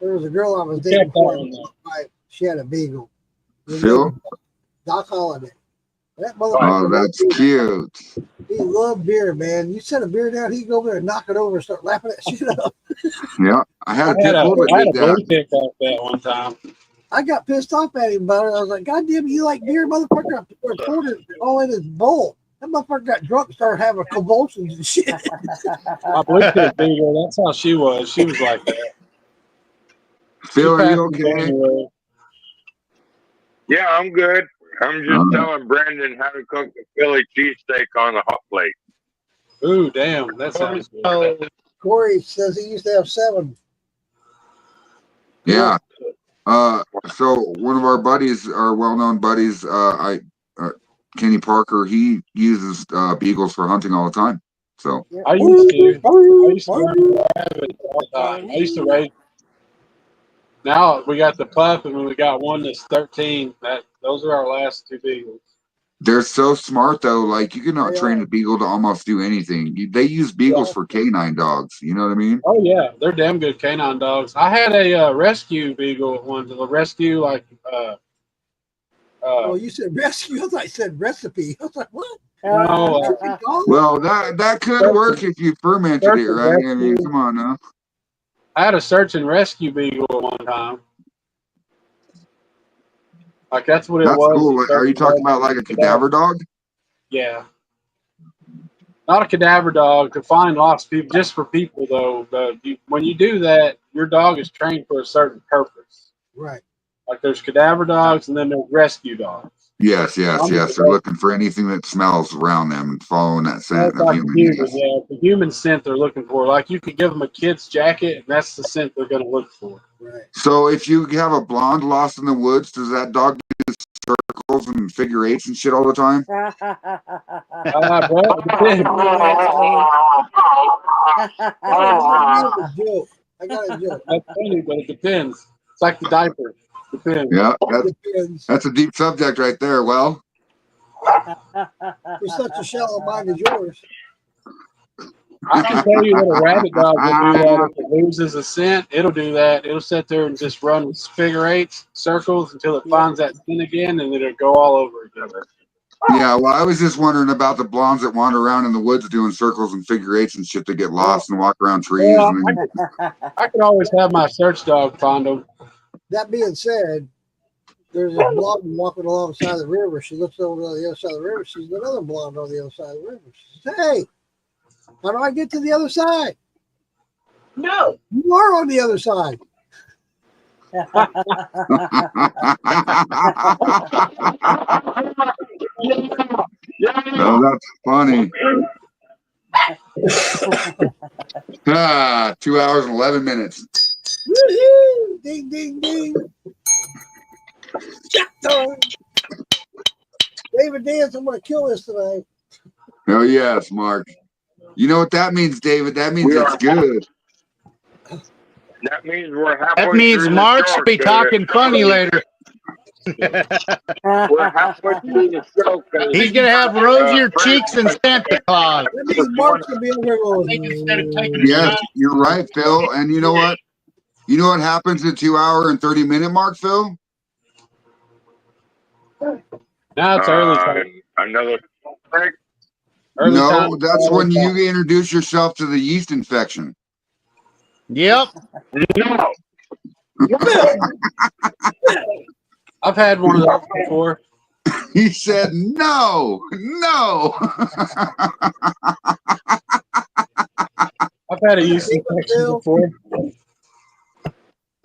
There was a girl I was dating for. She had a beagle. Phil? Doc Holliday. That motherfucker. Oh, that's cute. He loved beer, man. You set a beer down, he'd go over there and knock it over and start lapping that shit up. Yeah, I had a pit bull that did that. Pick like that one time. I got pissed off at him about it. I was like, God damn, you like beer, motherfucker? I poured it all in his bowl. That motherfucker got drunk and started having convulsions and shit. My blue pit beagle, that's how she was. She was like that. Phil, are you okay? Yeah, I'm good. I'm just telling Brandon how to cook the Philly cheesesteak on the hot plate. Ooh, damn. That sounds good. Corey says he used to have 7. Yeah. So one of our buddies, our well-known buddies, Kenny Parker, he uses beagles for hunting all the time. So I used to raise. Now we got the pup, and we got one that's 13. Those are our last 2 beagles. They're so smart though. Like you cannot train a beagle to almost do anything. They use beagles for canine dogs. You know what I mean? Oh yeah, they're damn good canine dogs. I had a rescue beagle at one. The rescue like. Oh, you said rescue. I thought you said recipe. I was like, what? No, well, that could work if you fermented it, right? I mean, come on now. I had a search and rescue beagle at one time. Like that's what it was. Cool. Are you talking about like a cadaver dog? Yeah. Not a cadaver dog to find lost people, just for people though. But when you do that, your dog is trained for a certain purpose. Right. Like there's cadaver dogs and then there's rescue dogs. Yes. They're looking for anything that smells around them and following that scent of human. Yeah, the human scent they're looking for. Like you could give them a kid's jacket, and that's the scent they're going to look for. Right. So if you have a blonde lost in the woods, does that dog do circles and figure eights and shit all the time? Well, it depends. I got a joke. That's funny, but it depends. It's like the diaper. Depends. Yeah, that's a deep subject right there. Well, you're such a shallow mind as yours. I can tell you what a rabbit dog will do that if it loses a scent. It'll do that. It'll sit there and just run figure eights, circles until it finds that scent again, and then it'll go all over again. Yeah, well, I was just wondering about the blondes that wander around in the woods doing circles and figure eights and shit to get lost and walk around trees. Well, I could always have my search dog find them. That being said, there's a blonde walking along the side of the river. She looks over to the other side of the river. She's another blonde on the other side of the river. She says, "Hey, how do I get to the other side?" No. You are on the other side. Oh, that's funny. 2 hours and 11 minutes. Woo-hoo! Ding, ding, ding. Shot time. David Dance, I'm going to kill this tonight. Oh, yes, Mark. You know what that means, David? That means it's good. That means we're halfway. That means Mark should be talking funny later. We're halfway through the show. He's going to have rosier cheeks than Santa Claus. That means Mark's going to be over here going, Instead of taking a Yes, shot, you're right, Phil. And you know what? You know what happens in 2 hour and 30 minute mark, Phil? Now it's early time. Another break. No, that's when you introduce yourself to the yeast infection. Yep. No. I've had one of those before. He said, no. I've had a yeast infection before.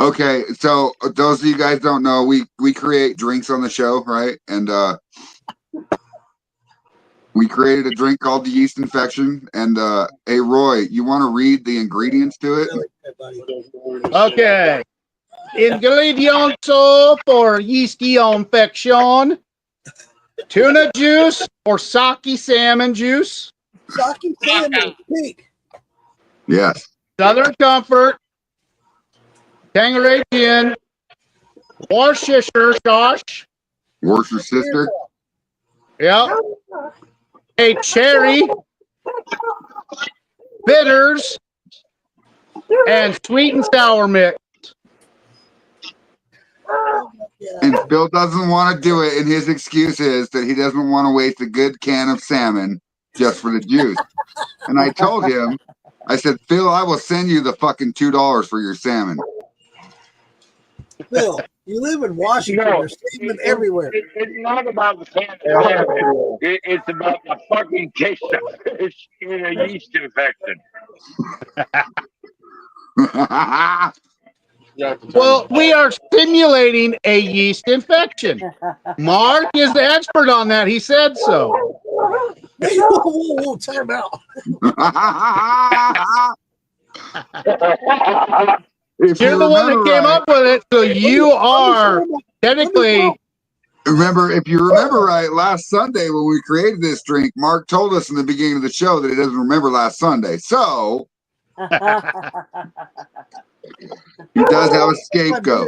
Okay, so those of you guys don't know, we create drinks on the show, right? And we created a drink called the yeast infection. And hey, Roy, you want to read the ingredients to it? Okay. Ingredients for yeasty infection: tuna juice or sake salmon juice, Sake salmon, pink. Yes. Southern Comfort, Tanqueray gin, Worcestershire sauce. Worcestershire. Yep. A cherry, bitters, and sweet and sour mix. And Bill doesn't want to do it, and his excuse is that he doesn't want to waste a good can of salmon just for the juice. And I told him, I said, Phil, I will send you the fucking $2 for your salmon. Phil, you live in Washington. There's salmon everywhere. It's not about the can of salmon. It's about the fucking taste of fish in a yeast infection. Well, we are simulating a yeast infection. Mark is the expert on that. He said so. Whoa, time out. You're the one that came up with it, so you are technically. Remember, if you remember right, last Sunday when we created this drink, Mark told us in the beginning of the show that he doesn't remember last Sunday. So he does have a scapegoat.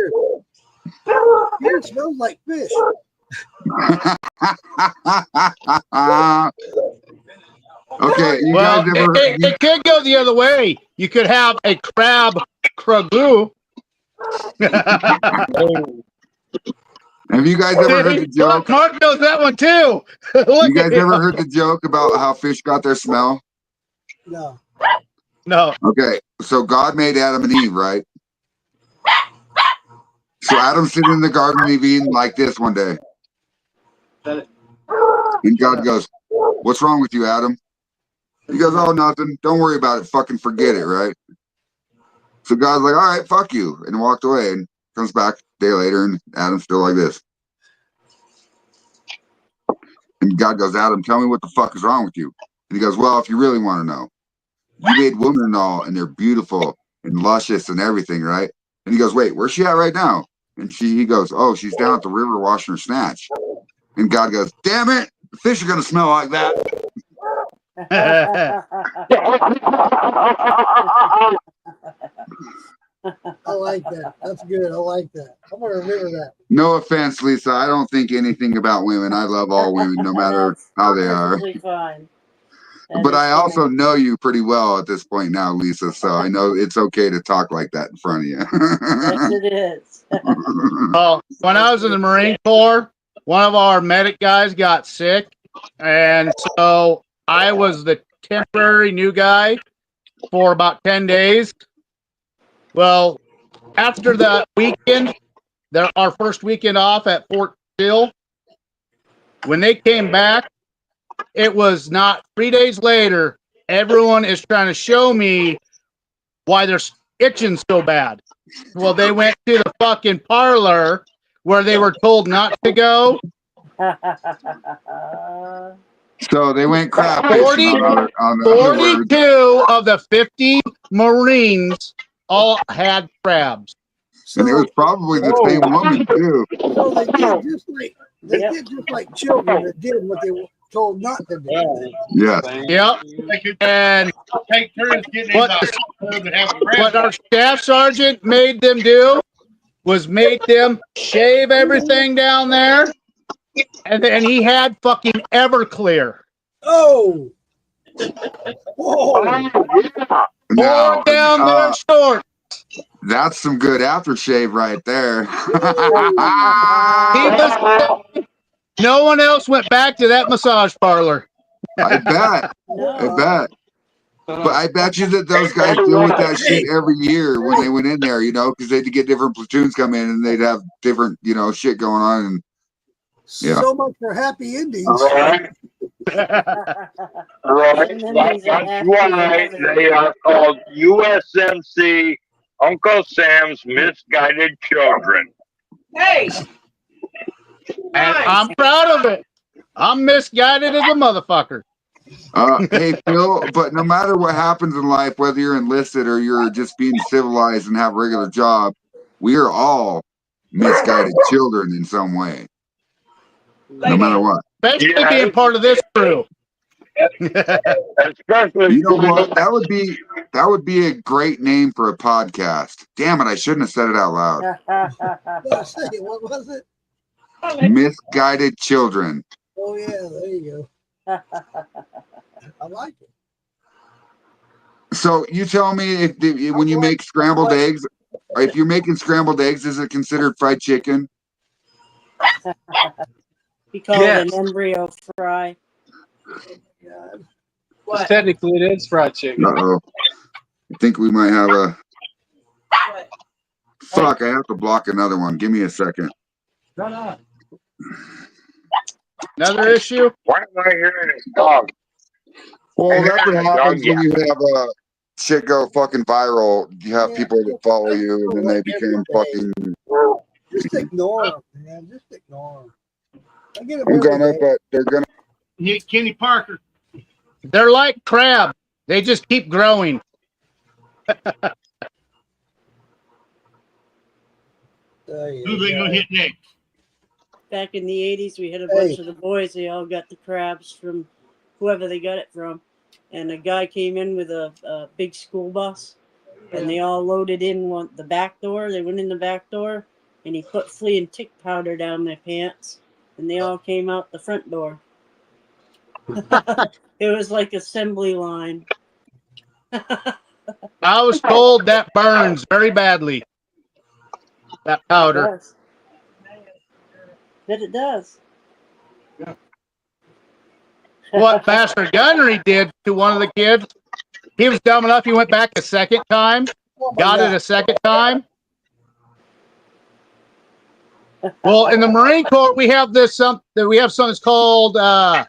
Here it smells like fish. Okay, you Well, guys ever? it could go the other way. You could have a crab cragu. Have you guys ever heard the joke? Mark knows that one too. You guys ever heard the joke about how fish got their smell? No. No. Okay, so God made Adam and Eve, right? So Adam's sitting in the Garden of Eden like this one day. And God goes, "What's wrong with you, Adam?" He goes, "Oh, nothing. Don't worry about it. Fucking forget it, right?" So God's like, "All right, fuck you," and walked away. And comes back a day later, and Adam's still like this. And God goes, "Adam, tell me what the fuck is wrong with you." And he goes, "Well, if you really want to know, you made women and all, and they're beautiful and luscious and everything, right?" And he goes, "Wait, where's she at right now?" And he goes, "Oh, she's down at the river washing her snatch." And God goes, "Damn it, the fish are gonna smell like that." I like that. That's good. I like that. I'm gonna remember that. No offense, Lisa. I don't think anything about women. I love all women, no matter how they are. Fine. But I also know you pretty well at this point now, Lisa. So I know it's okay to talk like that in front of you. Yes, it is. Well, when I was in the Marine Corps, one of our medic guys got sick, and so I was the temporary new guy for about 10 days. Well, after that weekend, our first weekend off at Fort Sill, when they came back, it was not 3 days later. Everyone is trying to show me why they're itching so bad. Well, they went to the fucking parlor where they were told not to go. So they went crap fishing on the 42 of the 50 Marines all had crabs. And it was probably the same woman too. So they did just like children that did what they were told not to do. Yeah. Yep. And take turns getting in the tub and have a crab. what our staff sergeant made them do was make them shave everything down there, and then he had fucking Everclear. Oh. Whoa. Now, down their short. That's some good aftershave right there. No one else went back to that massage parlor. I bet. I bet. But I bet you that those guys deal with that shit every year when they went in there, you know, because they'd get different platoons come in and they'd have different, you know, shit going on. And yeah. So much for happy endings. Right. Right. That's why they are called USMC Uncle Sam's Misguided Children. Hey. And I'm proud of it. I'm misguided as a motherfucker. Hey, Phil, but no matter what happens in life, whether you're enlisted or you're just being civilized and have a regular job, we are all misguided children in some way. No matter what. Especially being part of this crew. Especially, you know what? That would be a great name for a podcast. Damn it, I shouldn't have said it out loud. What was it? Misguided children. Oh yeah, there you go. I like it. So you tell me if when you make scrambled eggs, if you're making scrambled eggs, is it considered fried chicken? We call it an embryo fry. Technically, it is fried chicken. Uh-oh. I think we might have a... Fuck, I have to block another one. Give me a second. Another issue? Why am I hearing a dog? Well, that's what happens when you have shit go fucking viral. You have people that follow you, and then they become fucking... Just ignore them, man. Just ignore them. I'm gonna, but they're gonna... Kenny Parker. They're like crab. They just keep growing. Who they gonna hit next? Back in the 80s, we had a bunch of the boys. They all got the crabs from whoever they got it from. And a guy came in with a big school bus, and they all loaded in the back door. They went in the back door, and he put flea and tick powder down their pants. and they all came out the front door. It was like assembly line. I was told that burns very badly. That powder. It does. What Master Gunnery did to one of the kids, he was dumb enough, he went back a second time, got it a second time. Well, in the Marine Corps, we have something that's called our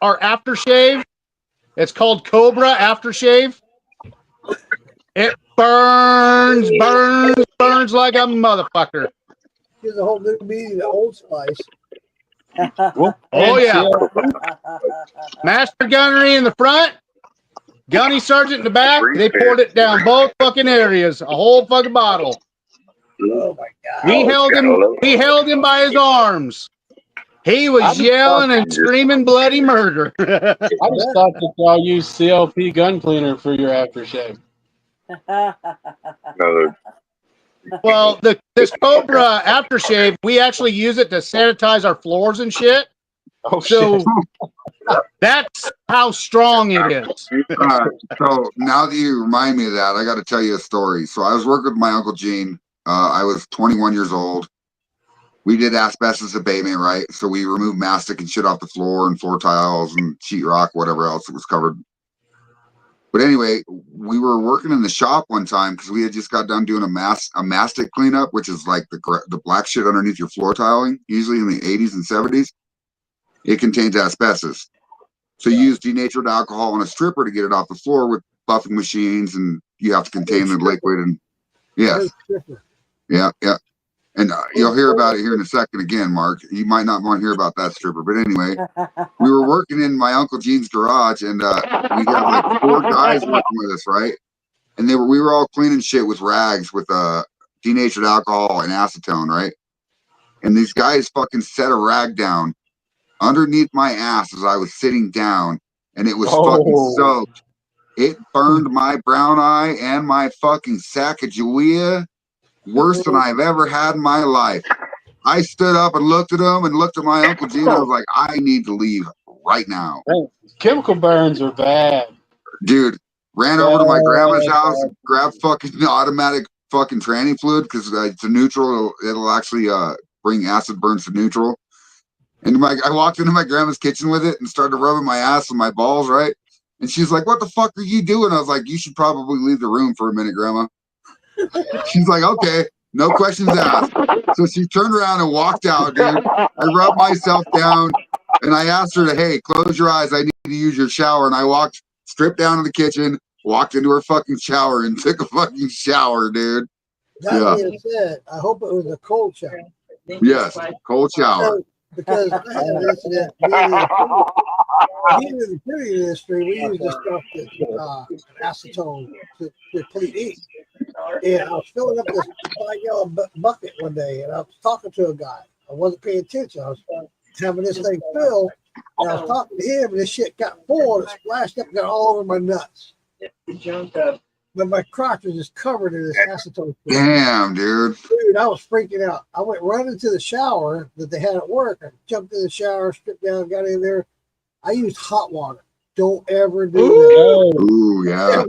aftershave. It's called Cobra aftershave. It burns like a motherfucker. Here's a whole new meaning of Old Spice. Oh yeah. Master Gunnery in the front, Gunny Sergeant in the back. They poured it down both fucking areas, a whole fucking bottle. Oh my God. We held him by his arms. He was yelling and screaming bloody murder. I just thought that y'all use CLP gun cleaner for your aftershave. Well, this Cobra aftershave, we actually use it to sanitize our floors and shit. Oh, so shit. that's how strong it is. So now that you remind me of that, I got to tell you a story. So I was working with my Uncle Gene. I was 21 years old. We did asbestos abatement, right? So we removed mastic and shit off the floor and floor tiles and sheetrock, whatever else it was covered. But anyway, we were working in the shop one time because we had just got done doing a mastic cleanup, which is like the black shit underneath your floor tiling, usually in the 80s and 70s. It contains asbestos. So you use denatured alcohol on a stripper to get it off the floor with buffing machines, and you have to contain the liquid. And yes, yeah. And you'll hear about it here in a second again, Mark. You might not want to hear about that stripper. But anyway, we were working in my Uncle Gene's garage, and we had like 4 guys working with us, right? And we were all cleaning shit with rags with denatured alcohol and acetone, right? And these guys fucking set a rag down underneath my ass as I was sitting down, and it was fucking soaked. It burned my brown eye and my fucking Sacagawea worse than I've ever had in my life. I stood up and looked at him and looked at my Uncle Gene. I was like, I need to leave right now. Chemical burns are bad. Dude, ran over to my grandma's house and grabbed fucking automatic fucking tranny fluid because it's a neutral. It'll actually bring acid burns to neutral. And I walked into my grandma's kitchen with it and started rubbing my ass and my balls, right? And she's like, what the fuck are you doing? I was like, you should probably leave the room for a minute, Grandma. She's like, okay, no questions asked. So she turned around and walked out, dude. I rubbed myself down and I asked her to, hey, close your eyes. I need to use your shower. And I stripped down to the kitchen, walked into her fucking shower and took a fucking shower, dude. That being said, I hope it was a cold shower. Yes, cold shower. Because I had an incident being in the printing industry, we used this stuff that acetone to complete ink. And I was filling up this 5-gallon bucket one day, and I was talking to a guy. I wasn't paying attention. I was having this thing filled, and I was talking to him, and this shit got full, and it splashed up and got all over my nuts. But my crotch was just covered in this acetone. Damn, dude. Dude, I was freaking out. I went running to the shower that they had at work. I jumped in the shower, stripped down, got in there. I used hot water. Don't ever do that. Ooh, yeah.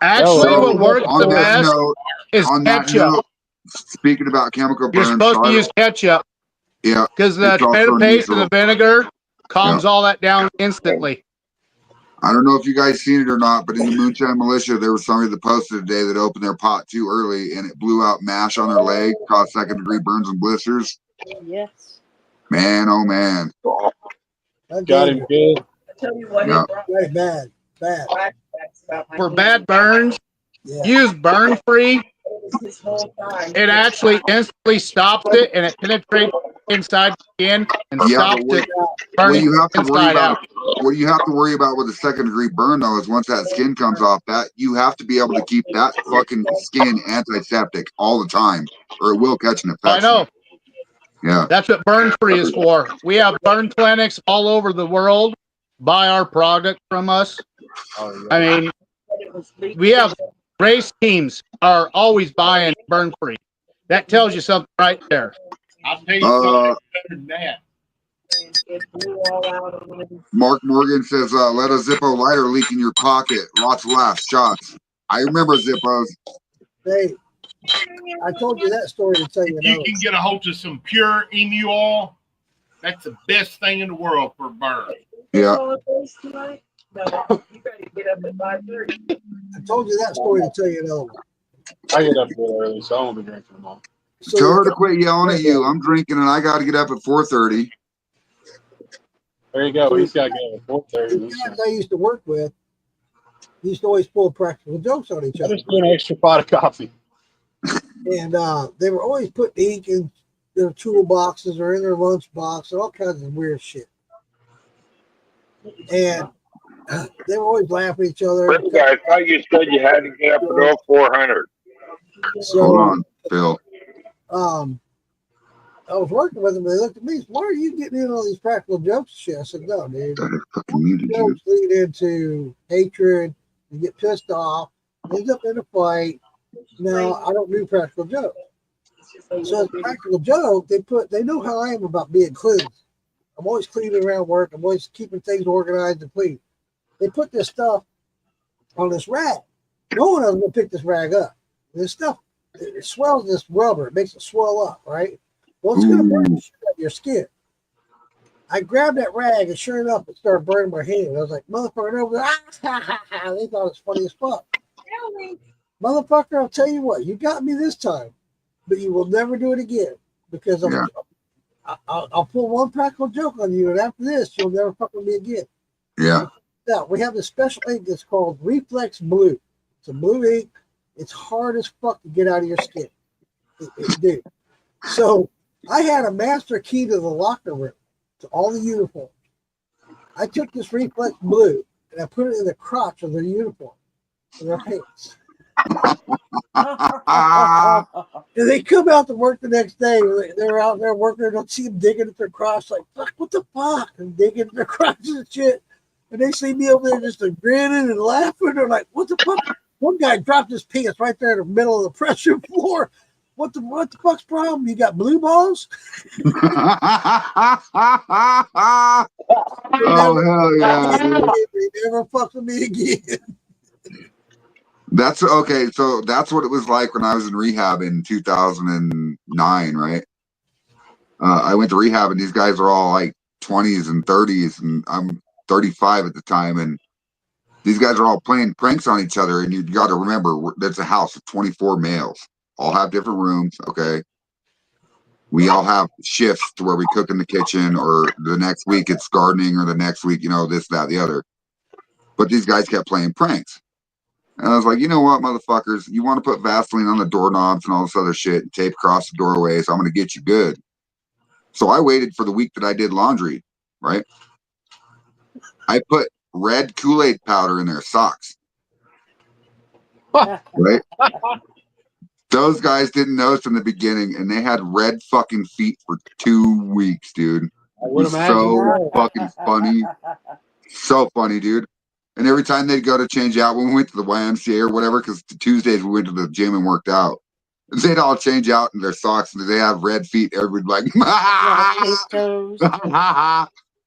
Actually, what works the best is ketchup. Speaking about chemical burns, you're supposed to use ketchup. Yeah. Because the tomato paste and the vinegar calms all that down instantly. I don't know if you guys seen it or not, but in the Moonshine Militia, there was somebody that posted today that opened their pot too early and it blew out mash on their leg, caused 2nd-degree burns and blisters. Yes. Man, oh man. Got him good. I tell you what, very bad. For bad burns, use Burn Free. It actually instantly stops it and it penetrates inside the skin and stops it burning inside out. What you have to worry about with a 2nd-degree burn, though, is once that skin comes off, that you have to be able to keep that fucking skin antiseptic all the time, or it will catch an infection. I know. Yeah. That's what Burn Free is for. We have burn clinics all over the world buy our product from us. I mean, we have race teams are always buying Burn Free. That tells you something right there. I'll tell you something better than that. Mark Morgan says, let a Zippo lighter leak in your pocket. Lots of laughs, shots. I remember Zippos. Hey, I told you that story to tell you. If you can get a hold of some pure emu oil, that's the best thing in the world for a burn. Yeah. I told you that story to tell you another one. I get up real early, so I won't be drinking them all. So tell her to quit yelling at you. I'm drinking and I got to get up at 4:30. There you go. He's got to get up at 4:30. The guys I used to work with used to always pull practical jokes on each I other. just do an extra pot of coffee. And they were always putting ink in their toolboxes or in their lunchbox and all kinds of weird shit. And they were always laughing at each other. I thought you said you had to get up at 400. So, hold on, Phil. I was working with them. They looked at me. Why are you getting in all these practical jokes? Shit. I said, no, dude. Jokes lead into hatred. You get pissed off. Ends up in a fight. Now I don't do practical jokes. So as a practical joke, they know how I am about being clean. I'm always cleaning around work. I'm always keeping things organized and clean. They put this stuff on this rag. No one else will pick this rag up. This stuff, it swells this rubber. It makes it swell up, right? Well, it's going to burn the shit out of your skin. I grabbed that rag, and sure enough, it started burning my hand. I was like, motherfucker, over there. They thought it was funny as fuck. Motherfucker, I'll tell you what, you got me this time, but you will never do it again because I'll pull one practical joke on you, and after this, you'll never fuck with me again. Yeah. Now, we have this special ink that's called Reflex Blue. It's a blue ink. It's hard as fuck to get out of your skin. Dude. So I had a master key to the locker room, to all the uniforms. I took this Reflex Blue and I put it in the crotch of their uniform, in their pants. And they come out to work the next day. They're out there working. I don't see them digging at their crotch, like, fuck, what the fuck? And digging at their crotches and shit. And they see me over there just grinning and laughing. They're like, what the fuck? One guy dropped his pants right there in the middle of the pressure floor. What the fuck's problem? You got blue balls? Hell yeah. They never fuck with me again. That's okay. So that's what it was like when I was in rehab in 2009, right? I went to rehab and these guys are all like 20s and 30s, and I'm 35 at the time, and these guys are all playing pranks on each other. And you got to remember, there's a house of 24 males, all have different rooms. Okay, we all have shifts to where we cook in the kitchen, or the next week it's gardening, or the next week, this, that, the other. But these guys kept playing pranks. And I was like, you know what, motherfuckers, you want to put Vaseline on the doorknobs and all this other shit and tape across the doorways, I'm going to get you good. So I waited for the week that I did laundry, right? I put red Kool-Aid powder in their socks. Right? Those guys didn't notice in the beginning, and they had red fucking feet for 2 weeks, dude. It was so fucking funny. So funny, dude. And every time they'd go to change out, when we went to the YMCA or whatever, because Tuesdays we went to the gym and worked out, they'd all change out in their socks and they have red feet. Everybody's like,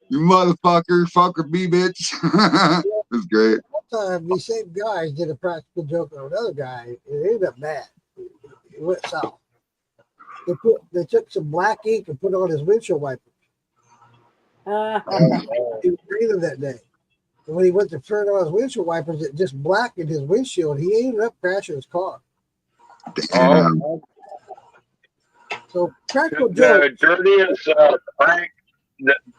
you motherfucker, fuck with me, bitch. It was great. One time, these same guys did a practical joke on another guy. It ended up bad. It went south. They took some black ink and put it on his windshield wipers. He was raining that day. And when he went to turn on his windshield wipers, it just blackened his windshield. He ended up crashing his car. Damn. So practical joke. The dirtiest prank,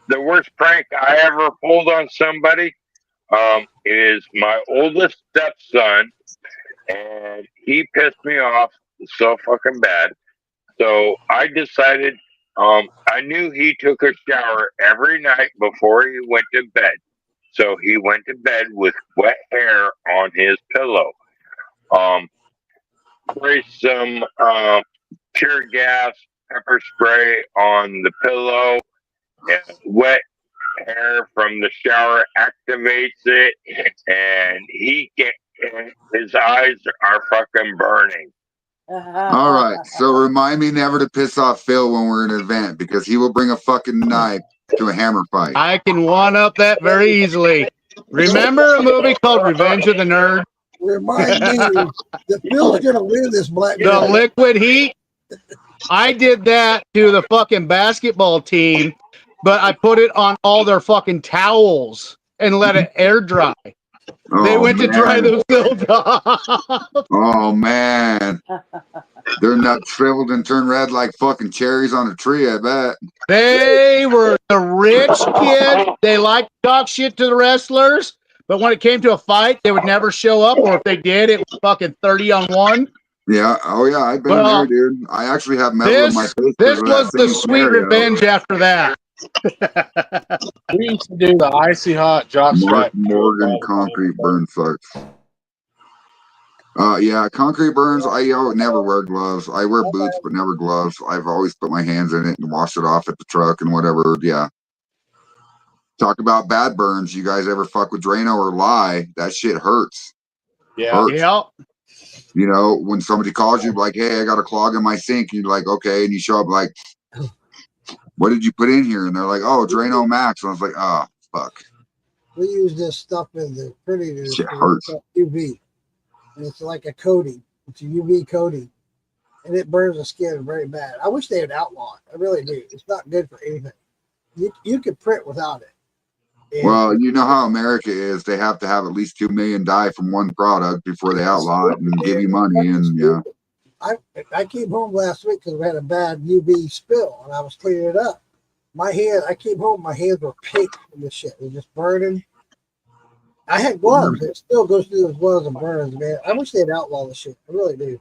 the worst prank I ever pulled on somebody is my oldest stepson, and he pissed me off so fucking bad. So I decided, I knew he took a shower every night before he went to bed. So he went to bed with wet hair on his pillow. Spray some tear gas, pepper spray on the pillow, and wet hair from the shower activates it, and his eyes are fucking burning. All right. So remind me never to piss off Phil when we're in an event because he will bring a fucking knife to a hammer fight. I can one up that very easily. Remember a movie called Revenge of the Nerd? Remind me that Phil's gonna win this black. The liquid heat. I did that to the fucking basketball team, but I put it on all their fucking towels and let it air dry. They went to dry themselves off. Oh man, their nuts shriveled and turned red like fucking cherries on a tree. I bet they were the rich kids. They liked to talk shit to the wrestlers, but when it came to a fight, they would never show up, or if they did, it was fucking 30 on 1. Yeah. Oh yeah, I've been there, dude. I actually have metal in my face. This was the sweet revenge after that. We used to do the icy hot jock strap. Morgan concrete burn sucks. Yeah, concrete burns. I never wear gloves. I wear boots, but never gloves. I've always put my hands in it and washed it off at the truck and whatever. Yeah. Talk about bad burns. You guys ever fuck with Drano or lie? That shit hurts. Yeah. Hurts. Yeah. You know, when somebody calls you like, hey, I got a clog in my sink, and you're like, okay, and you show up like, what did you put in here? And they're like, oh, Drano Max. And I was like, oh, fuck. We use this stuff in the printing. Shit hurts. UV. And it's like a coating. It's a UV coating. And it burns the skin very bad. I wish they would outlaw it. I really do. It's not good for anything. You could print without it. And well, you know how America is. They have to have at least 2 million die from one product before they outlaw it and give you money. And yeah. I came home last week because we had a bad UV spill and I was cleaning it up. I came home, my hands were pink from this shit. It was just burning. I had gloves. It still goes through those gloves and burns, man. I wish they'd outlaw the shit. I really do.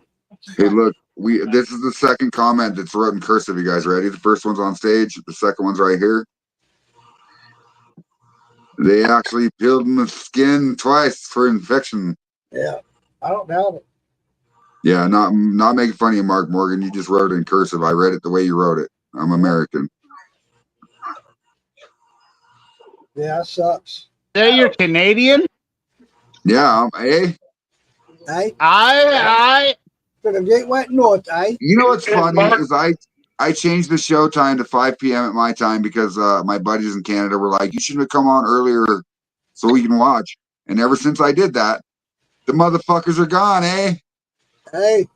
Hey, look, this is the second comment that's wrote in cursive. You guys ready? The first one's on stage. The second one's right here. They actually peeled the skin twice for infection. Yeah, I don't doubt it. Yeah, not making fun of you, Mark Morgan. You just wrote it in cursive. I read it the way you wrote it. I'm American. Yeah, it sucks. Say you're Canadian? Yeah, hey. I For the Great White North, You know what's funny is I changed the show time to 5 p.m. at my time because my buddies in Canada were like, you should have come on earlier so we can watch. And ever since I did that, the motherfuckers are gone, eh? Hey.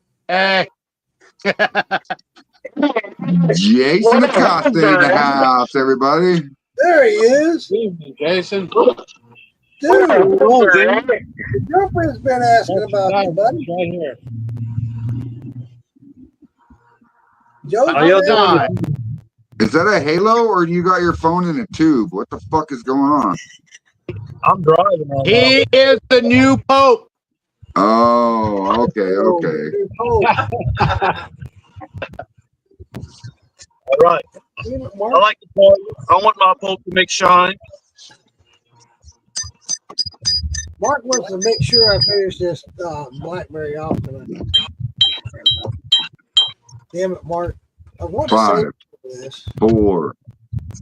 Jason Acosta in the house, everybody. There he is. Evening, Jason. Dude, Hello, your girlfriend's been asking about you, buddy. Right here. Joe's How y'all doing? Is that a halo or you got your phone in a tube? What the fuck is going on? I'm driving. He is the new Pope. Oh, okay. All right. I like the Pope. I want my Pope to make shine. Mark wants to make sure I finish this Blackberry off tonight. Damn it, Mark. I want 5, to say this. 4,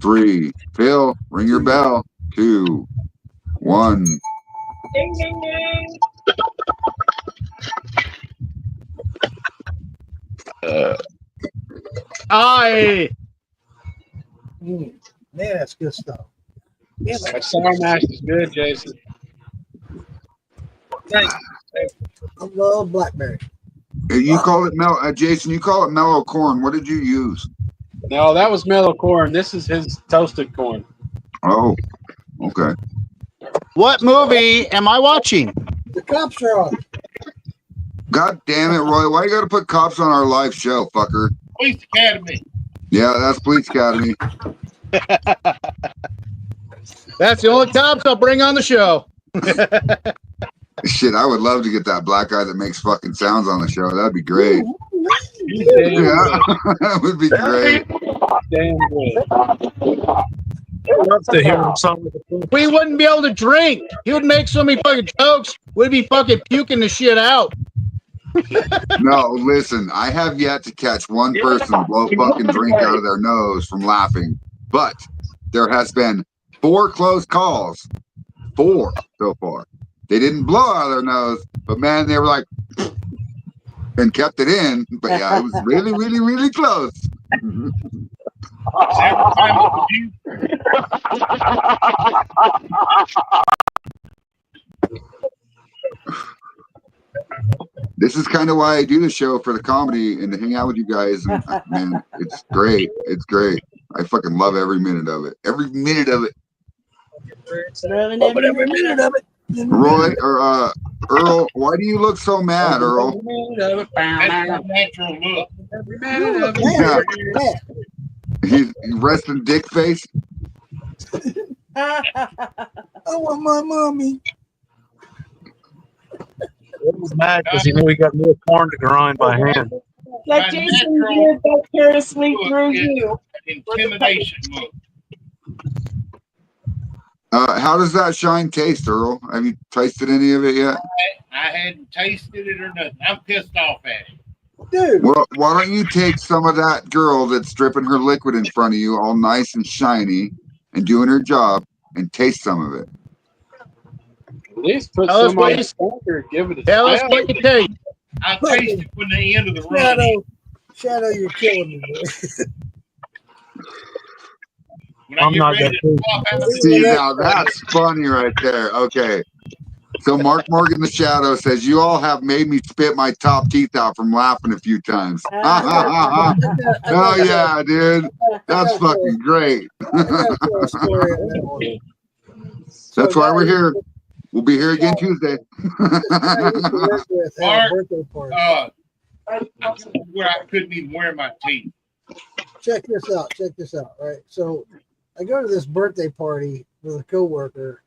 3. Phil, ring your bell. 2, 1. Ding, ding, ding. Man, that's good stuff. Damn That it. sour mash is good, Jason. Thanks. I love Blackberry. You call it Jason, you call it mellow corn. What did you use? No, that was mellow corn. This is his toasted corn. Oh, okay. What movie am I watching? The cops are on. God damn it, Roy. Why you got to put cops on our live show, fucker? Police Academy. Yeah, that's Police Academy. That's the only cops I'll bring on the show. Shit, I would love to get that black guy that makes fucking sounds on the show. That'd be great. Yeah, that would be great. Damn good. I'd love to hear him song with the Pope. We wouldn't be able to drink. He would make so many fucking jokes. We'd be fucking puking the shit out. No, listen, I have yet to catch one person blow fucking drink out of their nose from laughing, but there has been 4 close calls. 4 so far. They didn't blow out of their nose, but man, they were like, and kept it in. But yeah, it was really, really, really close. Every time it was you. This is kind of why I do the show, for the comedy and to hang out with you guys. And man, it's great. It's great. I fucking love every minute of it. Every minute of it. Loving every minute of it. Roy or Earl, why do you look so mad, Earl? That's my natural look. Yeah. He's resting dick face. I want my mommy. It was mad because he knew he got more corn to grind by hand. Like Jason did back here to sleep through you. Intimidation look. How does that shine taste, Earl? Have you tasted any of it yet? I hadn't tasted it or nothing. I'm pissed off at it. Dude. Well, why don't you take some of that girl that's dripping her liquid in front of you, all nice and shiny, and doing her job, and taste some of it. At least put Tell us some what on you- the finger and give it a Tell us smell. what you taste. I'll taste it when the end of the run. Shadow, you're killing me, boy. When I I'm get not ready gonna to pop out the See, now that's funny right there. Okay. So Mark Morgan the Shadow says, you all have made me spit my top teeth out from laughing a few times. Oh, yeah, dude. That's fucking great. That's why we're here. We'll be here again Tuesday. Mark, birthday party. where I couldn't even wear my teeth. Check this out. Right. So I go to this birthday party with a coworker,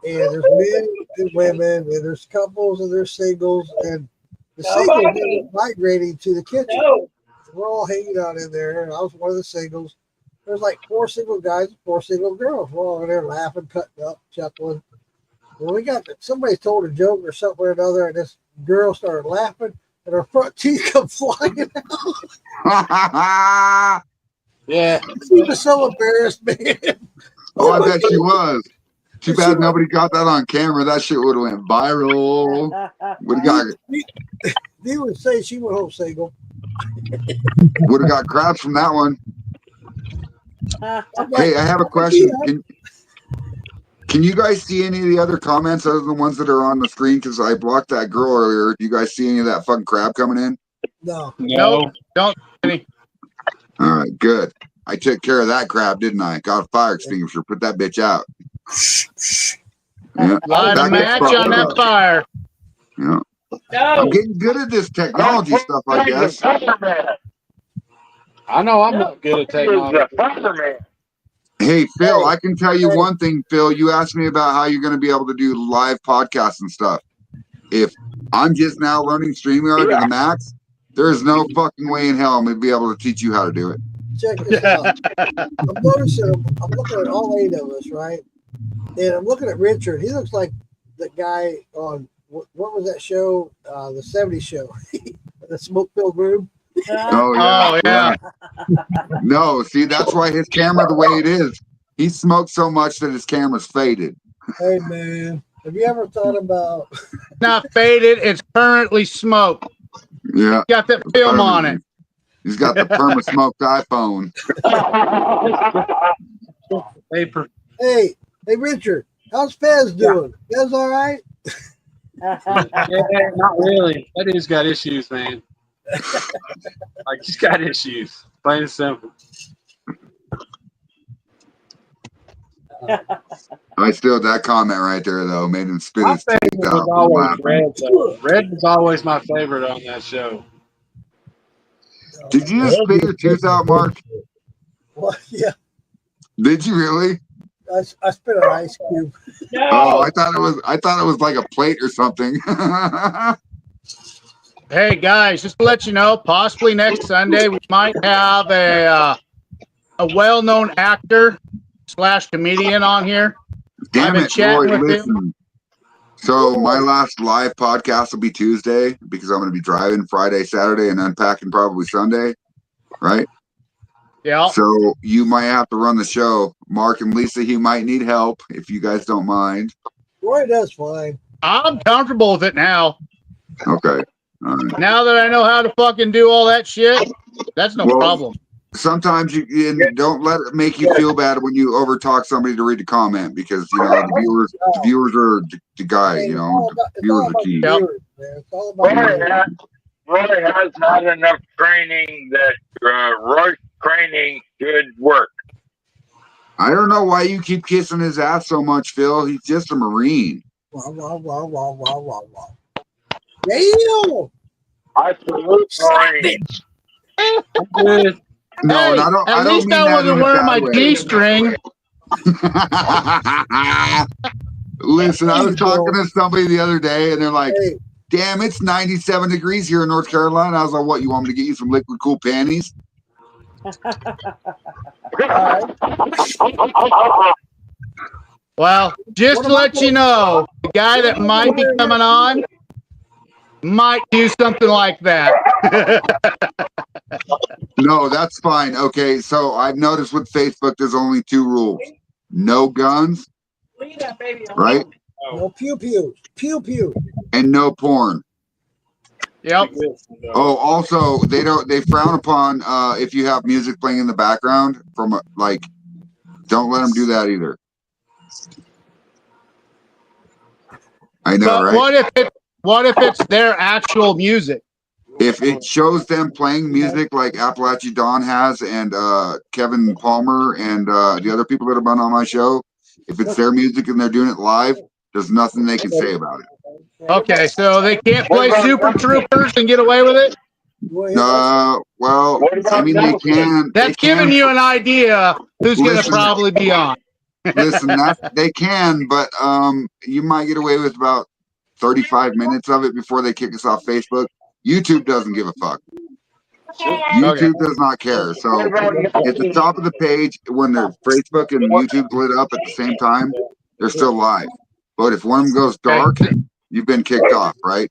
and there's men and women, and there's couples and there's singles, and the singles are migrating to the kitchen. We're all hanging out in there, and I was one of the singles. There's like 4 single guys and 4 single girls. We're all in there laughing, cutting up, chuckling. When we got somebody told a joke or something or another, and this girl started laughing, and her front teeth come flying out. Yeah. She was so embarrassed, man. Oh, I bet she was. Too bad nobody got that on camera. That shit would have went viral. Would have got. They would say she went home single. Would have got crabs from that one. Hey, I have a question. Can you guys see any of the other comments other than the ones that are on the screen? Because I blocked that girl earlier. Do you guys see any of that fucking crab coming in? No. Nope. Don't. Any. All right, good. I took care of that crab, didn't I? Got a fire extinguisher. Put that bitch out. Yeah. Light a match on that fire. Yeah. I'm getting good at this technology stuff, I guess. I know I'm not good at technology. Hey, Phil, I can tell you one thing, Phil. You asked me about how you're going to be able to do live podcasts and stuff. If I'm just now learning StreamYard to the max, there's no fucking way in hell I'm going to be able to teach you how to do it. Check this out. I'm noticing, I'm looking at all 8 of us, right? And I'm looking at Richard. He looks like the guy on, what was that show? The 70s show. The Smoke-Filled Room. Oh, yeah. No, see, that's why his camera the way it is. He smoked so much that his camera's faded. Hey, man. Have you ever thought about... Not faded. It's currently smoked. Yeah. Got that film on it. He's got the perma-smoked iPhone. Hey, Richard. How's Fez doing? Fez all right? Yeah, not really. That dude's got issues, man. Like, he's got issues. Plain and simple. I still, that comment right there, though, made him spit My his teeth favorite out. was always Red, though. Red was always my favorite on that show. Did you just spit your tooth out, Mark? What? Yeah. Did you really? I spit an ice cube. Oh, I thought it was like a plate or something. Hey guys, just to let you know, possibly next Sunday we might have a well-known actor / comedian on here. Damn I've been it, chatting Roy, with listen. him. So my last live podcast will be Tuesday because I'm going to be driving Friday, Saturday, and unpacking probably Sunday, right? Yeah. So you might have to run the show. Mark and Lisa, he might need help if you guys don't mind. Roy does fine. I'm comfortable with it now. Okay. Right. Now that I know how to fucking do all that shit, that's no problem. Sometimes don't let it make you feel bad when you overtalk somebody to read the comment, because the viewers are the guy. You know, viewers are key. Roy has had enough training that Roy's training should work. I don't know why you keep kissing his ass so much, Phil. He's just a Marine. Damn! I salute Marines. No, hey, I don't mean I wasn't wearing my G-string. Listen, I was talking to somebody the other day, and they're like, damn, it's 97 degrees here in North Carolina. I was like, what, you want me to get you some liquid cool panties? Well, just to let you know, the guy that might be coming on might do something like that. No, that's fine. Okay, so I've noticed with Facebook, there's only 2 rules. No guns, right? No pew-pew. Pew-pew. And no porn. Yep. Oh, also, they frown upon if you have music playing in the background from don't let them do that either. I know, but right? What if it's their actual music? If it shows them playing music like Appalachian Dawn has, and Kevin Palmer and the other people that have been on my show, if it's their music and they're doing it live, there's nothing they can say about it. Okay, so they can't play Super Troopers and get away with it? Well, I mean, they can. That's giving you an idea who's going to probably be on. Listen, they can, but you might get away with about 35 minutes of it before they kick us off Facebook. YouTube doesn't give a fuck. YouTube does not care. So at the top of the page, when their Facebook and YouTube's lit up at the same time, they're still live. But if one of them goes dark, you've been kicked off, right?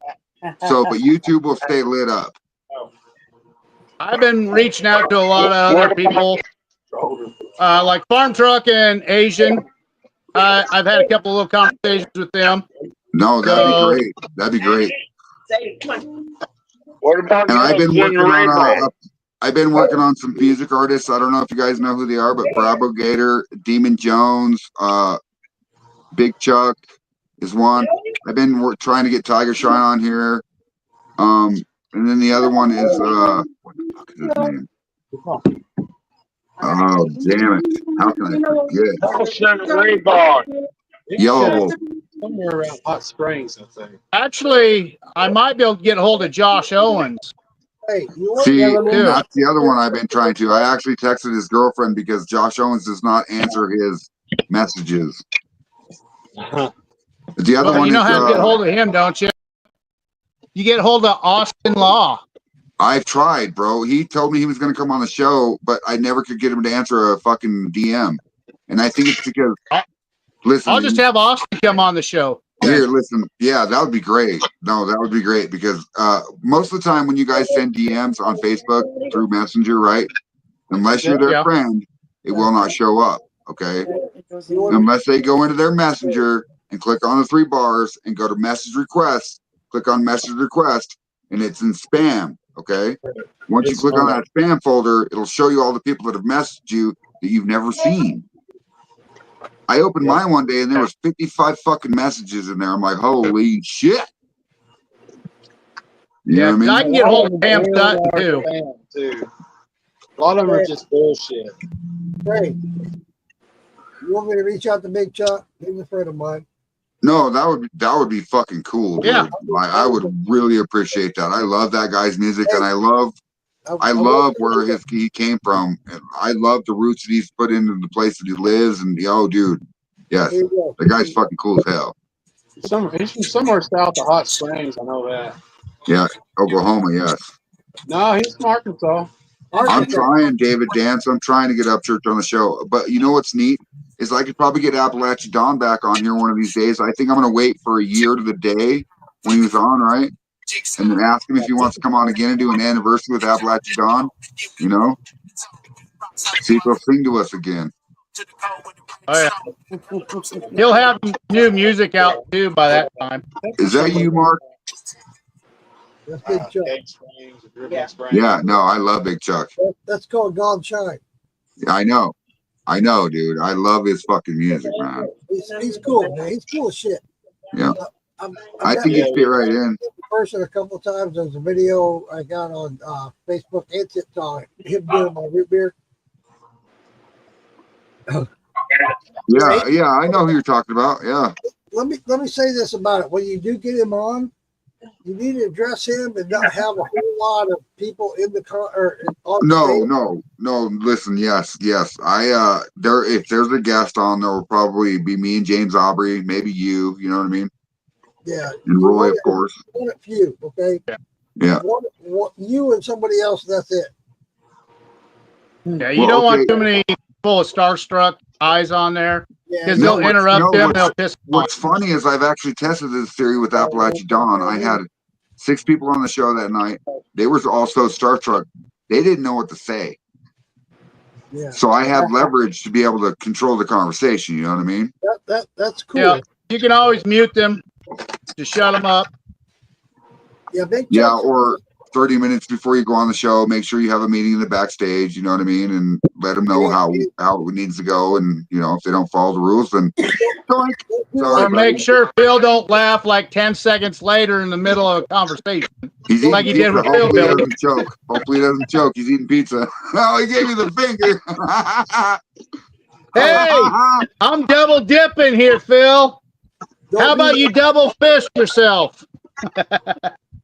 So, but YouTube will stay lit up. I've been reaching out to a lot of other people, like Farm Truck and Asian. I've had a couple of little conversations with them. No, that'd be great. That'd be great. What about and I've been working on some music artists. I don't know if you guys know who they are, but Bravo Gator, Demon Jones, Big Chuck is one. I've been trying to get Tiger Shine on here. And then the other one is what the fuck is his name? Oh, damn it. How can I forget? Yellow Wolf. Somewhere around Hot Springs, I think. Actually, I might be able to get a hold of Josh Owens. See, that's the other one I've been trying to. I actually texted his girlfriend because Josh Owens does not answer his messages. The other one you know is, how to get a hold of him, don't you? You get a hold of Austin Law. I've tried, bro. He told me he was going to come on the show, but I never could get him to answer a fucking DM. And I think it's because... Listen, I'll just have Austin come on the show. Here, listen. Yeah, that would be great. No, that would be great because most of the time when you guys send DMs on Facebook through Messenger, right? Unless you're their friend, it will not show up. Okay. Unless they go into their Messenger and click on the 3 bars and go to message request, click on message request, and it's in spam. Okay. Once you click on that spam folder, it'll show you all the people that have messaged you that you've never seen. I opened mine one day and there was 55 fucking messages in there. I'm like, holy shit. You know what I mean? I can get a hold of Pam Sutton too. A lot of them are just bullshit. Hey, you want me to reach out to Big Chuck? He's a friend of mine. No, that would be fucking cool, dude. Yeah. I would really appreciate that. I love that guy's music, and I love where he came from. And I love the roots that he's put into the place that he lives. And dude, yes, the guy's fucking cool as hell. He's from somewhere south of Hot Springs. I know that. Yeah, Oklahoma. Yes. No, he's from Arkansas. I'm trying, David Dance. I'm trying to get Upchurch on the show. But you know what's neat is I could probably get Appalachian Dawn back on here one of these days. I think I'm going to wait for a year to the day when he was on, right? And then ask him if he wants to come on again and do an anniversary with Appalachian Dawn. You know? See if he'll sing to us again. Oh, yeah. He'll have new music out too by that time. Is that you, Mark? That's Big Chuck. Yeah, no, I love Big Chuck. That's called God Shine. Yeah, I know, dude. I love his fucking music, man. He's cool, man. He's cool as shit. Yeah. I think he'd fit right in. Person a couple of times. There's a video I got on Facebook and TikTok. Him doing my root beer. Yeah, I know who you're talking about. Yeah. Let me say this about it. When you do get him on, you need to address him and not have a whole lot of people in the car or on No. Listen, yes. If there's a guest on, there will probably be me and James Aubrey, maybe you. You know what I mean? Yeah. And Roy, of course. One few, okay? Yeah. One, you and somebody else. That's it. Yeah, you don't want too many people with starstruck eyes on there because they'll interrupt them. They'll piss. What's funny is I've actually tested this theory with Appalachian Dawn. I had 6 people on the show that night. They were also starstruck. They didn't know what to say. Yeah. So I had leverage to be able to control the conversation. You know what I mean? That's cool. Yeah, you can always mute them to shut them up. Yeah, or 30 minutes before you go on the show, make sure you have a meeting in the backstage. You know what I mean? And let them know how it needs to go. And if they don't follow the rules, then or make sure Phil don't laugh like 10 seconds later in the middle of a conversation. He's like he did with Phil. Hopefully he doesn't choke. Hopefully he doesn't choke. He's eating pizza. Oh, he gave me the finger. Hey, I'm double dipping here, Phil. How about you double fist yourself?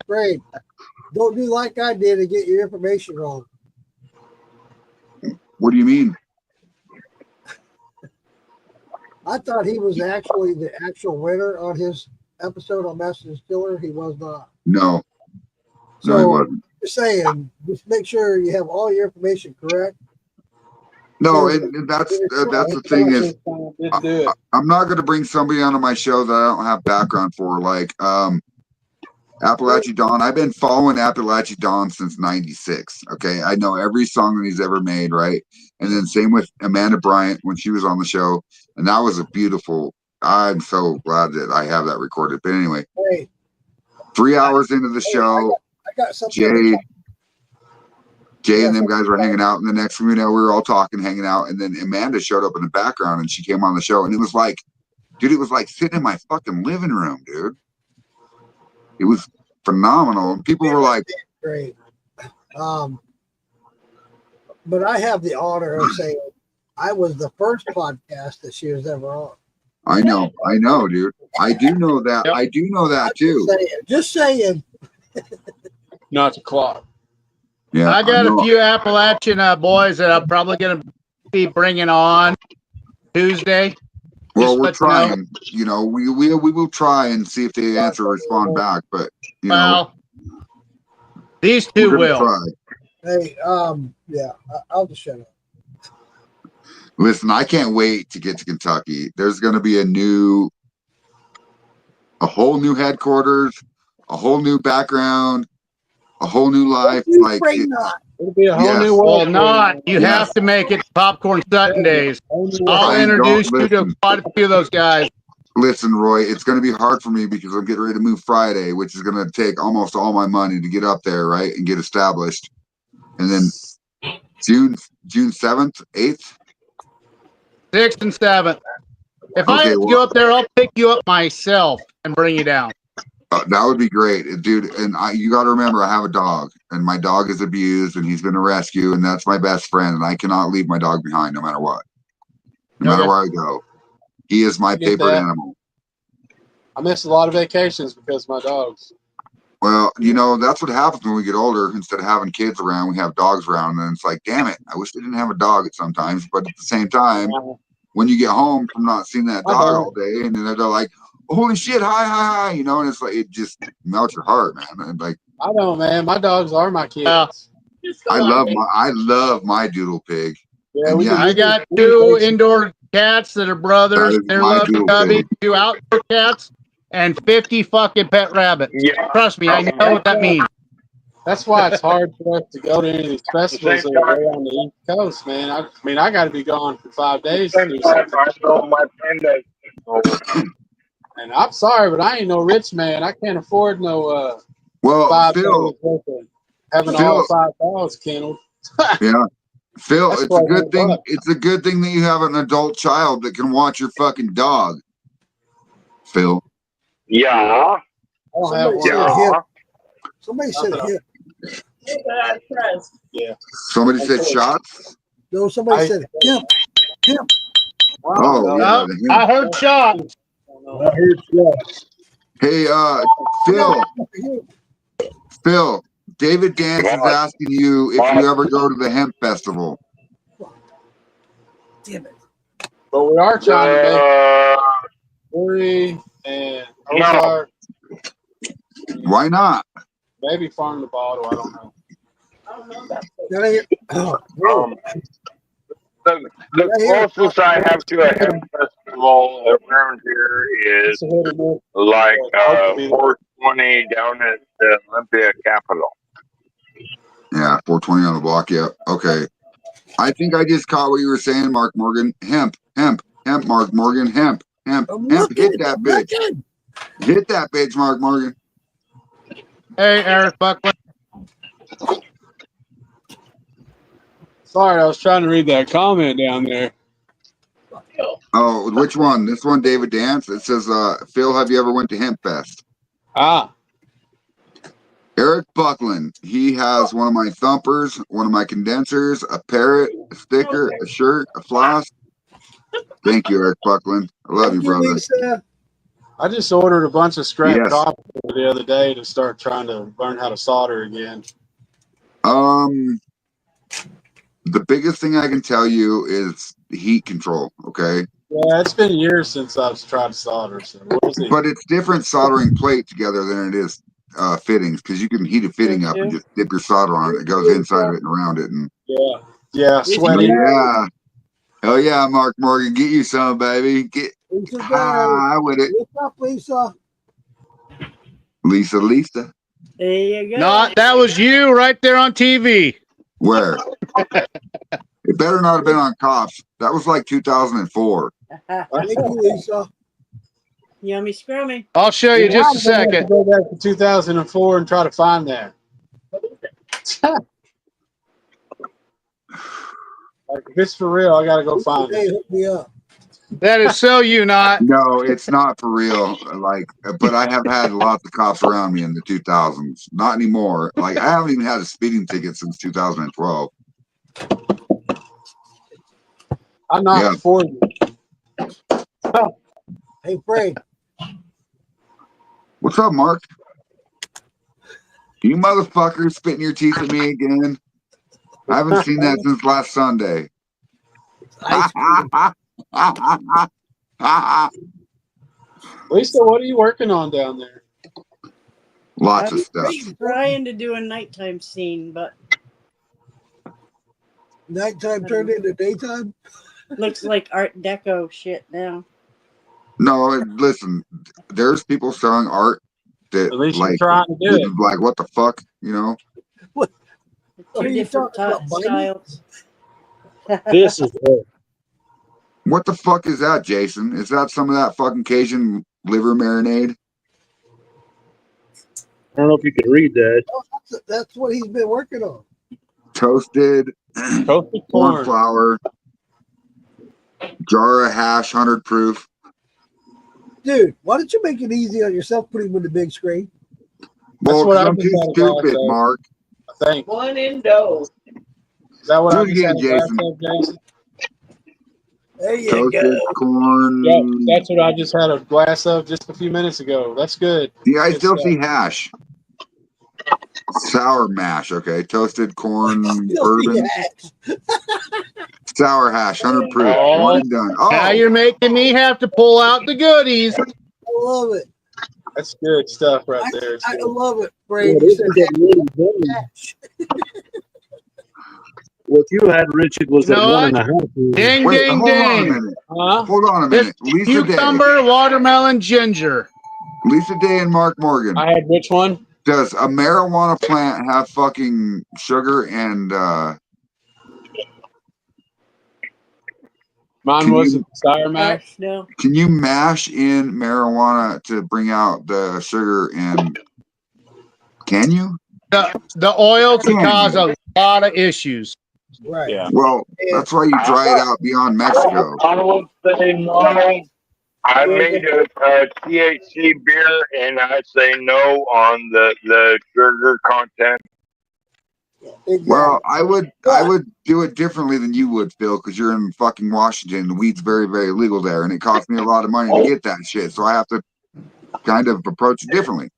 Great. Don't do like I did and get your information wrong. What do you mean? I thought he was actually the actual winner on his episode on Master Distiller. He was not. No. So he wasn't. You're saying just make sure you have all your information correct. No, and that's the thing is, I'm not going to bring somebody onto my show that I don't have background for. Like Appalachian Dawn. I've been following Appalachian Dawn since '96. Okay, I know every song that he's ever made, right? And then same with Amanda Bryant when she was on the show, and that was a beautiful. I'm so glad that I have that recorded. But anyway, 3 hours into the show, I got something. Jay and them guys were hanging out, and the next thing we know, we were all talking, hanging out, and then Amanda showed up in the background, and she came on the show, and it was like, dude, it was like sitting in my fucking living room, dude. It was phenomenal, and people were like, "Great." But I have the honor of saying I was the first podcast that she was ever on. I know, dude. I do know that. Yep. I do know that too. Just saying. Not the clock. Yeah, I got a few Appalachian boys that I'm probably going to be bringing on Tuesday. Well, we're trying. We will try and see if they answer or respond back. But these two will. Try. Hey, yeah, I'll just shut up. Listen, I can't wait to get to Kentucky. There's going to be a whole new headquarters, a whole new background. A whole new life, like it'll be a whole new world. Well, you have to make it Popcorn Sutton days. I'll introduce you to quite a few of those guys. Listen, Roy, it's going to be hard for me because I'm getting ready to move Friday, which is going to take almost all my money to get up there, right, and get established. And then June 7th, 8th, 6th and 7th. If I have to go up there, I'll pick you up myself and bring you down. That would be great, dude. And you got to remember, I have a dog, and my dog is abused, and he's been a rescue, and that's my best friend, and I cannot leave my dog behind no matter what. No matter where I go. He is my favorite animal. I miss a lot of vacations because of my dogs. Well, that's what happens when we get older. Instead of having kids around, we have dogs around, and it's like, damn it, I wish I didn't have a dog at sometimes. But at the same time, when you get home from not seeing that dog all day, and then they're like, holy shit, hi, and it's like, it just melts your heart, man. And like, I know, man, my dogs are my kids. I love my doodle pig. Yeah, I got 2 indoor cats that are brothers. They're lovely cubbies, 2 outdoor cats, and 50 fucking pet rabbits. Yeah. Trust me, I know what that means. That's why it's hard for us to go to any of these festivals that are on the East Coast, man. I mean, I got to be gone for 5 days to do something. And I'm sorry, but I ain't no rich man. I can't afford no. Well, 5 Phil, days worth of having Phil, all 5 dogs kenneled. yeah, Phil, That's it's a good thing. $1,200. It's a good thing that you have an adult child that can watch your fucking dog. Phil. Yeah. I don't have Somebody one. said Yeah. hip. Somebody said hip. Yeah. Somebody said shots. No, somebody I- said hip. Hip. Oh no, yeah, Oh, the I hemp. heard shot. I heard shots. Hey, Phil, David Dance is asking you if you ever go to the hemp festival. Damn it. But we are trying to make Uri and Ozark, Why not? maybe Farm the Bottle. I don't know. That ain't, oh, whoa. The closest I have to a hemp festival around here is It's a hit or miss. like Hope to be there. 420 down at the Olympia Capitol. Yeah, 420 on the block. Yeah. Okay. I think I just caught what you were saying, Mark Morgan. Hemp, Mark Morgan. Hemp. I'm Hit looking. that I'm bitch. looking. Hit that bitch, Mark Morgan. Hey, Eric Buckland. Sorry, I was trying to read that comment down there. Oh, which one? This one, David Dance. It says, Phil, have you ever went to Hemp Fest? Ah, Eric Buckland. He has one of my thumpers, one of my condensers, a parrot, a sticker, a shirt, a floss. Thank you, Eric Buckland. I love you, brother. Lisa. I just ordered a bunch of scrap Yes. copper the other day to start trying to learn how to solder again. The biggest thing I can tell you is heat control. Okay. Yeah, it's been years since I've tried to solder. So we'll see. But it's different soldering plate together than it is fittings, because you can heat a fitting up and just dip your solder on it. It goes inside of it and around it. And Yeah, sweaty. yeah. Hell yeah, Mark Morgan. Get you some, baby. Get Lisa high with it. What's up, Lisa? Lisa. There you go. Not that was you right there on TV. Where? It better not have been on Cops. That was like 2004. Thank you, Lisa. Yummy scrummy. I'll show you just a second. Go back to 2004 and try to find that. Like, if it's for real, I gotta go find Hey, it. hook me up. That is so you not. No, it's not for real. Like, but I have had lots of cops around me in the 2000s. Not anymore. Like, I haven't even had a speeding ticket since 2012. I'm not before you. Hey, Frank. What's up, Mark? You motherfuckers spitting your teeth at me again? I haven't seen that since last Sunday. Lisa, what are you working on down there? Lots of stuff. Trying to do a nighttime scene, but Nighttime turned into daytime? looks like Art Deco shit now. No, listen, there's people selling art that, At least like, you're trying to do it. like, what the fuck, you know? What? Two Are you different talking about styles. This is it. What the fuck is that, Jason? Is that some of that fucking Cajun liver marinade? I don't know if you could read that. Oh, that's what he's been working on. Toasted Toasted corn corn. flour, jar of hash, 100 proof. Dude, why don't you make it easy on yourself, putting him in the big screen? Well, what 'cause I I'm just too had a glass stupid, of. Mark. I think. One in dough. Is that what Do I it just again, had a glass Jason. of, Jason? There you Toasted go. corn. Yeah, that's what I just had a glass of just a few minutes ago. That's good. Yeah, I Good still stuff. see hash. Sour mash, okay. Toasted corn, You'll see bourbon, hacks. sour hash, 100 proof. Oh. One and done. Now Oh, you're making me have to pull out the goodies. I love it. That's good stuff right there. It's I good. love it, Yeah, Brady. this is getting really good. What you had, Richard, was You at know one what? and a half. Ding, wait, ding, hold on a ding. minute. Huh? Hold on a minute. Lisa Day. Cucumber, watermelon, ginger. Lisa Day and Mark Morgan. I had which one? Does a marijuana plant have fucking sugar and Mine Can was you- sour mash. No. can you mash in marijuana to bring out the sugar and Can you? The oil can cause a lot of issues. Right. Yeah. Well, that's why you dry it out beyond Mexico. I would say no. I made a THC beer, and I say no on the sugar content. Exactly. Well, I would do it differently than you would, Phil, because you're in fucking Washington. The weed's very, very legal there, and it costs me a lot of money to get that shit. So I have to kind of approach it differently.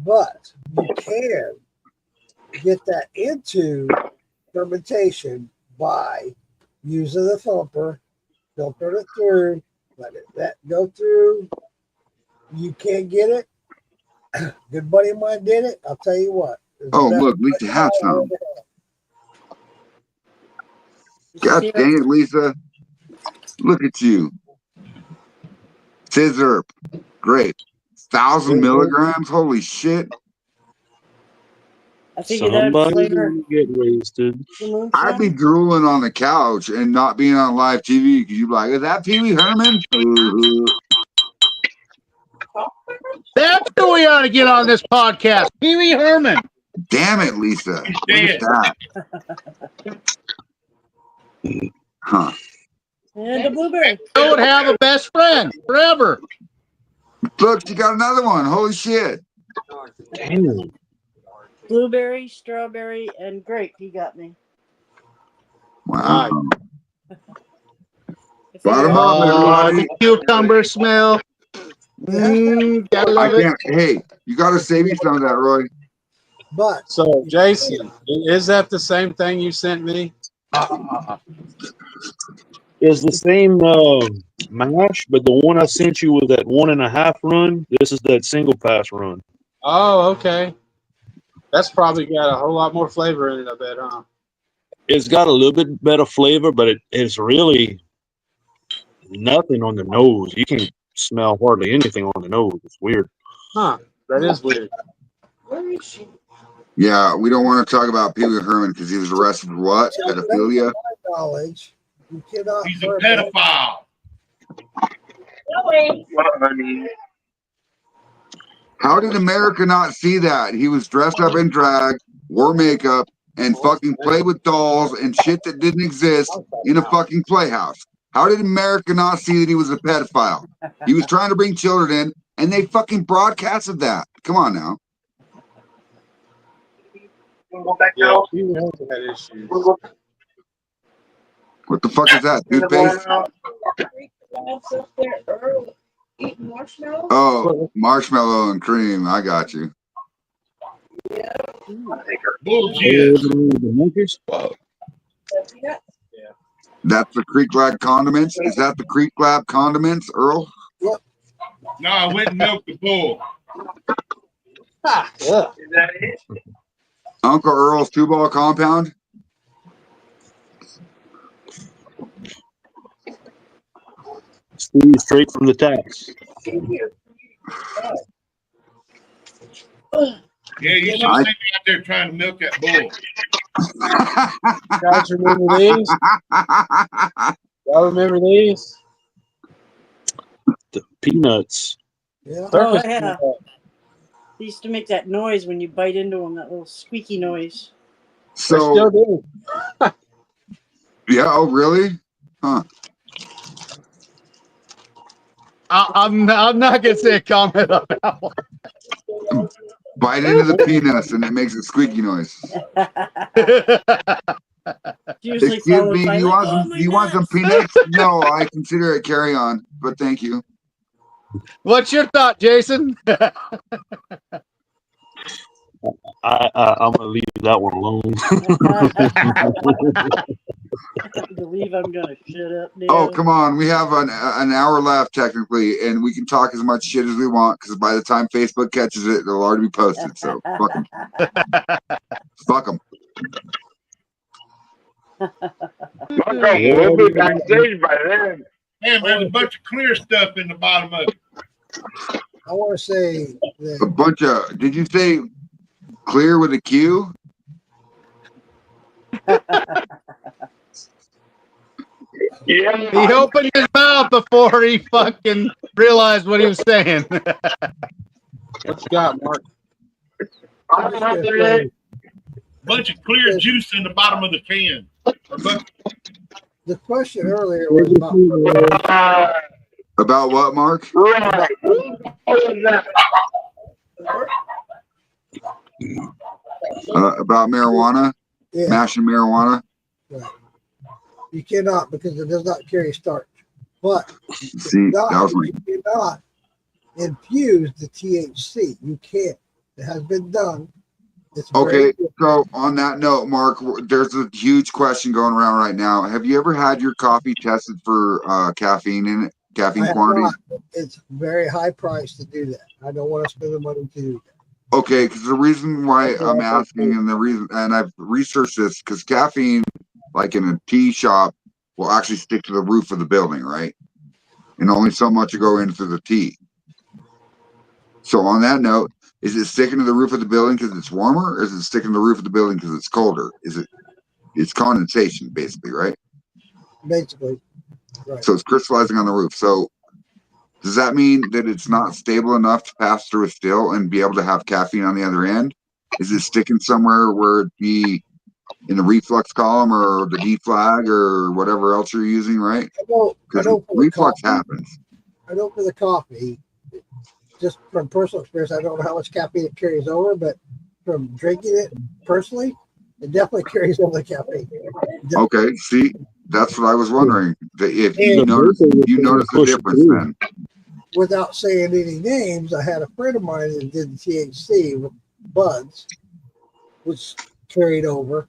But you can get that into fermentation by using the filter it through, let that go through. You can't get it. Good buddy of mine did it. I'll tell you what. Oh, look, Lisa has some. God dang it, Lisa. Look at you. Scissor. Great. 1,000 milligrams? Holy shit. I figured that would flavor. Get wasted. I'd be drooling on the couch and not being on live TV because you'd be like, is that Pee Wee Herman? That's who we ought to get on this podcast. Pee Wee Herman. Damn it, Lisa. Look at that. Huh. And a blueberry. I would have a best friend forever. Look, you got another one. Holy shit. Damn. Blueberry, strawberry, and grape. He got me. Wow. Bottom up, everybody. The cucumber smell. Gotta love it. Hey, you got to save me some of that, Roy. But So, Jason, is that the same thing you sent me? It's the same mash, but the one I sent you was that 1.5 run. This is that single pass run. Oh, okay. That's probably got a whole lot more flavor in it, I bet, huh? It's got a little bit better flavor, but it's really nothing on the nose. You can smell hardly anything on the nose. It's weird. Huh. That is weird. Where is she? Yeah, we don't want to talk about Pee Wee Herman because he was arrested for what? Pedophilia? knowledge, you cannot. He's a pedophile. How did America not see that? He was dressed up in drag, wore makeup, and fucking played with dolls and shit that didn't exist in a fucking playhouse. How did America not see that he was a pedophile? He was trying to bring children in, and they fucking broadcasted that. Come on now. Yeah, he had issues. What the fuck is that? Toothpaste? Oh, marshmallow and cream. I got you. Bullshit. That's the Creek Lab condiments. Is that the Creek Lab condiments, Earl? No, I went and milked the bull. Uncle Earl's 2-ball compound. Steve, straight from the tax. Yeah, you should have seen me out there trying to milk that bull. Guys remember these? Y'all remember these? The peanuts. Yeah. Oh, yeah. They used to make that noise when you bite into them, that little squeaky noise. Still So, do. yeah, oh, really? Huh. I'm not gonna say a comment on that one. Bite into the peanuts and it makes a squeaky noise. Usually Excuse followed me, by you like, want "Oh, some? my You want some nuts." peanuts? No, I consider it carry on, but thank you. What's your thought, Jason? I'm gonna leave that one alone. I believe I'm gonna shut up now. Oh, come on. We have an hour left, technically, and we can talk as much shit as we want because by the time Facebook catches it, it'll already be posted. So, fuck them. Fuck them. We'll be backstage by then. Man, there's a bunch of clear stuff in the bottom of it. I want to say A that bunch of, did you say clear with a Q? Yeah. He opened his mouth before he fucking realized what he was saying. What you got, Mark? I'm just gonna say, bunch of clear juice in the bottom of the can. the question earlier was about what, Mark? About marijuana, yeah, mashing marijuana. right. You cannot because it does not carry starch. But See, that was my. you cannot infuse the THC. You can't. It has been done. It's Okay, so on that note, Mark, there's a huge question going around right now. Have you ever had your coffee tested for caffeine in it? Caffeine quantity? It's very high price to do that. I don't want to spend the money to do that. Okay, because the reason why I'm asking, and the reason, and I've researched this, because caffeine, like in a tea shop, will actually stick to the roof of the building, right? And only so much will go into the tea. So on that note, is it sticking to the roof of the building because it's warmer, or is it sticking to the roof of the building because it's colder? It's condensation, basically, right? Basically, right. So it's crystallizing on the roof. So does that mean that it's not stable enough to pass through a still and be able to have caffeine on the other end? Is it sticking somewhere where it be in the reflux column or the deflag or whatever else you're using, right? Because reflux happens. I know for the coffee, just from personal experience, I don't know how much caffeine it carries over, but from drinking it personally, it definitely carries over the caffeine. Okay, see, that's what I was wondering. If you notice the difference then. Without saying any names, I had a friend of mine that did the THC with buds, which carried over.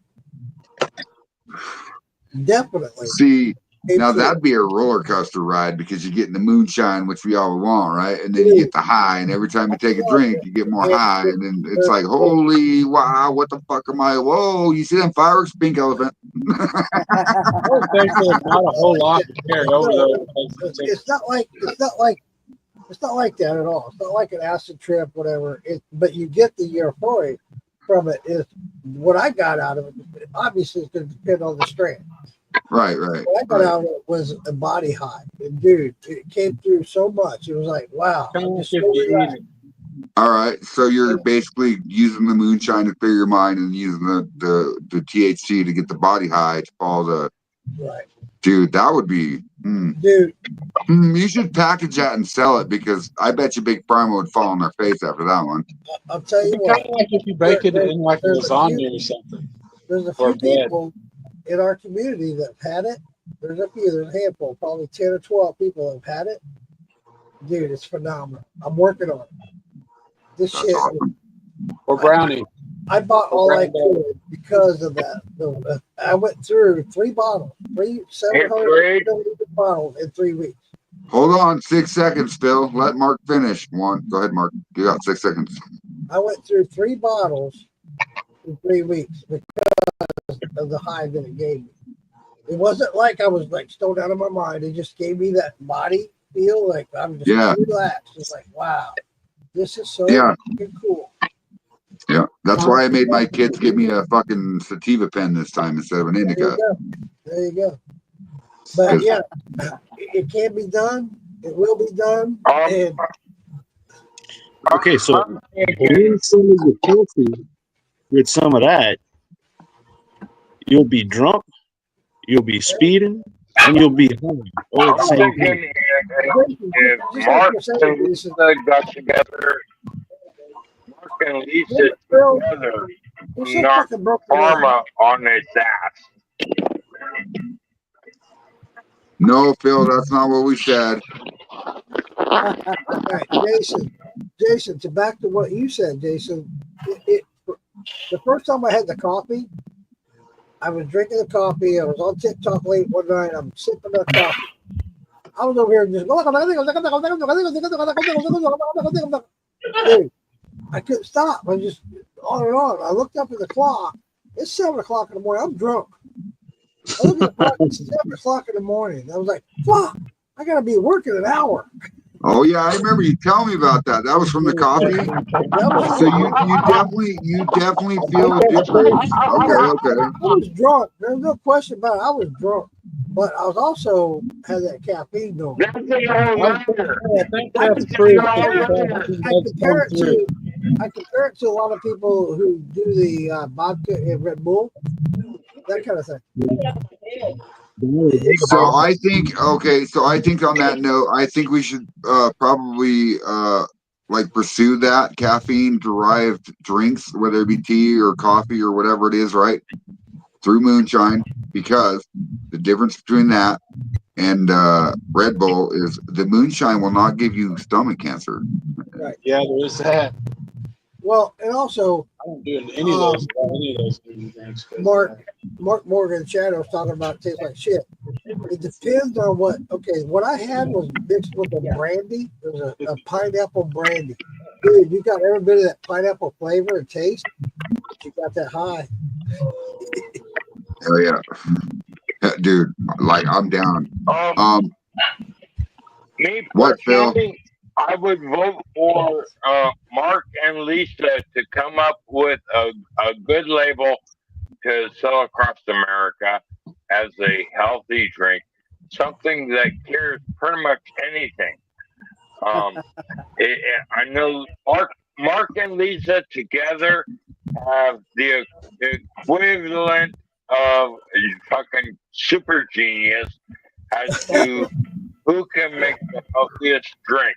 Definitely. See, now that'd be a roller coaster ride because you get in the moonshine, which we all want, right? And then you get the high, and every time you take a drink, you get more high, and then it's like, holy wow, what the fuck am I? Whoa, you see them fireworks, pink elephant? I would think there's not a whole lot to carry over though. It's not like that at all. It's not like an acid trip, whatever. But you get the euphoria from it. Is what I got out of it. Obviously, it's going to depend on the strain. Right. What I got out of it was a body high. And dude, it came through so much. It was like, wow. All right. So you're basically using the moonshine to clear your mind and using the THC to get the body high to follow the. Right. Dude, that would be. Dude. You should package that and sell it because I bet you Big Pharma would fall on their face after that one. I'll tell you what. Kind of like if you bake it in like a lasagna or something. There's a few people in our community that have had it. There's a handful, probably 10 or 12 people have had it. Dude, it's phenomenal. I'm working on it. This That's shit. awesome. Or brownie. I bought all I could because of that. I went through 3 bottles, 700 bottles in 3 weeks. Hold on 6 seconds, Phil. Let Mark finish. Go ahead, Mark. You got 6 seconds. I went through 3 bottles in 3 weeks because of the high that it gave me. It wasn't like I was like stoned out of my mind. It just gave me that body feel like I'm just relaxed. It's like, wow, this is so cool. Yeah, that's why I made my kids give me a fucking sativa pen this time instead of an indica. There you go. But yeah, it can be done. It will be done. And okay, so when someone's healthy with some of that, you'll be drunk, you'll be speeding, and you'll be home all at the same time. If Mark and got together, Mark and Lisa together, knock Pharma on its ass. No, Phil, that's not what we said. All right, Jason, to back to what you said, Jason, the first time I had the coffee, I was drinking the coffee. I was on TikTok late one night. I'm sipping the coffee. I was over here just dude, I couldn't stop. I was just on and on. I looked up at the clock. It's 7 o'clock in the morning. I'm drunk. I looked at the clock. It's 7 o'clock in the morning. I was like, fuck, I got to be at work in an hour. Oh yeah, I remember you telling me about that. That was from the coffee. So you definitely feel a difference. Okay. I was drunk. There's no question about it. I was drunk, but I was also had that caffeine going. I think that's true. I compare it to I compare it to a lot of people who do the vodka and Red Bull, that kind of thing. So I think on that note, I think we should probably like pursue that caffeine derived drinks, whether it be tea or coffee or whatever it is, right? Through moonshine, because the difference between that and Red Bull is the moonshine will not give you stomach cancer. Right. Yeah, there is that. Well, and also, I don't do any of those drinks. Mark Morgan Shadow was talking about it tastes like shit. It depends on what. Okay, what I had was mixed with a brandy. It was a pineapple brandy. Dude, you got every bit of that pineapple flavor and taste. You got that high. Hell yeah, dude! Like I'm down. Me what, Phil? I would vote for Mark and Lisa to come up with a good label to sell across America as a healthy drink, something that cures pretty much anything. I know Mark and Lisa together have the equivalent of fucking super genius as to who can make the healthiest drink.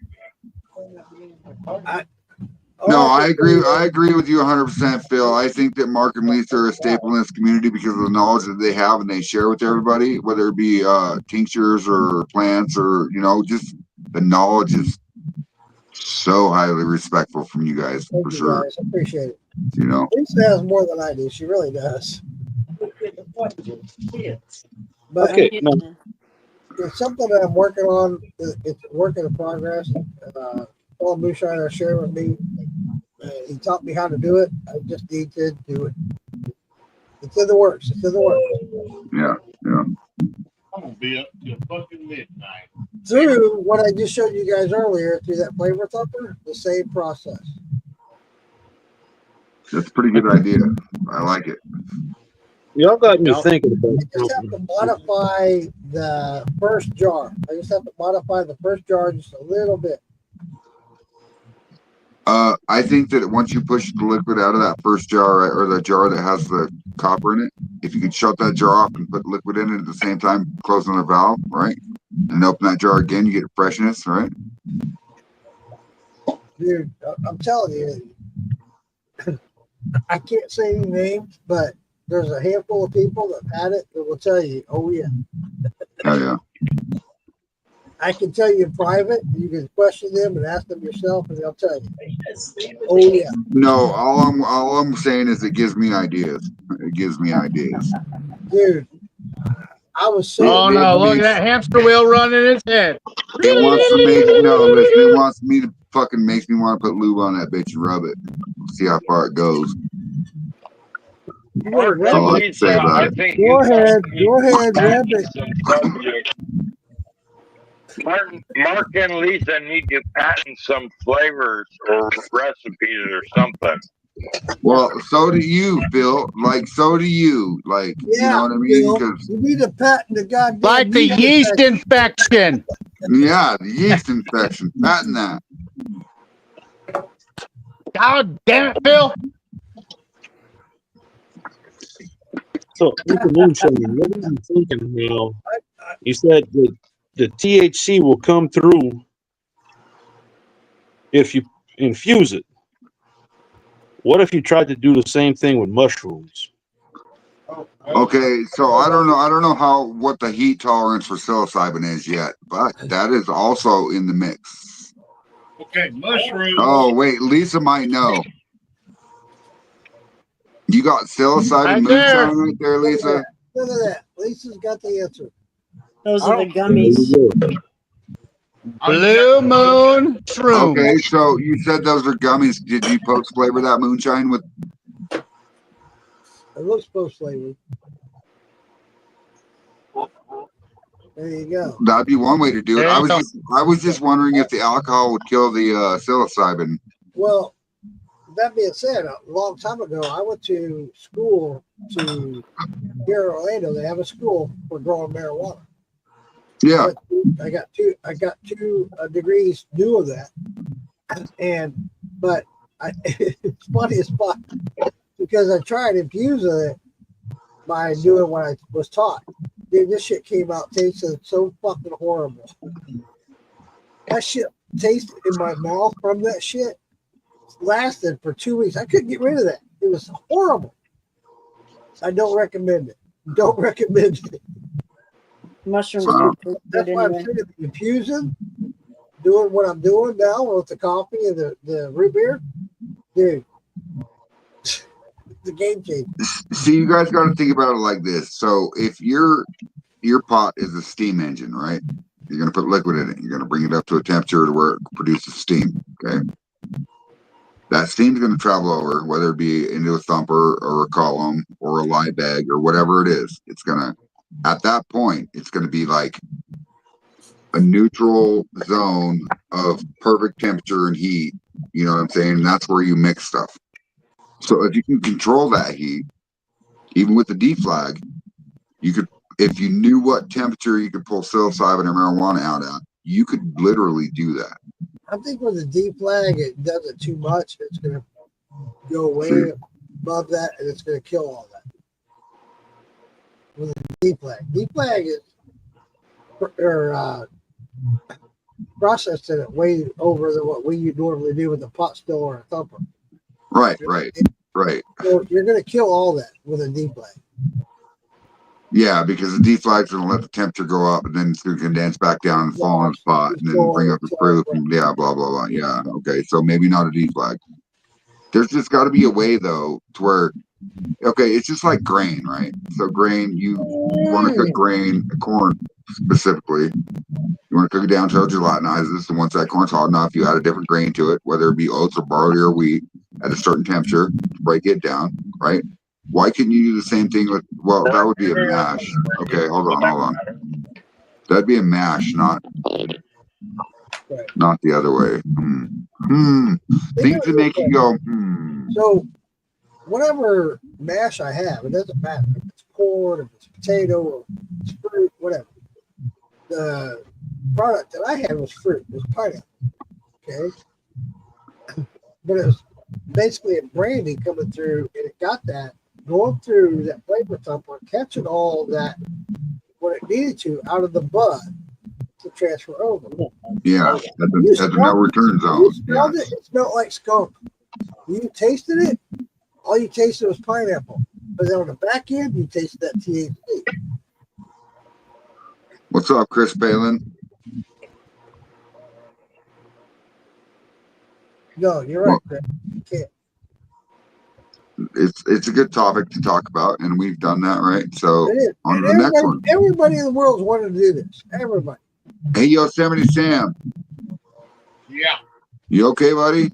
No, I agree with you 100%, Phil. I think that Mark and Lisa are a staple in this community because of the knowledge that they have and they share with everybody, whether it be tinctures or plants or, just the knowledge is so highly respectful from you guys. Thank for you sure. guys. I appreciate it. Lisa has more than I do. She really does. But okay, no. It's something that I'm working on. It's a work in progress. Paul Moonshiner shared with me. He taught me how to do it. I just need to do it. It's in the works. Yeah. I'm gonna be up till fucking midnight. Through what I just showed you guys earlier, through that flavor thumper, the same process. That's a pretty good idea. I like it. Y'all got me thinking about I just have to modify the first jar. just a little bit. I think that once you push the liquid out of that first jar, right, or the jar that has the copper in it, if you could shut that jar off and put liquid in it at the same time, closing the valve, right, and open that jar again, you get freshness, right? Dude, I'm telling you, I can't say any names, but there's a handful of people that had it that will tell you, oh yeah. Oh yeah. I can tell you in private. You can question them and ask them yourself, and they'll tell you. Oh yeah. No, all I'm saying is it gives me ideas. It gives me ideas. Dude, I was so. Oh no! Look at that hamster wheel running its head. It wants to make it wants me to fucking makes me want to put lube on that bitch and rub it. See how far it goes. Go ahead, rub it. Mark and Lisa need to patent some flavors or recipes or something. Well, so do you, Phil. So do you. You know what I mean? Because you need to patent the goddamn. Like the yeast infection. Yeah, the yeast infection. Patent that. God damn it, Phil. So, moonshine, what are you thinking? You said that the THC will come through if you infuse it. What if you tried to do the same thing with mushrooms? Okay, so I don't know what the heat tolerance for psilocybin is yet, but that is also in the mix. Okay, mushrooms. Oh wait, Lisa might know. You got psilocybin moonshine right there, Lisa? Look at that. Lisa's got the answer. Those are the gummies. Blue Moon Shroom. Okay, so you said those are gummies. Did you post flavor that moonshine with? It looks post flavored. There you go. That'd be one way to do it. I was just wondering if the alcohol would kill the psilocybin. Well, that being said, a long time ago, I went to school here in Orlando. They have a school for growing marijuana. Yeah, I got two degrees new of that, but it's funny as fuck because I tried infusing it by doing what I was taught. Dude, this shit came out tasting so fucking horrible. That shit tasted in my mouth from that shit lasted for 2 weeks. I couldn't get rid of that. It was horrible. I don't recommend it. Don't recommend it. Mushrooms Wow. don't taste That's good why I'm anyway. sitting infusing, doing what I'm doing now with the coffee and the root beer. Dude, the game changer. See, you guys got to think about it like this. So if your pot is a steam engine, right? You're going to put liquid in it. You're going to bring it up to a temperature to where it produces steam. Okay. That steam's going to travel over, whether it be into a thumper or a column or a lie bag or whatever it is. It's going to, at that point, it's going to be like a neutral zone of perfect temperature and heat. You know what I'm saying? And that's where you mix stuff. So if you can control that heat, even with the deflag, you could, if you knew what temperature you could pull psilocybin or marijuana out at, you could literally do that. I think with the deflag, it does it too much. It's going to go way above that, and it's going to kill all that. With a deflag is processing it way over than what we normally do with a pot still or a thumper. Right. So you're going to kill all that with a deflag. Yeah, because the deflag's going to let the temperature go up, and then it's going to condense back down and fall in the pot, and then bring up the proof, and yeah, blah, blah, blah. Yeah, okay, so maybe not a deflag. There's just got to be a way, though, to where, okay, it's just like grain, right? So grain, you want to cook grain, corn specifically, you want to cook it down until it gelatinizes, and once that corn's hot enough, you add a different grain to it, whether it be oats or barley or wheat, at a certain temperature, to break it down, right? Why couldn't you do the same thing with, well, that would be a mash. Okay, hold on. That'd be a mash, not the other way. Things that make you go, So, whatever mash I have, it doesn't matter if it's corn, if it's potato, or it's fruit, whatever. The product that I had was fruit, it was pineapple. Okay. But it was basically a brandy coming through, and it got that going through that flavor thumper, catching all that what it needed to out of the bud to transfer over. yeah, that's a no return zone. You smelled it, it smelled like skunk. You tasted it, all you tasted was pineapple. But then on the back end, you tasted that THC. What's up, Chris Palin? No, you're right, Chris. You can't. It's a good topic to talk about, and we've done that, right? So on to the next one. Everybody in the world's wanted to do this. Everybody. Hey, Yosemite Sam. Yeah. You okay, buddy?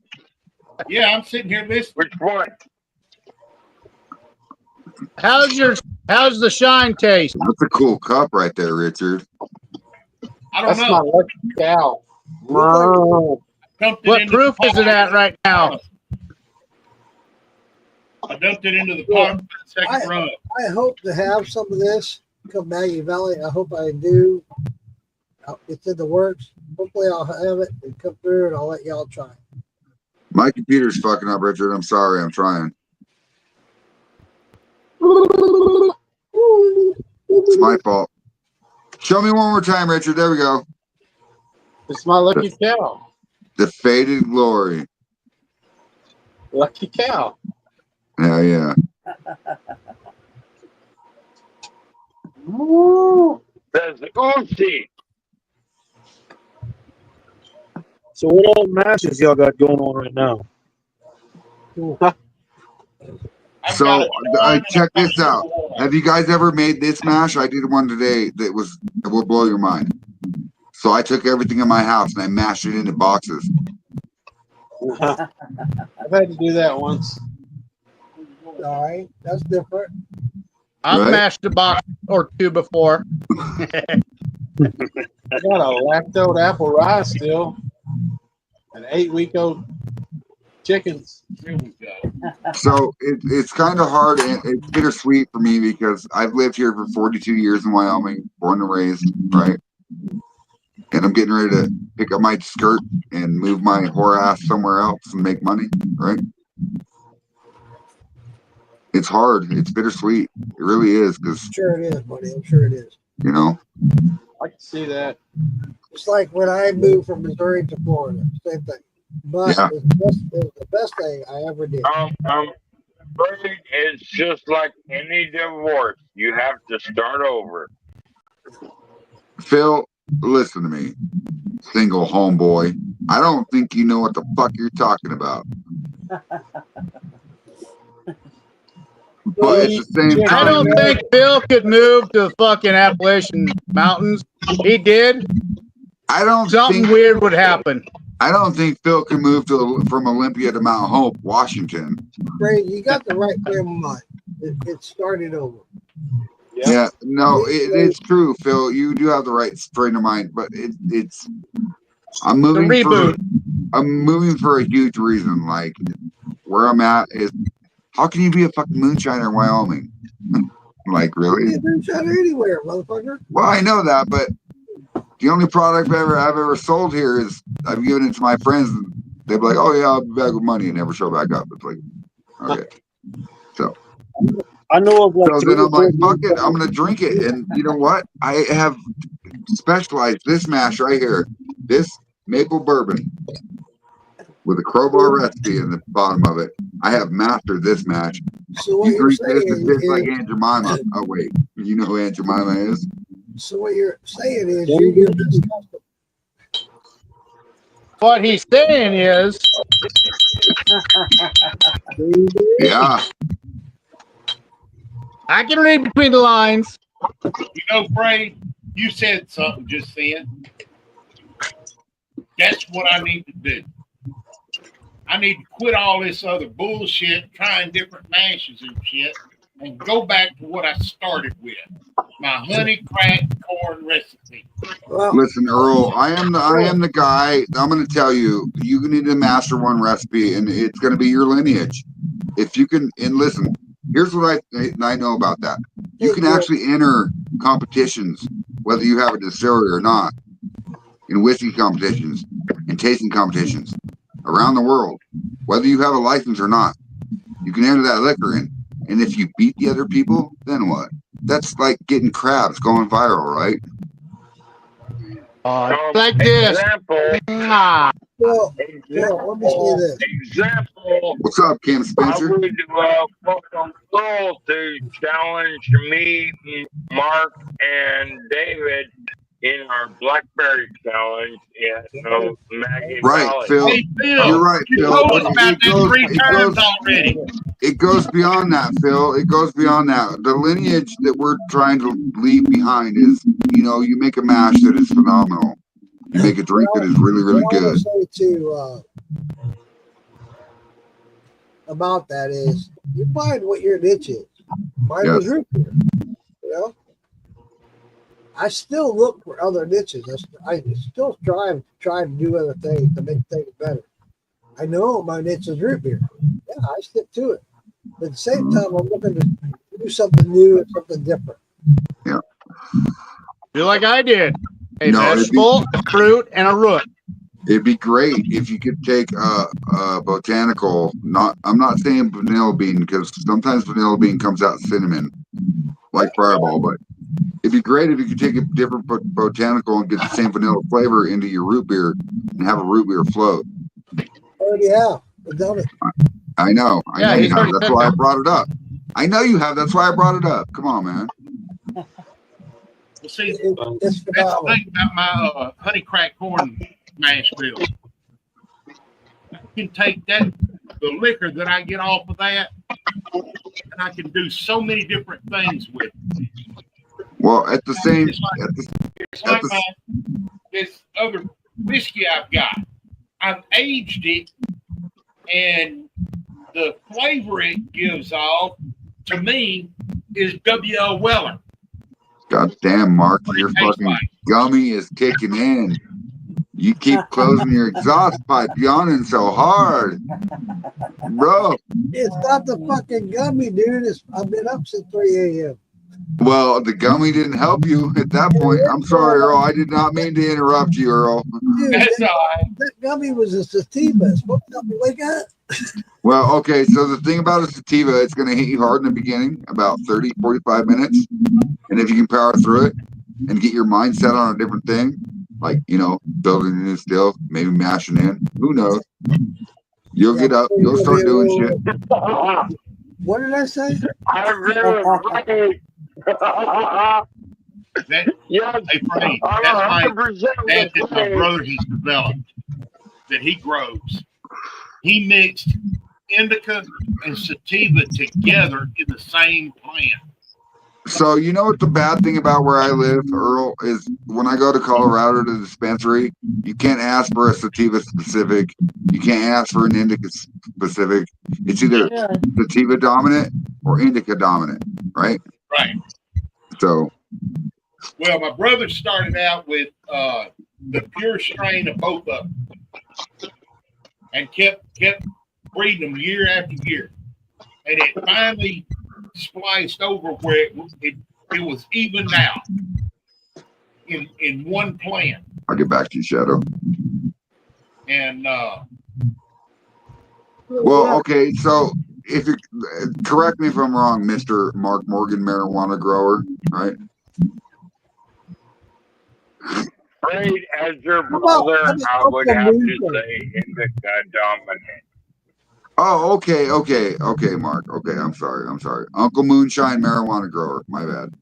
Yeah, I'm sitting here listening. Which one? How's the shine taste? That's a cool cup right there, Richard. I don't That's know. my lucky cow. Dumped it What into proof the is it pot. at right now? I dumped it into the pot for the second run. I hope to have some of this come Maggie Valley. I hope I do. It's in the works. Hopefully I'll have it and come through, and I'll let y'all try. My computer's fucking up, Richard. I'm sorry. I'm trying. It's my fault. Show me one more time, Richard. There we go. It's my lucky cow. The Faded Glory. Lucky cow. Yeah. That's the Uzi. So what all matches y'all got going on right now? So check this out. Have you guys ever made this mash? I did one today that will blow your mind. So I took everything in my house and I mashed it into boxes. I've had to do that once. All right, that's different. I've mashed a box or two before. I got a lactose apple rye still. An 8-week-old chickens. Here we go. So it's kind of hard and it's bittersweet for me because I've lived here for 42 years in Wyoming, born and raised, right? and I'm getting ready to pick up my skirt and move my whore ass somewhere else and make money, right? It's hard. It's bittersweet. It really is. Because sure it is, buddy. I'm sure it is. You know? I can see that. It's like when I moved from Missouri to Florida. Same thing. But Yeah. it was the best thing I ever did. Braid is just like any divorce. You have to start over. Phil, listen to me. Single homeboy. I don't think you know what the fuck you're talking about. But at the same time, I don't think Phil could move to the fucking Appalachian Mountains. He did. I don't Something think weird would happen. I don't think Phil can move from Olympia to Mount Hope, Washington. Brady, you got the right frame of mind. It started over. Yeah, no, it's true, Phil. You do have the right frame of mind, but it's. I'm moving for a huge reason. Like where I'm at is, how can you be a fucking moonshiner in Wyoming? Like really? You can be a moonshiner anywhere, motherfucker. Well, I know that, but the only product I've ever sold here is I've given it to my friends, and they're like, "Oh yeah, I'll be back with money," and never show back up. It's like, okay, so. I know of like. So then I'm like, fuck it, I'm gonna drink it, and you know what? I have specialized this mash right here, this maple bourbon with a crowbar recipe in the bottom of it. I have mastered this mash. So you drink this, it tastes like Aunt Jemima. Oh wait, you know who Aunt Jemima is? So what you're saying is you're disgusting. What he's saying is, yeah, I can read between the lines. You know, Braid, you said something just then. That's what I need to do. I need to quit all this other bullshit, trying different mashes and shit, and go back to what I started with, my honey cracked corn recipe. Well, listen, Earl, I am the guy. I'm going to tell you, you need to master one recipe, and it's going to be your lineage. If you can, and listen, here's what I know about that. You can actually enter competitions, whether you have a distillery or not, in whiskey competitions and tasting competitions around the world, whether you have a license or not. You can enter that liquor in, and if you beat the other people, then what? That's like getting crabs going viral, right? Like this. Well, let me say this. Example. What's up, Ken Spencer? I would fucking goal to challenge me, Mark, and David in our Blackberry challenge in Maggie Right, Valley. Phil. Hey, Phil, You're right, you Phil. told us about this 3 times already. It goes beyond that, Phil. It goes beyond that. The lineage that we're trying to leave behind is, you make a mash that is phenomenal. You make a drink that is really, really What I good. want to say about that is you find what your niche is. Mine was root beer. I still look for other niches. I still try to do other things to make things better. I know my niche is root beer. Yeah, I stick to it. But at the same time, I'm looking to do something new and something different. Yeah. Do like I did. A vegetable, a fruit, and a root. It'd be great if you could take a botanical. I'm not saying vanilla bean, because sometimes vanilla bean comes out cinnamon, like Fireball. But it'd be great if you could take a different botanical and get the same vanilla flavor into your root beer and have a root beer float. Already have. I've done it. I know. I know you have. That's why I brought it up. I know you have. That's why I brought it up. Come on, man. Well, see, It's that's the thing about my honey cracked corn mash bill. I can take the liquor that I get off of that, and I can do so many different things with it. Well, at the same, It's like this other whiskey I've got. I've aged it, and the flavor it gives off, to me, is W.L. Weller. God damn, Mark, your fucking gummy is kicking in. You keep closing your exhaust pipe, yawning so hard, bro. It's not the fucking gummy, dude. I've been up since 3 a.m. Well, the gummy didn't help you at that point. I'm sorry, Earl. I did not mean to interrupt you, Earl. Dude, That's all right. that gummy was a sativa. It's supposed to help you wake up. Well, okay. So the thing about a sativa, it's going to hit you hard in the beginning, about 30, 45 minutes. And if you can power through it and get your mind set on a different thing, like, building a new still, maybe mashing in, who knows? You'll get up, you'll start doing shit. What did I say? I'm really afraid. Yes, hey, Frank, that's my brother has developed that he grows. He mixed indica and sativa together in the same plant. So you know what the bad thing about where I live, Earl, is when I go to Colorado to the dispensary, you can't ask for a sativa specific. You can't ask for an indica specific. It's either sativa dominant or indica dominant, right? Right. So. Well, my brother started out with the pure strain of both of them, and kept breeding them year after year, and it finally spliced over where it was even now in one plant. I'll get back to you, Shadow. And well, okay, so if you correct me if I'm wrong, Mr. Mark Morgan, marijuana grower, right? Afraid as your brother, I would have to say indica dominant. Oh, okay, Mark. Okay, I'm sorry. Uncle Moonshine, marijuana grower. My bad.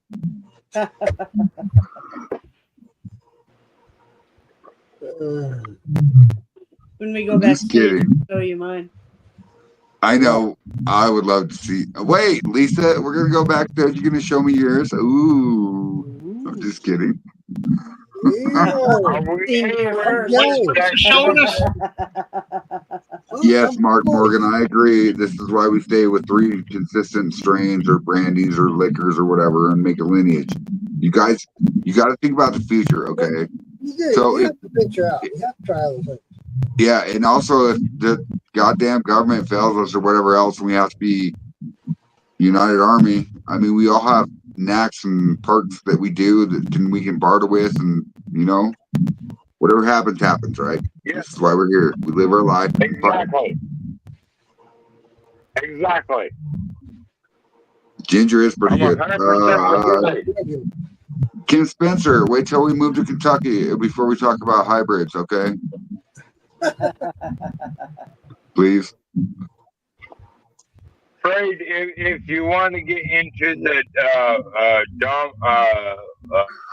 When we go back to show you mine. I know. I would love to see. Wait, Lisa, we're gonna go back there. You're gonna show me yours. Ooh. I'm just kidding. Yes, Mark Morgan, I agree. This is why we stay with 3 consistent strains or brandies or liquors or whatever and make a lineage. You guys, you got to think about the future, okay? So you have to venture out. You have to try other things. Yeah, and also if the goddamn government fails us or whatever else, and we have to be United Army. I mean, we all have knacks and perks that we do that we can barter with, and whatever happens, right? Yes. This is why we're here. We live our life. Exactly. Ginger is pretty good. Kim Spencer, wait till we move to Kentucky before we talk about hybrids, okay? Please. Afraid if you want to get into the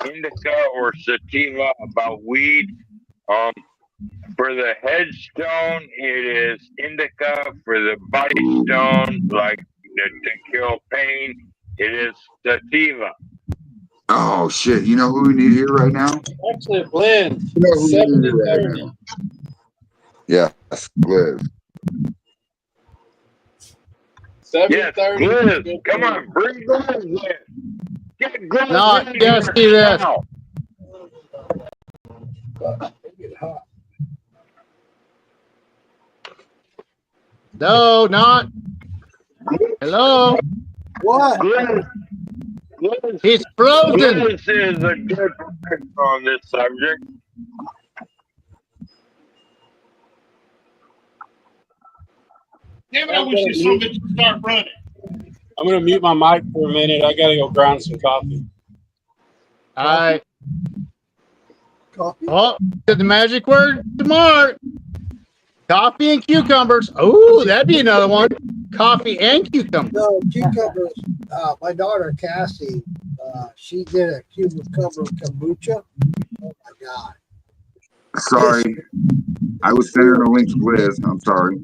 indica or sativa about weed, for the headstone it is indica. For the body stone, like to kill pain, it is sativa. Oh shit! You know who we need here right now? Actually, blend. Yeah, Glyz. 7:30. Glyz. Come on, bring Glyz in. Get Glyz No, in yes, here see this. now. No, not. Hello. What? Glyz. He's frozen. Glyz is a good person on this subject. Damn it, I wish this son of a bitch would start running. I'm going to mute my mic for a minute. I got to go ground some coffee. All right. Coffee? Oh, the magic word tomorrow. Coffee and cucumbers. Oh, that'd be another one. Coffee and cucumbers. No, cucumbers. My daughter, Cassie, she did a cucumber kombucha. Oh, my God. Sorry. I was sending a link to Glyz. I'm sorry.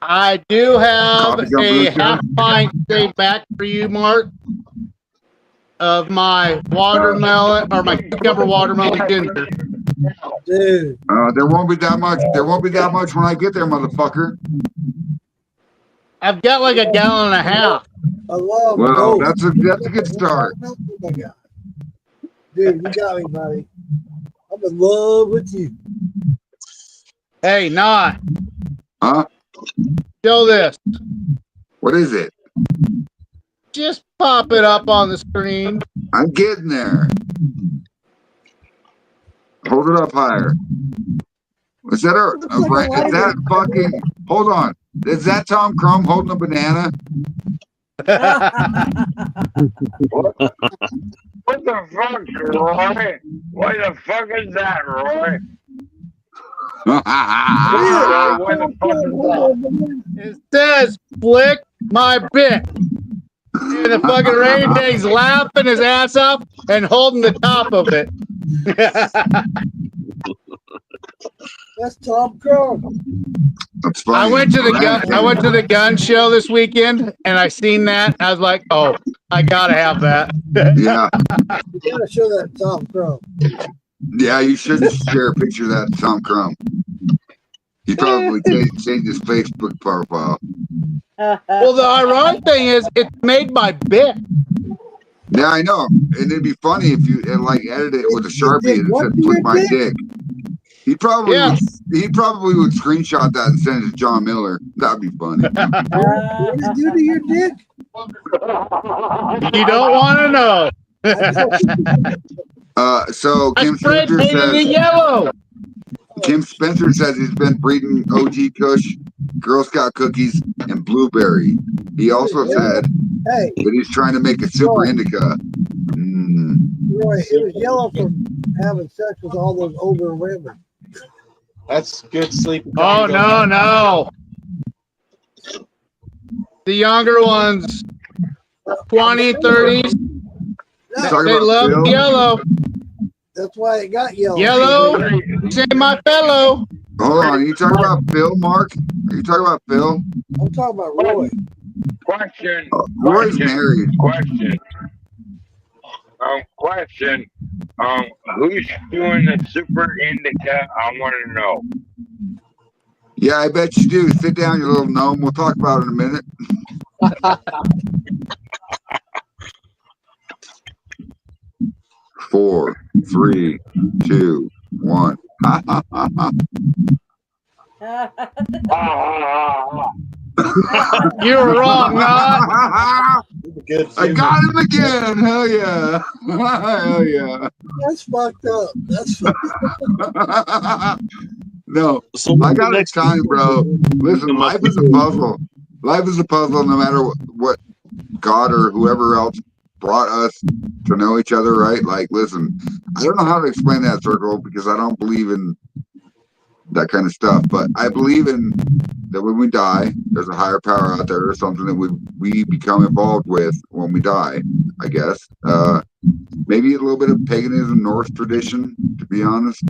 I do have a half pint saved back for you, Mark, of my watermelon or my cucumber watermelon ginger. Dude. There won't be that much. There won't be that much when I get there, motherfucker. I've got like a gallon and a half. I love Well, that's a good start. Oh my God. Dude, you got me, buddy. I'm in love with you. Hey, not. Huh? Show this. What is it? Just pop it up on the screen. I'm getting there. Hold it up higher. Is that is that fucking? Hold on. Is that Tom Cruise holding a banana? What the fuck, Roy? What the fuck is that, Roy? What the fuck is that? It says flick my bit. And the fucking rain day's laughing his ass off and holding the top of it. That's Tom Cruise. That's funny. I went to the gun show this weekend and I seen that. I was like, oh, I gotta have that. Yeah. You gotta show that Tom Cruise. Yeah, you should share a picture of that Tom Cruise. He probably changed his Facebook profile. Well, the ironic thing is, it's made by Bic. Yeah, I know. And it'd be funny if you edit it with a Sharpie and it said "flick my dick." He probably would screenshot that and send it to John Miller. That'd be funny. What did you do to your dick? You don't want to know. So Kim Spencer says yellow. Kim Spencer says he's been breeding OG Kush, Girl Scout cookies, and blueberry. He also said that he's trying to make a super indica. Roy, it was yellow from having sex with all those older women. That's good sleep. Oh, no. The younger ones, 20, 30s, they love Phil? Yellow. That's why it got yellow. Yellow, say my fellow. Hold on, are you talking about Phil, Mark? Are you talking about Phil? I'm talking about Roy. Question. Roy's married. Question. Who's doing the super indica? I want to know. Yeah, I bet you do. Sit down, you little gnome. We'll talk about it in a minute. 4, 3, 2, 1. You were wrong, Not. I got him again. Hell yeah. Hell yeah. That's fucked up. That's fucked up. No, I got it time, bro. Listen, life is a puzzle. Life is a puzzle no matter what God or whoever else brought us to know each other, right? Like, listen, I don't know how to explain that, Circle, because I don't believe in that kind of stuff, but I believe in that when we die, there's a higher power out there or something that we become involved with when we die, I guess. Maybe a little bit of paganism, Norse tradition, to be honest.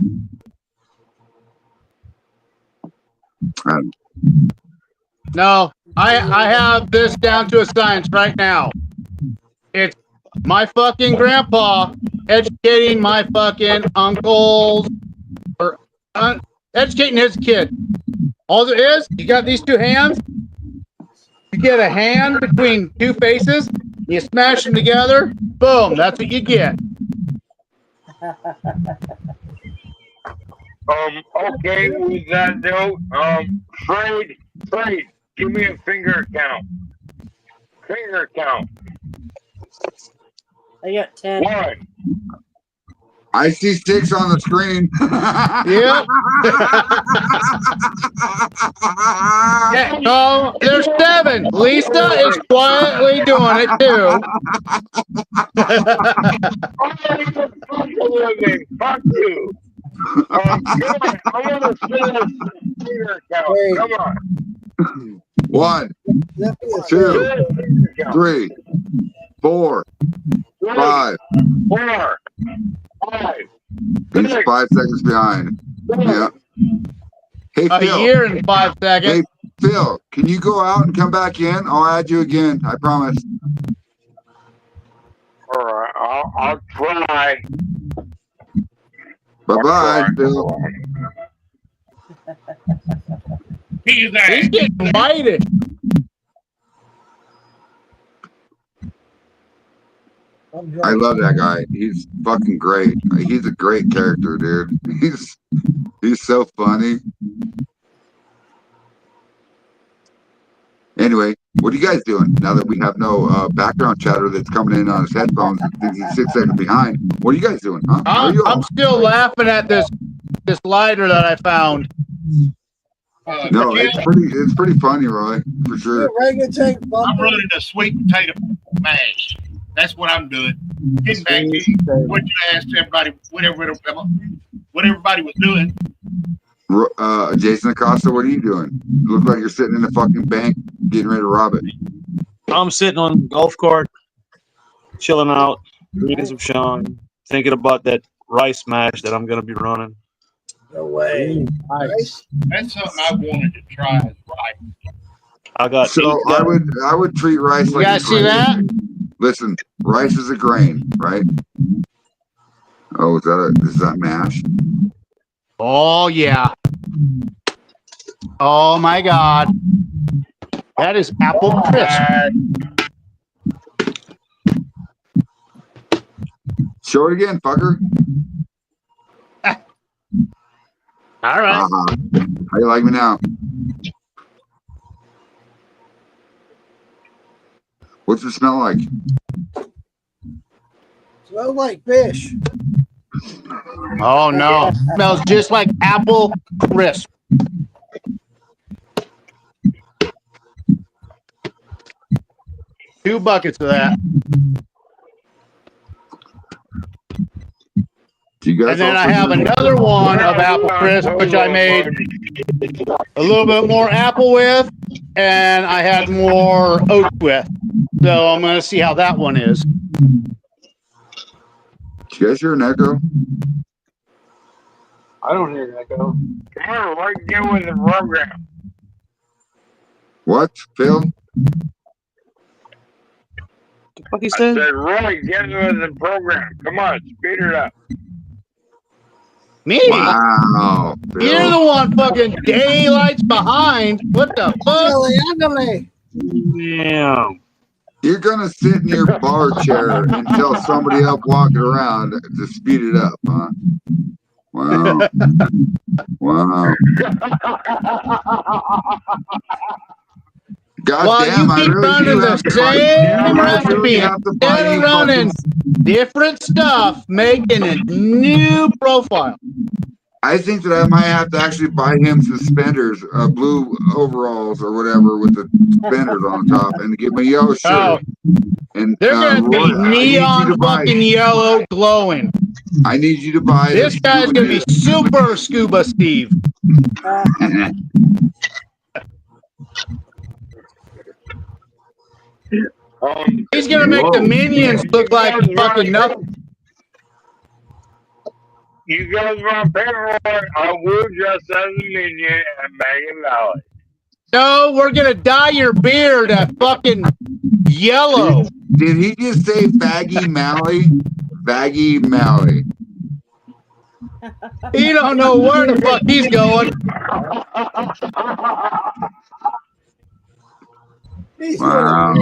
No, I have this down to a science right now. It's my fucking grandpa educating my fucking uncles or educating his kid. All it is, you got these two hands. You get a hand between two faces. You smash them together. Boom. That's what you get. Okay, with that note, Fred, give me a finger count. Finger count. I got 10. 1. I see 6 on the screen. Yep. Yeah, no, there's 7. Lisa is quietly doing it too. Fuck you. Come on, I want to see this finger count. Come on. 1, 2, 3, 4, 5. 4, 5. He's 5 seconds behind. Yeah. Hey, A Phil. year and 5 seconds. Hey, Phil, can you go out and come back in? I'll add you again. I promise. All right, I'll try. Bye-bye, Phil. He's getting invited. I love that guy. He's fucking great. He's a great character, dude. He's so funny. Anyway, What are you guys doing now that we have no background chatter that's coming in on his headphones and thinks he's 6 seconds behind? What are you guys doing? Huh? I'm still laughing at this lighter that I found. No, it's pretty funny, Roy, for sure. I'm running a sweet potato mash. That's what I'm doing. Getting back to what you asked everybody, what everybody was doing. Jason Acosta, what are you doing? You look like you're sitting in the fucking bank getting ready to rob it. I'm sitting on the golf cart, chilling out, reading some Sean, thinking about that rice mash that I'm going to be running. No way. Nice. That's something I wanted to try. Is rice. I got. So I would treat rice like. You guys see that? Listen, rice is a grain, right? Oh, is that mash? Oh yeah. Oh my God. That is apple crisp. Show it again, fucker. All right. How you like me now? What's it smell like? Smells like fish. Oh no. Smells just like apple crisp. Two buckets of that. And then I have another one of apple crisp, which I made a little bit more apple with, and I had more oat with. So I'm going to see how that one is. Did you guys hear an echo? I don't hear an echo. Come on, let's get with the program. What, Phil? What he I said, Roy, get with the program. Come on, speed it up. Me? Wow. Phil. You're the one fucking daylights behind. What the fuck? Damn. You're gonna sit in your bar chair and tell somebody else walking around to speed it up, huh? Wow. Wow. God Well, damn, you keep running the same recipe, and running different stuff, making a new profile. I think that I might have to actually buy him suspenders, blue overalls or whatever with the suspenders on top, and get my yellow shirt. Oh, and they're gonna be neon fucking yellow glowing. I need you to buy this guy's gonna be super Scuba Steve. He's gonna make the minions look like fucking nothing. You guys want paperwork? I will dress as a minion and Megan Valley. No, we're gonna dye your beard a fucking yellow. Did he just say Faggy Mally? Faggy Mally. He don't know where the fuck he's going. Wow.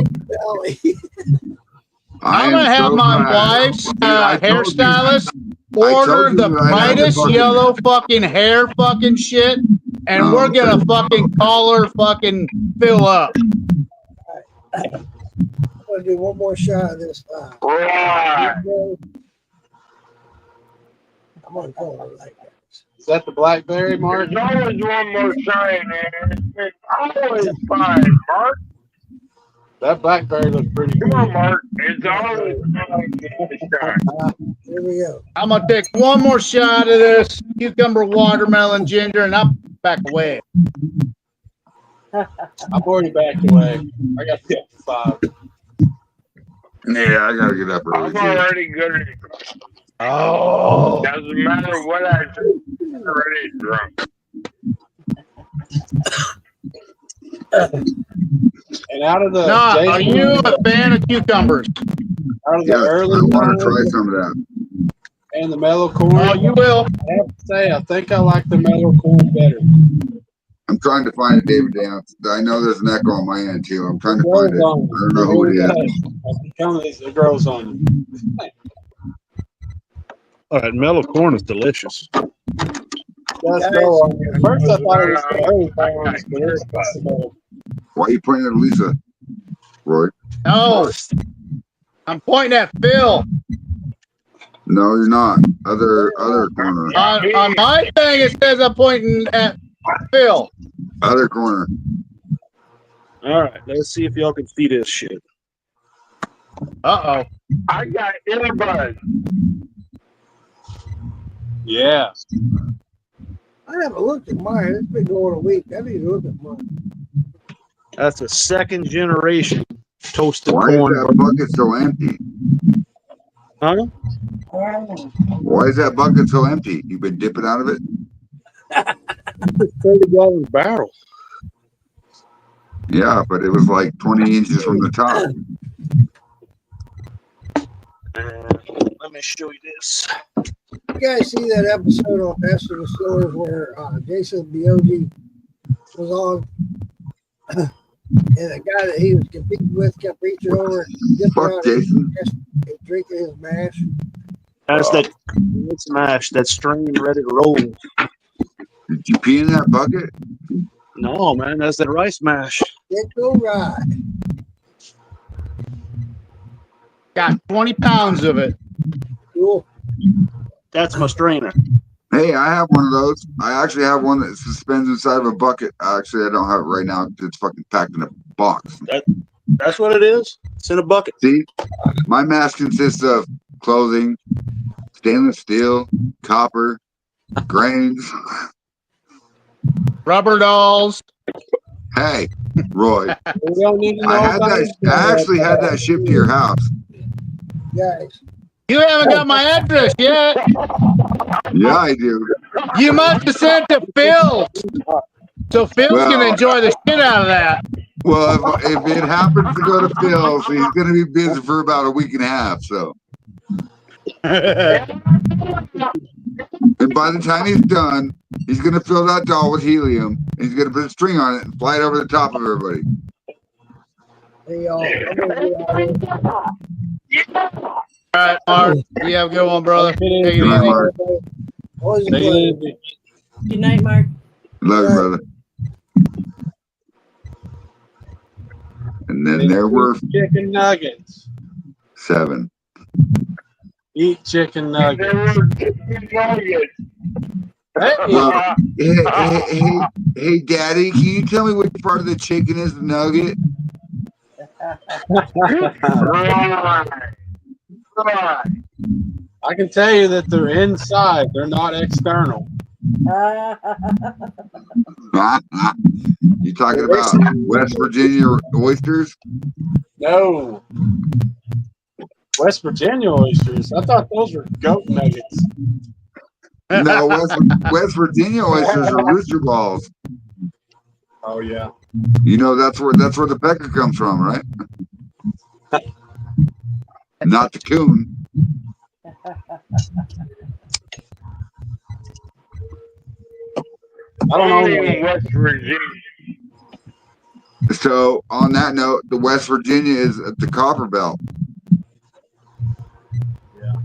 I'm gonna have my wife's hairstylist order the brightest yellow fucking hair fucking shit, and we're gonna fucking call her fucking fill up. I'm gonna do one more shot of this. Right. I'm gonna call her like that. Is that the blackberry, Mark? There's always one more shine, man. It's always fine, Mark. That blackberry looks pretty good. Come on, Mark. It's always fine. Here we go. I'm gonna take one more shot of this cucumber, watermelon, ginger, and I'm back away. I'm already backed away. I got 55. Yeah, I gotta get up early. I'm already good at it. Oh. Doesn't matter what I do, I'm already drunk. And out of the are you a fan of cucumbers? Out of the early I want to try some of that. And the mellow corn. Oh, you will. I have to say, I think I like the mellow corn better. I'm trying to find it, David Dance. I know there's an echo on my end too. I'm trying to find it. I don't know who it is. It grows on you. All right, mellow corn is delicious. That's grow on you. First, I thought it was the early corns, but it's the mellow. Why are you pointing at Lisa? Roy. No. I'm pointing at Phil. No, you're not. Other corner. On my thing, it says I'm pointing at Phil. Other corner. All right, let's see if y'all can see this shit. Uh-oh. I got earbuds. Yeah. I haven't looked at mine. It's been going a week. I need to look at mine. That's a second generation toasted Why is corn. that bucket so empty? Huh? Why is that bucket so empty? You've been dipping out of it? 30-gallon barrel. Yeah, but it was like 20 inches from the top. Let me show you this. You guys see that episode on Master Distillers where Jason Biogi was on? And the guy that he was competing with kept reaching over, Fuck Jason. and drinking his mash. That's that smash, that strain ready to roll. Did you pee in that bucket? No, man, that's that rice mash. Get go right. Got 20 pounds of it. Cool. That's my strainer. Hey, I have one of those. I actually have one that suspends inside of a bucket. Actually, I don't have it right now. It's fucking packed in a box. That's what it is. It's in a bucket. See, my mash consists of clothing, stainless steel, copper, grains. Rubber dolls. Hey, Roy, We don't need to know I actually had that shipped to your house. Guys. You haven't got my address yet. Yeah, I do. You must have sent to Phil. So Phil's going to enjoy the shit out of that. Well, if it happens to go to Phil, so he's going to be busy for about a week and a half. So, and by the time he's done, he's going to fill that doll with helium. And he's going to put a string on it and fly it over the top of everybody. Hey, y'all. I'm gonna be out here. All right, Mark. You have a good one, brother. Take it Good night, easy. Mark. Always a Take it pleasure. easy. Good night, Mark. Love you, brother. And then there were Chicken nuggets. 7. Eat chicken nuggets. Well, hey, Daddy, can you tell me which part of the chicken is the nugget? I can tell you that they're inside. They're not external. You talking about West Virginia oysters? No. West Virginia oysters. I thought those were goat nuggets. No, West Virginia oysters are rooster balls. Oh yeah. You know that's where the pecker comes from, right? Not the coon. I don't know. West Virginia. So on that note, the West Virginia is at the Copper Belt. Yeah.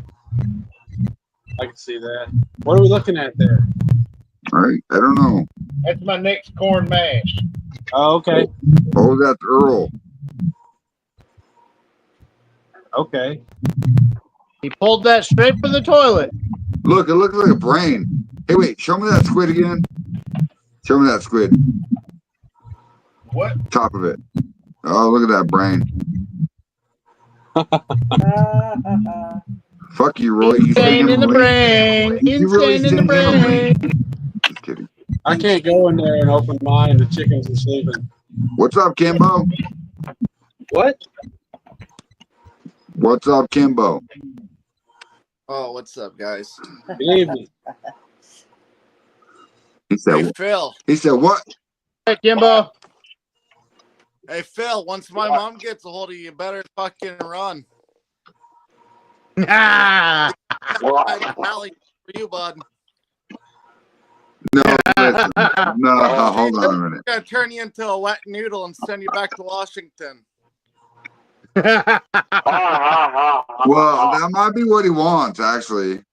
I can see that. What are we looking at there? All right, I don't know. That's my next corn mash. Oh, okay. Oh, that's Earl. Okay. He pulled that straight from the toilet. Look, it looks like a brain. Hey, wait, show me that squid again. Show me that squid. What? Top of it. Oh, look at that brain. Fuck you, Roy. You Insane in the brain. You really Insane in the stand in brain. Just kidding. I can't go in there and open mine. The chickens are sleeping. What's up, Kimbo? What? What's up, Kimbo? Oh, what's up, guys? Good evening. He Hey, said, Phil. he said, what? Hey, Kimbo. Hey, Phil. Once my mom gets a hold of you, you better fucking run. Ah. Alley for you, bud. No, listen. No, hold on a minute. I'm gonna turn you into a wet noodle and send you back to Washington. Well, that might be what he wants, actually.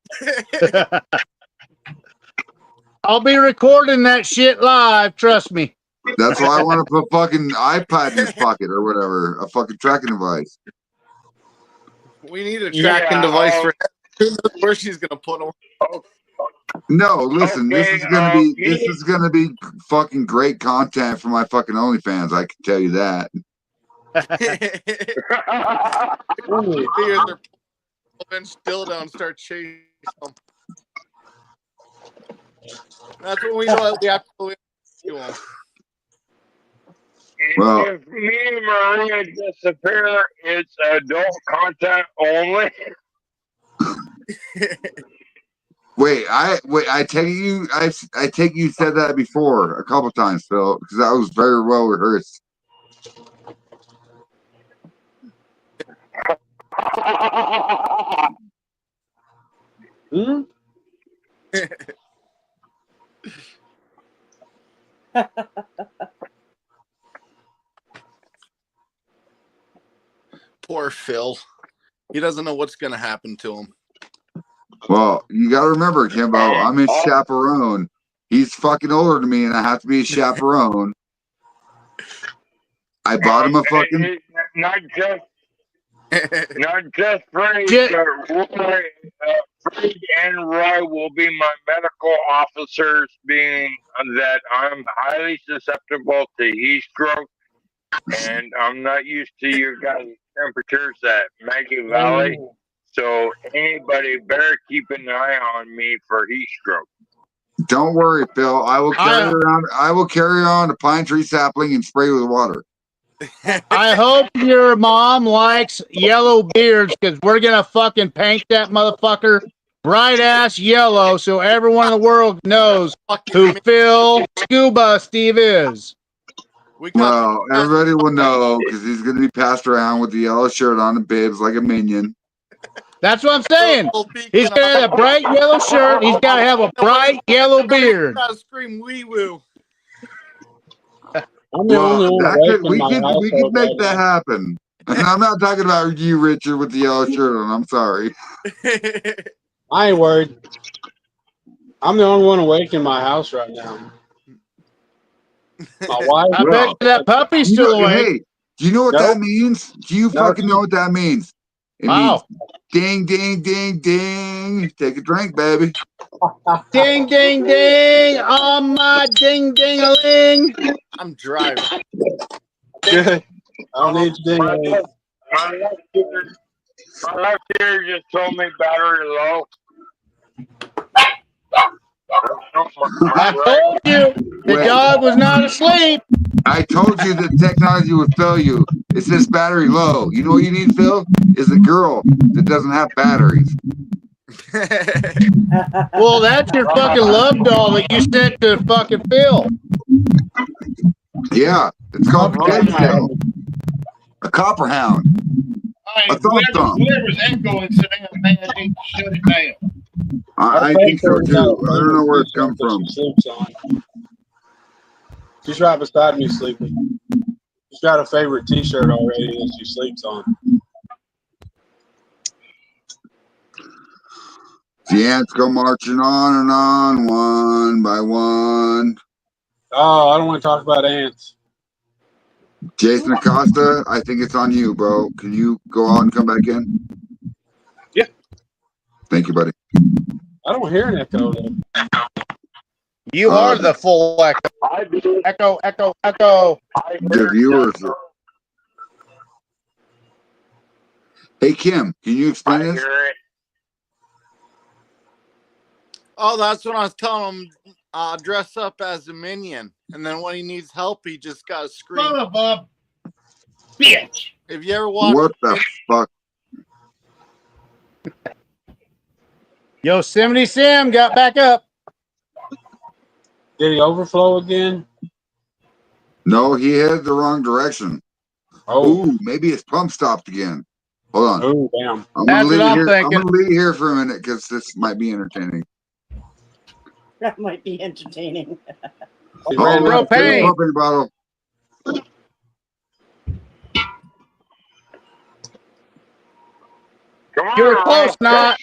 I'll be recording that shit live. Trust me. That's why I want to put fucking iPad in his pocket or whatever, a fucking tracking device. We need a tracking device for who knows where she's gonna put them. No, listen, this is gonna be fucking great content for my fucking OnlyFans. I can tell you that. Still don't start chasing them. That's what we know. We have to go into them. Well, if me and Maria disappear, it's adult content only. I take you said that before a couple times, Phil, because that was very well rehearsed. Poor Phil. He doesn't know what's going to happen to him. Well, you got to remember, Kimbo, I'm his chaperone. He's fucking older than me, and I have to be a chaperone. I bought him a fucking... Not just Frank, but Roy, Frank and Roy will be my medical officers, being that I'm highly susceptible to heat stroke, and I'm not used to your guys' temperatures at Maggie Valley. So anybody better keep an eye on me for heat stroke. Don't worry, Phil. I will carry around a pine tree sapling and spray with water. I hope your mom likes yellow beards, because we're gonna fucking paint that motherfucker bright ass yellow so everyone in the world knows who Phil Scuba Steve is. Well, everybody will know because he's gonna be passed around with the yellow shirt on and bibs like a minion. That's what I'm saying. He's gonna have a bright yellow shirt. He's gotta have a bright yellow beard. Gotta scream wee woo. Well, we could make that happen. And I'm not talking about you, Richard, with the yellow shirt on. I'm sorry. I ain't worried. I'm the only one awake in my house right now. My wife. I bet that puppy's still awake. Hey, do you know what that means? Do you fucking know what that means? It means ding, ding, ding, ding. Take a drink, baby. Ding, ding, ding. On my ding, ding-a-ling. I'm driving. Good. I don't need ding-a-ling. My left ear just told me battery low. I told you the dog was not asleep. I told you that technology would fail you. It says battery low. You know what you need, Phil? Is a girl that doesn't have batteries. Well, that's your fucking love doll that you sent to fucking Phil. Yeah, it's called a copperhound. A thumb. Whoever's echoing, sit down, man, need to shut it down. I think so too. I don't know where it's come from. She's right beside me sleeping. She's got a favorite T-shirt already that she sleeps on. The ants go marching on and on, one by one. Oh, I don't want to talk about ants. Jason Acosta, I think it's on you, bro. Can you go out and come back in? Yeah. Thank you, buddy. I don't hear an echo, though. You are the full echo. Echo, echo, echo. The viewers. Hey, Kim, can you explain this? Oh, that's what I was telling him. Dress up as a minion, and then when he needs help, he just got to scream. Son of a bitch! Have you ever watched? What the fuck? Yosemite Sam got back up. Did he overflow again? No, he headed the wrong direction. Oh, ooh, maybe his pump stopped again. Hold on. Oh, damn. I'm gonna leave here for a minute because this might be entertaining. That might be entertaining. Propane bottle. Come on, you were close, not.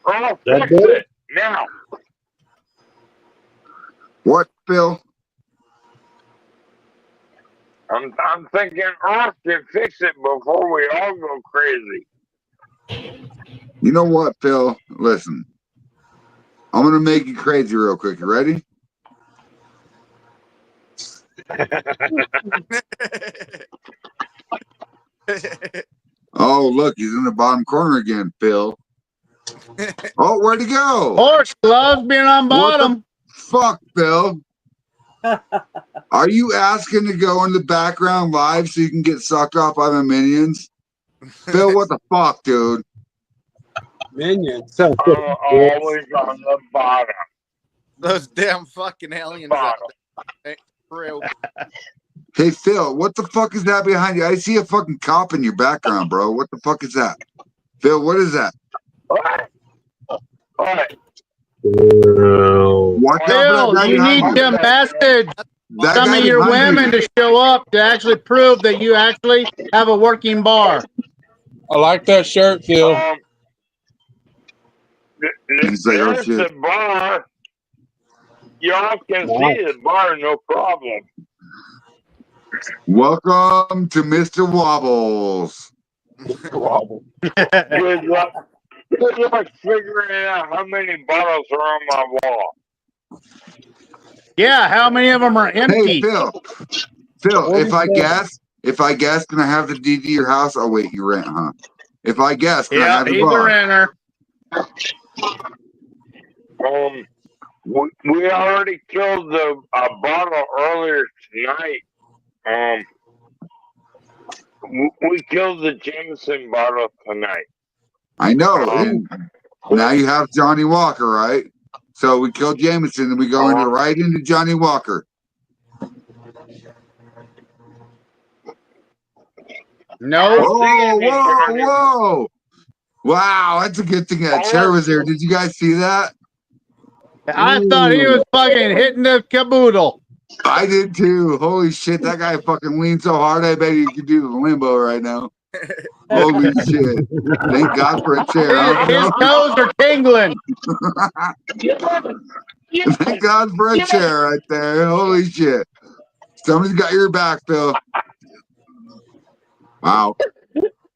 Oh, fix it. Now Now, What, Phil? I'm thinking Earth can fix it before we all go crazy. You know what, Phil? Listen, I'm gonna make you crazy real quick. You ready? Oh, look, he's in the bottom corner again, Phil. Oh, where'd he go? Horse loves being on bottom. Fuck, Phil. Are you asking to go in the background live so you can get sucked off by the minions? Phil, what the fuck, dude? Minions. I'm always on the bottom. Those damn fucking aliens out there. Real. Hey, Phil, what the fuck is that behind you? I see a fucking cop in your background, bro. What the fuck is that? Phil, what is that? What? What? Watch out for that Phil, guy you behind need to message That some guy of your behind women you. to show up to actually prove that you actually have a working bar. I like that shirt, Phil. He's like, oh, There's shit. the bar. Y'all can see the bar, no problem. Welcome to Mr. Wobbles. Good luck figuring out how many bottles are on my wall. Yeah, how many of them are empty? Hey, Phil, if I guess, can I have the deed to your house? Oh, wait, you rent, huh? If I guess, can I Yeah, have the he's a bar? renter. We already killed a bottle earlier tonight. We killed the Jameson bottle tonight. I know. And now you have Johnny Walker, right? So we kill Jameson and we go right into Johnny Walker. No. Whoa. Wow, that's a good thing that chair was there. Did you guys see that? I thought he was fucking hitting the caboodle. I did too. Holy shit, that guy fucking leaned so hard, I bet he could do the limbo right now. Holy shit. Thank God for a chair. His toes are tingling. Thank God for a chair right there. Holy shit. Somebody's got your back, Phil. Wow.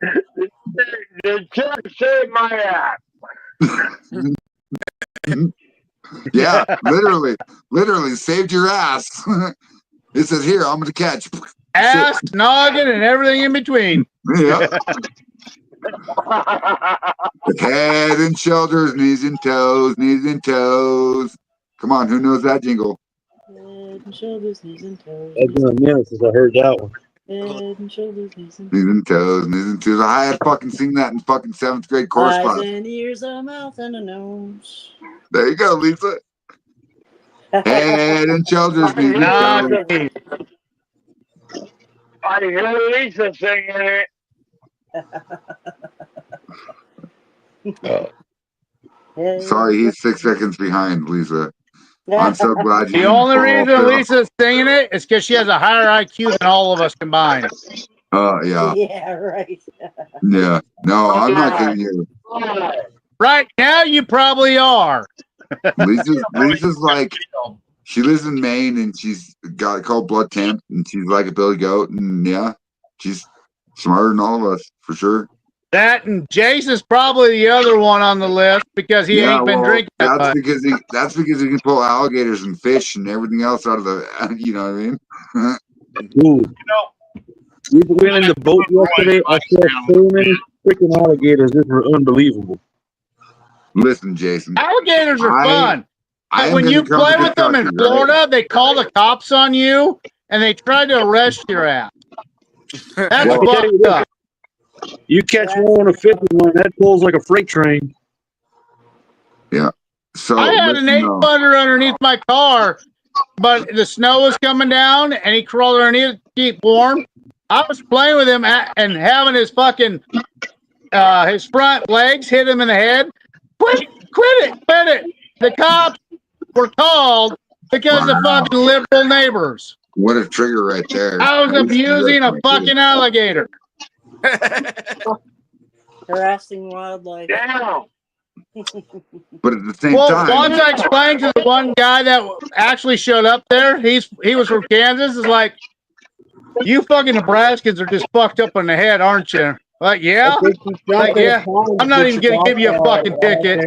The chair saved my ass. Yeah, literally saved your ass. It says here, I'm gonna catch ass, noggin, and everything in between. Yeah. Head and shoulders, knees and toes, knees and toes. Come on, who knows that jingle? Head and shoulders, knees and toes. It's been a minute since I heard that one. Head and shoulders, knees and Knees and toes, knees and toes. I had fucking seen that in fucking 7th grade course eyes class. and ears, a mouth and a nose. There you go, Lisa. Head and shoulders, knees and toes. I hear Lisa singing it. Sorry, he's 6 seconds behind, Lisa. I'm so glad you The only reason Lisa's singing it is because she has a higher IQ than all of us combined. Yeah. Yeah, right. Yeah. No, I'm not kidding you. Right now, you probably are. Lisa's like, she lives in Maine and she's got a cold blood temp and she's like a billy goat, and yeah, she's smarter than all of us for sure. That and Jason's probably the other one on the list because he ain't been drinking. That's because he can pull alligators and fish and everything else out of the, you know what I mean? Dude, we went in the boat yesterday. I saw so many freaking alligators. This was unbelievable. Listen, Jason. Alligators are fun. But when you play with them in Florida, they call the cops on you and they try to arrest your ass. That's fucked up. You catch one on a 51, that pulls like a freight train. Yeah. So I had an 8-footer underneath my car, but the snow was coming down and he crawled underneath to keep warm. I was playing with him and having his fucking his front legs hit him in the head. Quit it. The cops were called because of fucking liberal neighbors. What a trigger right there. I was abusing a fucking alligator. Harassing wildlife. Damn. But at the same Well, time, once I explained to the one guy that actually showed up there, he was from Kansas. Is like, you fucking Nebraskans are just fucked up in the head, aren't you? Like, yeah, like, yeah. I'm not even gonna give you a fucking ticket.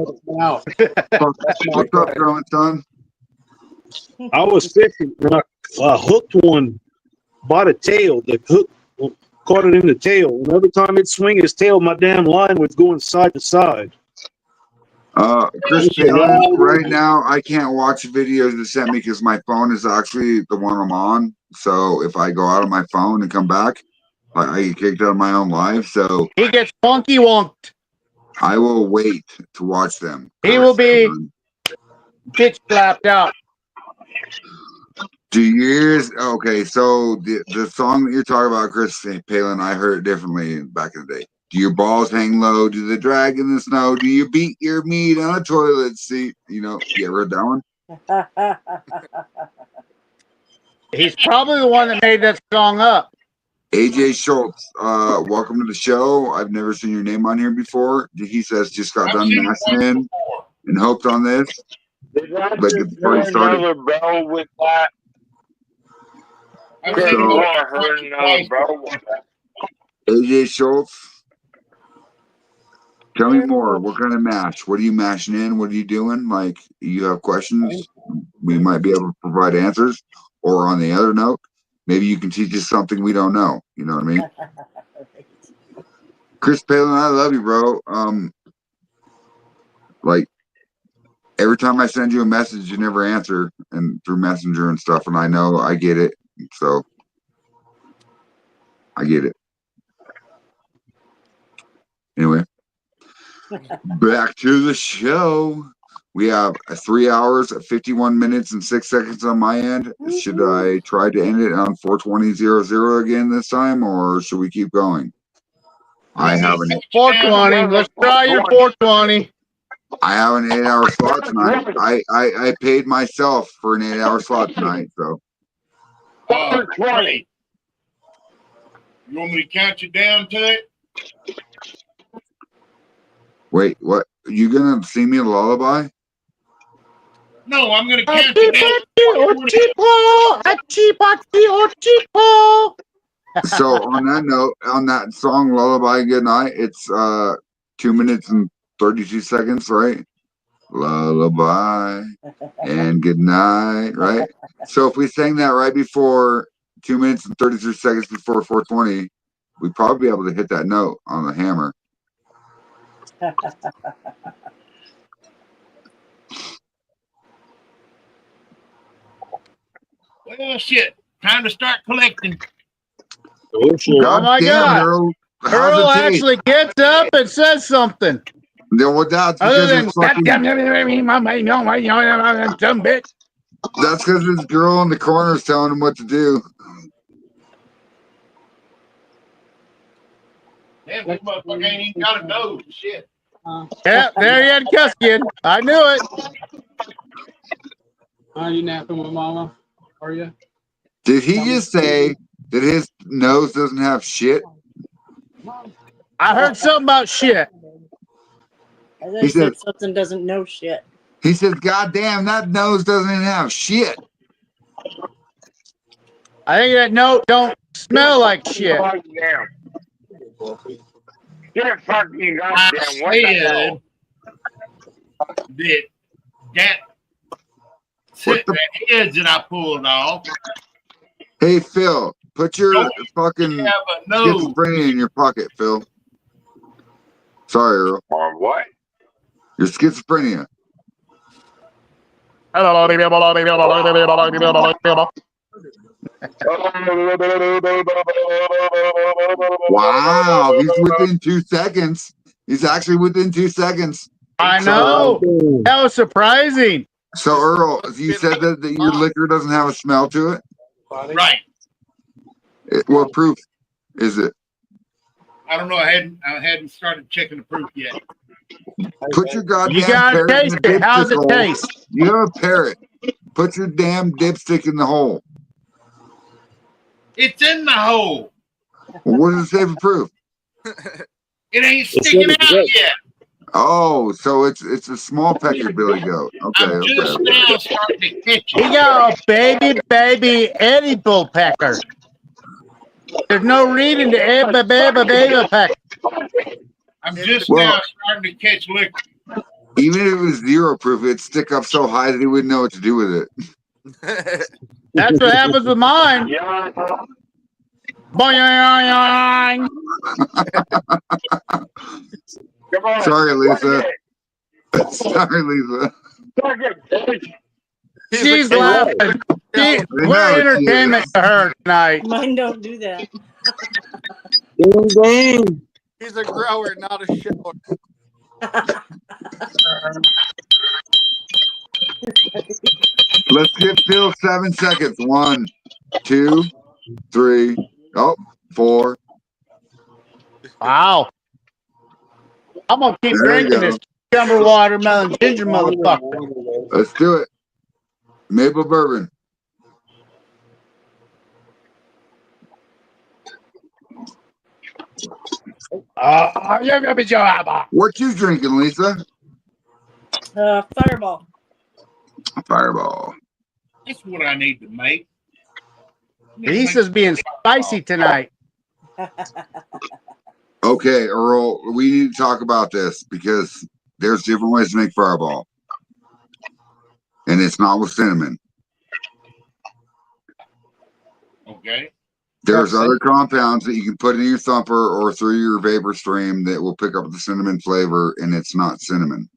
what's up, growing son? I was fishing and I hooked one by the tail. The hook caught it in the tail. And every time it swing its tail, my damn line was going side to side. Chris Palin, right now I can't watch videos you sent me because my phone is actually the one I'm on. So if I go out of my phone and come back, I get kicked out of my own live. So he gets funky wonked. I will wait to watch them. He will be bitch slapped out. Do yours? Okay, so the song that you're talking about, Chris Palin, I heard it differently back in the day. Do your balls hang low? Do they drag in the snow? Do you beat your meat on a toilet seat? You ever heard that one? He's probably the one that made that song up. AJ Schultz, welcome to the show. I've never seen your name on here before. He says just got done mashing in and hooked on this. Did I just hear another bell with that? I heard another bell with that. AJ Schultz, tell me more. What kind of mash? What are you mashing in? What are you doing? Like, you have questions? We might be able to provide answers. Or on the other note, maybe you can teach us something we don't know. You know what I mean? Chris Palin, I love you, bro. Like, every time I send you a message, you never answer, and through Messenger and stuff, and I know I get it. So, I get it. Anyway, back to the show. We have 3 hours, 51 minutes, and 6 seconds on my end. Should I try to end it on 4:20:00 again this time, or should we keep going? I have an 4:20. Let's try your 4:20. I have an 8-hour slot tonight. I paid myself for an 8-hour slot tonight, so 4:20. You want me to count you down to it? wait, what? You gonna sing me a lullaby? No, I'm gonna count you down. So on that note, on that song Lullaby Good Night, it's 2 minutes and 32 seconds, right? Lullaby and good night, right? So if we sang that right before 2 minutes and 33 seconds before 4:20, we'd probably be able to hit that note on the hammer. Well, shit. Time to start collecting. Oh my God. Earl actually gets up and says something. Well, that's Other because than dumb bitch. That's because this girl in the corner is telling him what to do. Damn, this motherfucker ain't even got a nose. Shit. Yeah, there you had Cuskian. I knew it. Are you napping with Mama? Are you? Did he just say that his nose doesn't have shit? I heard something about shit. He said something doesn't know shit. He says, God damn, that nose doesn't even have shit. I think that note don't smell like shit. You're fucking goddamn. What the hell? That heads that I pulled off. Hey, Phil, put your fucking schizophrenia in your pocket, Phil. Sorry, Earl. On what? Your schizophrenia. Wow, he's within 2 seconds. He's actually within 2 seconds. I know. That was surprising. So, Earl, you said that your liquor doesn't have a smell to it? Right. What proof is it? I don't know. I hadn't started checking the proof yet. Put your goddamn You gotta parrot taste in the it. How's it dipstick hole. taste? You have a parrot. Put your damn dipstick in the hole. It's in the hole. Well, what does it say for proof? It ain't sticking out yet. Oh, so it's a small pecker billy goat. Okay, I'm just now starting to catch He it. got a baby Eddie bullpecker. There's no reason to baby pecker. I'm just now starting to catch liquor. Even if it was zero proof, it'd stick up so high that he wouldn't know what to do with it. That's what happens with mine. Boing. Come on. Sorry, Lisa. Sorry, Lisa. She's laughing. We're entertainment to her tonight. Mine don't do that. Ding, ding. He's a grower, not a shower. Let's give Phil 7 seconds. 1, 2, 3, 4. Wow. I'm going to keep There you drinking go. this cucumber watermelon ginger motherfucker. Let's do it. Maple bourbon. What you drinking, Lisa? Fireball. Fireball. That's what I need to make. Lisa's being spicy tonight. Okay, Earl, we need to talk about this because there's different ways to make Fireball. And it's not with cinnamon. Okay. There's other compounds that you can put in your thumper or through your vapor stream that will pick up the cinnamon flavor, and it's not cinnamon.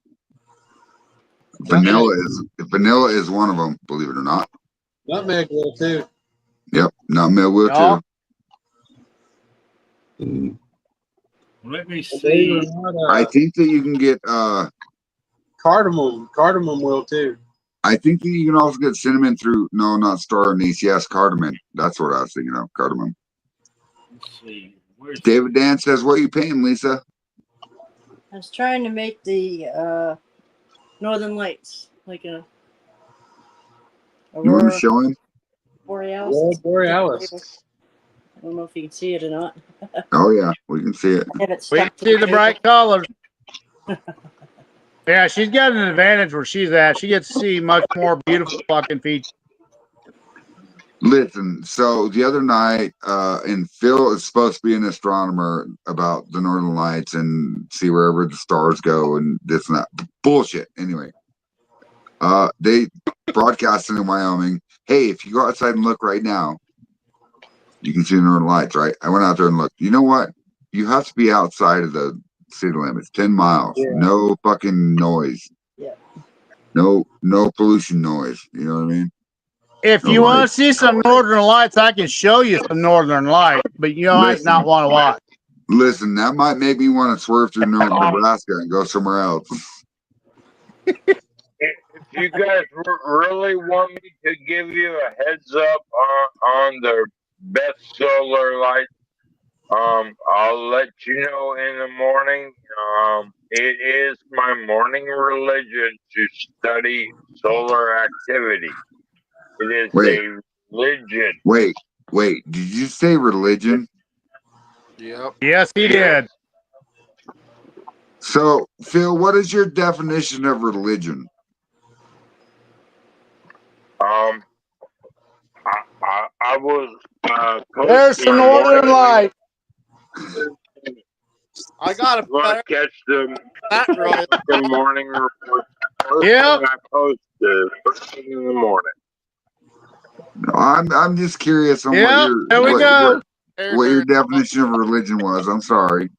Vanilla is one of them, believe it or not. Nutmeg will too. Yep, nutmeg will too. Let me see. I think that you can get cardamom. Cardamom will too. I think that you can also get cinnamon through not star anise. Yes, cardamom. That's what I was thinking of. Cardamom. Let's see. David Dan says, "What are you paying, Lisa?" I was trying to make the Northern Lights, like a You want to show him? Borealis. Yeah, Borealis. I don't know if you can see it or not. Oh yeah, we can see it. I have it We stuck can to see the table. bright colors. Yeah, she's got an advantage where she's at. She gets to see much more beautiful fucking features. Listen, so the other night, and Phil is supposed to be an astronomer about the Northern Lights and see wherever the stars go and this and that. Bullshit. Anyway, they broadcasted in Wyoming. Hey, if you go outside and look right now, you can see the Northern Lights, right? I went out there and looked. You know what? You have to be outside of the city limits, 10 miles. Yeah. No fucking noise. Yeah. No pollution noise. You know what I mean? If you want to see some Northern Lights, I can show you some Northern Lights, but you might not want to watch. Listen, that might make me want to swerve through Nebraska and go somewhere else. If you guys really want me to give you a heads up on the best solar lights, I'll let you know in the morning. It is my morning religion to study solar activity. It is a religion. Wait. Did you say religion? Yep. Yes, he did. So, Phil, what is your definition of religion? I was. There's some Northern Light. I got a better catch the morning report. Yeah. I post first thing in the morning. No, I'm just curious on what your definition of religion was. I'm sorry.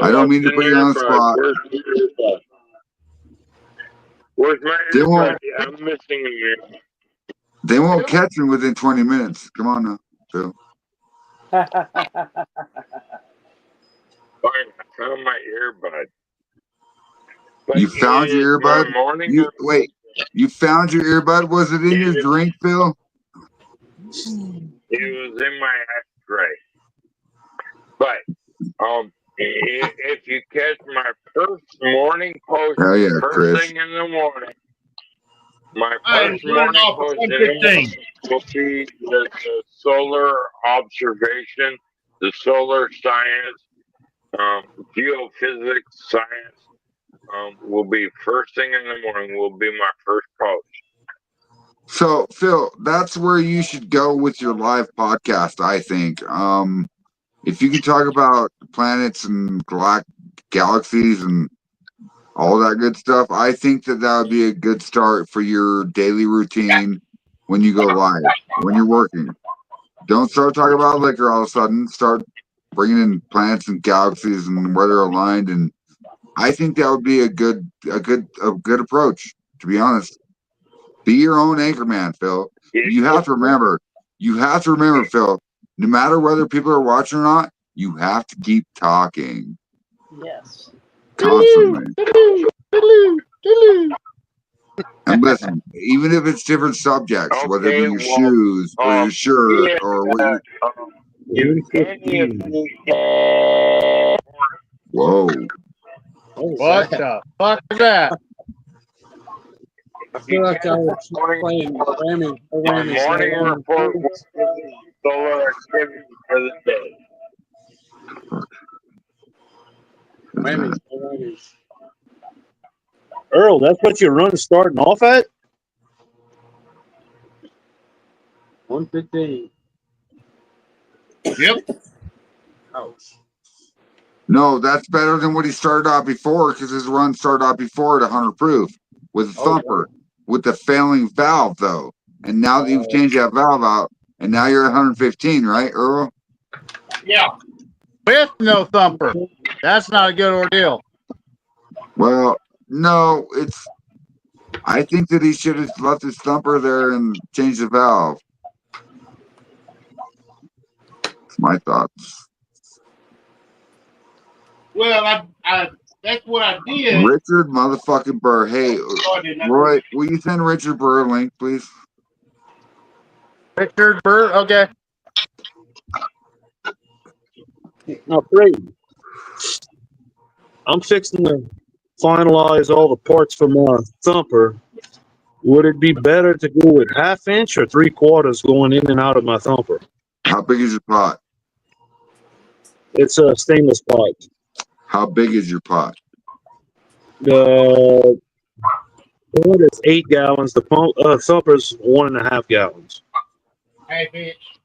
I don't mean to put you on the spot. Where's my earbud? I'm missing a ear. They won't catch me within 20 minutes. Come on now, Phil. Fine, I found my earbud. But you found your earbud? You found your earbud? Was it in your drink, Phil? It was in my ashtray. But if you catch my first morning post, first thing in the morning, my first morning post in the morning will be the solar observation, the solar science, geophysics, science will be first thing in the morning. Will be my first coach. So, Phil, that's where you should go with your live podcast, I think. If you could talk about planets and galaxies and all that good stuff, I think that would be a good start for your daily routine when you go live, when you're working. Don't start talking about liquor all of a sudden. Start bringing in planets and galaxies and where they're aligned, and I think that would be a good approach. To be honest, be your own anchor man, Phil. You have to remember, Phil. No matter whether people are watching or not, you have to keep talking. Yes. Constantly. And listen, even if it's different subjects, whether it be your shoes or your shirt or what Whoa. What the fuck is that? I feel like I was playing Grammys. Morning report was solar activity for the day. Grammys. Earl, that's what your run starting off at? 115. Yep. Oh. No, that's better than what he started out before, because his run started out before at 100 proof with a thumper, with the failing valve, though. And now that you've changed that valve out, and now you're at 115, right, Earl? Yeah. With no thumper. That's not a good ordeal. Well, no, I think that he should have left his thumper there and changed the valve. That's my thoughts. Well, I that's what I did. Richard motherfucking Burr. Hey, Roy, will you send Richard Burr a link, please? Richard Burr, okay. Now, Brady, I'm fixing to finalize all the parts for my thumper. Would it be better to go with 1/2 inch or 3/4 going in and out of my thumper? How big is your pot? It's a stainless pot. How big is your pot? The pot is 8 gallons. The thumper's 1.5 gallons. 1/2 inch.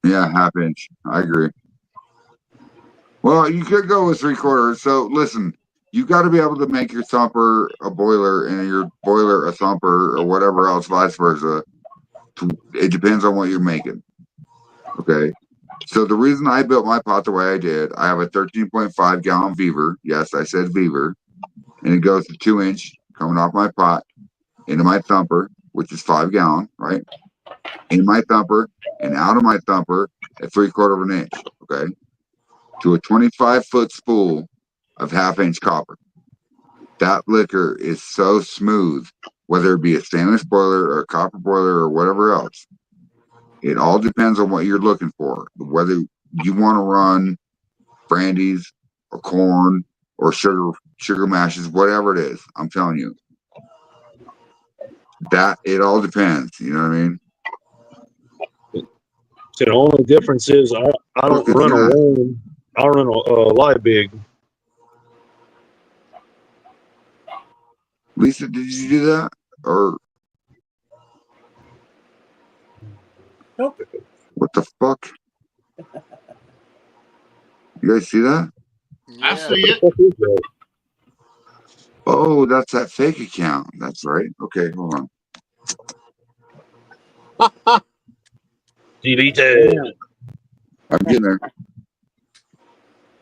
Yeah, 1/2 inch. I agree. Well, you could go with 3/4. So listen, you got to be able to make your thumper a boiler and your boiler a thumper or whatever else, vice versa. It depends on what you're making. Okay. So the reason I built my pot the way I did, I have a 13.5 gallon Beaver. Yes, I said Beaver. And it goes to 2 inch coming off my pot into my thumper, which is 5 gallon, right? In my thumper and out of my thumper at 3/4 of an inch. Okay. To a 25-foot spool of 1/2 inch copper. That liquor is so smooth, whether it be a stainless boiler or a copper boiler or whatever else. It all depends on what you're looking for. Whether you want to run brandies or corn or sugar mashes, whatever it is, I'm telling you. That it all depends. You know what I mean? So the only difference is I don't run alone. I run a live big. Lisa, did you do that? Or Nope. what the fuck? You guys see that? I see it. Oh, that's that fake account. That's right. Okay, hold on. Delete it. I'm getting there.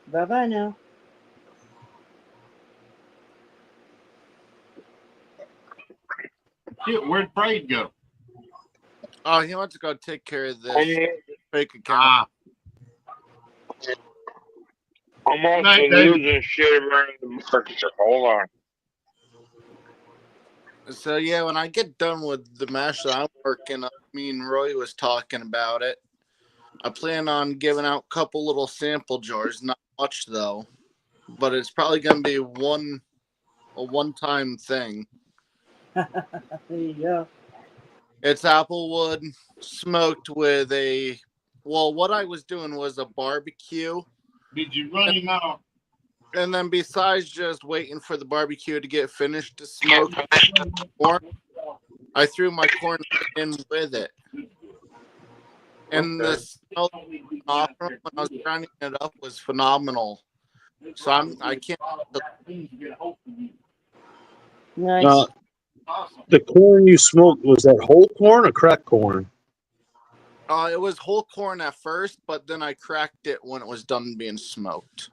Bye-bye now. Shit, where'd Braid go? Oh, he wants to go take care of this fake account. I'm also losing shit around the market. Hold on. So yeah, when I get done with the mash that I'm working on, me and Roy was talking about it. I plan on giving out a couple little sample jars, not much though, but it's probably going to be a one-time thing. There you go. It's applewood smoked with what I was doing was a barbecue Did you run him out? And then besides just waiting for the barbecue to get finished to smoke corn, I threw my corn in with it. And the smell when I was grinding it up was phenomenal. So I can't. Nice. The corn you smoked, was that whole corn or cracked corn? It was whole corn at first, but then I cracked it when it was done being smoked.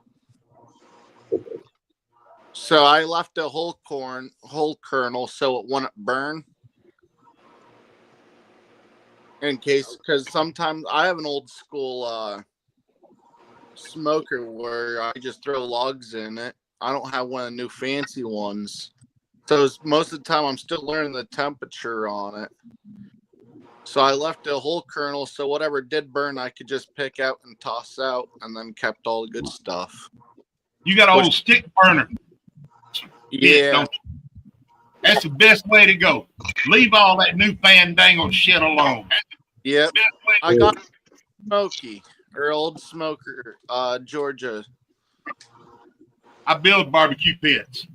So I left a whole kernel, so it wouldn't burn. In case, because sometimes I have an old school smoker where I just throw logs in it. I don't have one of the new fancy ones. So most of the time I'm still learning the temperature on it. So I left a whole kernel, so whatever did burn, I could just pick out and toss out, and then kept all the good stuff. You got an old stick burner. Yeah. Don't you? That's the best way to go. Leave all that new fandangled shit alone. Yep. I got Smoky, or old smoker, Georgia. I build barbecue pits.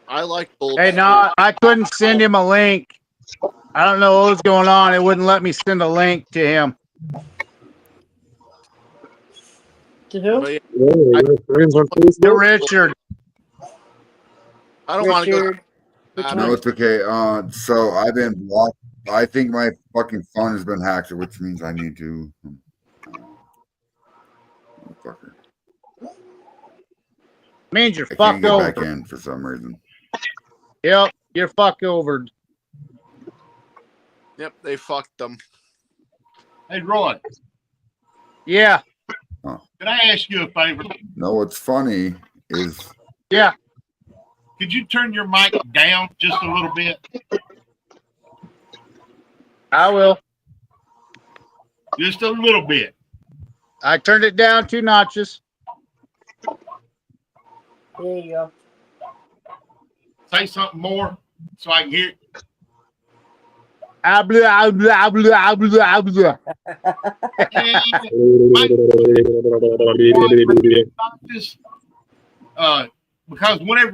I like old. Hey, no, I couldn't send him a link. I don't know what was going on. It wouldn't let me send a link to him. To who? To Richard. I don't want to go. No, it's okay. So I've been blocked. I think my fucking phone has been hacked, which means I need to. Fucker. Means you're I fucked can't get over. back in for some reason. Yep, you're fucked over. Yep, they fucked them. Hey, Roy. Yeah. Oh. Can I ask you a favor? No, what's funny is. Yeah. Could you turn your mic down just a little bit? I will. Just a little bit. I turned it down 2 notches. There you go. Say something more so I can hear it. Because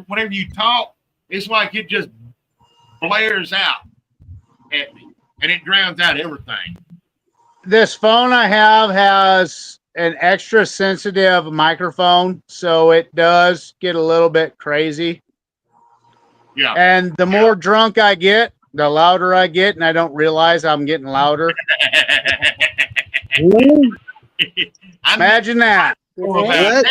whenever you talk, it's like it just blares out at me, and it drowns out everything. This phone I have has an extra sensitive microphone, so it does get a little bit crazy. Yeah. And the more drunk I get, the louder I get, and I don't realize I'm getting louder. Imagine that. What?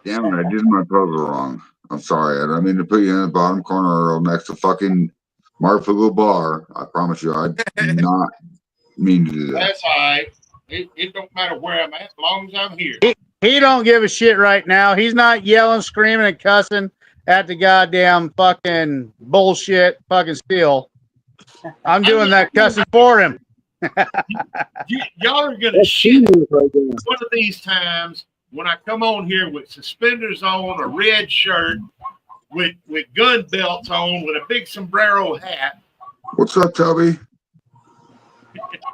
Damn it, I did my puzzle wrong. I'm sorry. I don't mean to put you in the bottom corner or next to fucking Marfugo Bar. I promise you, I did not mean to do that. That's all right. It don't matter where I'm at, as long as I'm here. He don't give a shit right now. He's not yelling, screaming, and cussing at the goddamn fucking bullshit fucking steel. I'm doing that cussing for him. Y'all are gonna shit one of these times when I come on here with suspenders on, a red shirt, with gun belts on, with a big sombrero hat. What's up, Toby?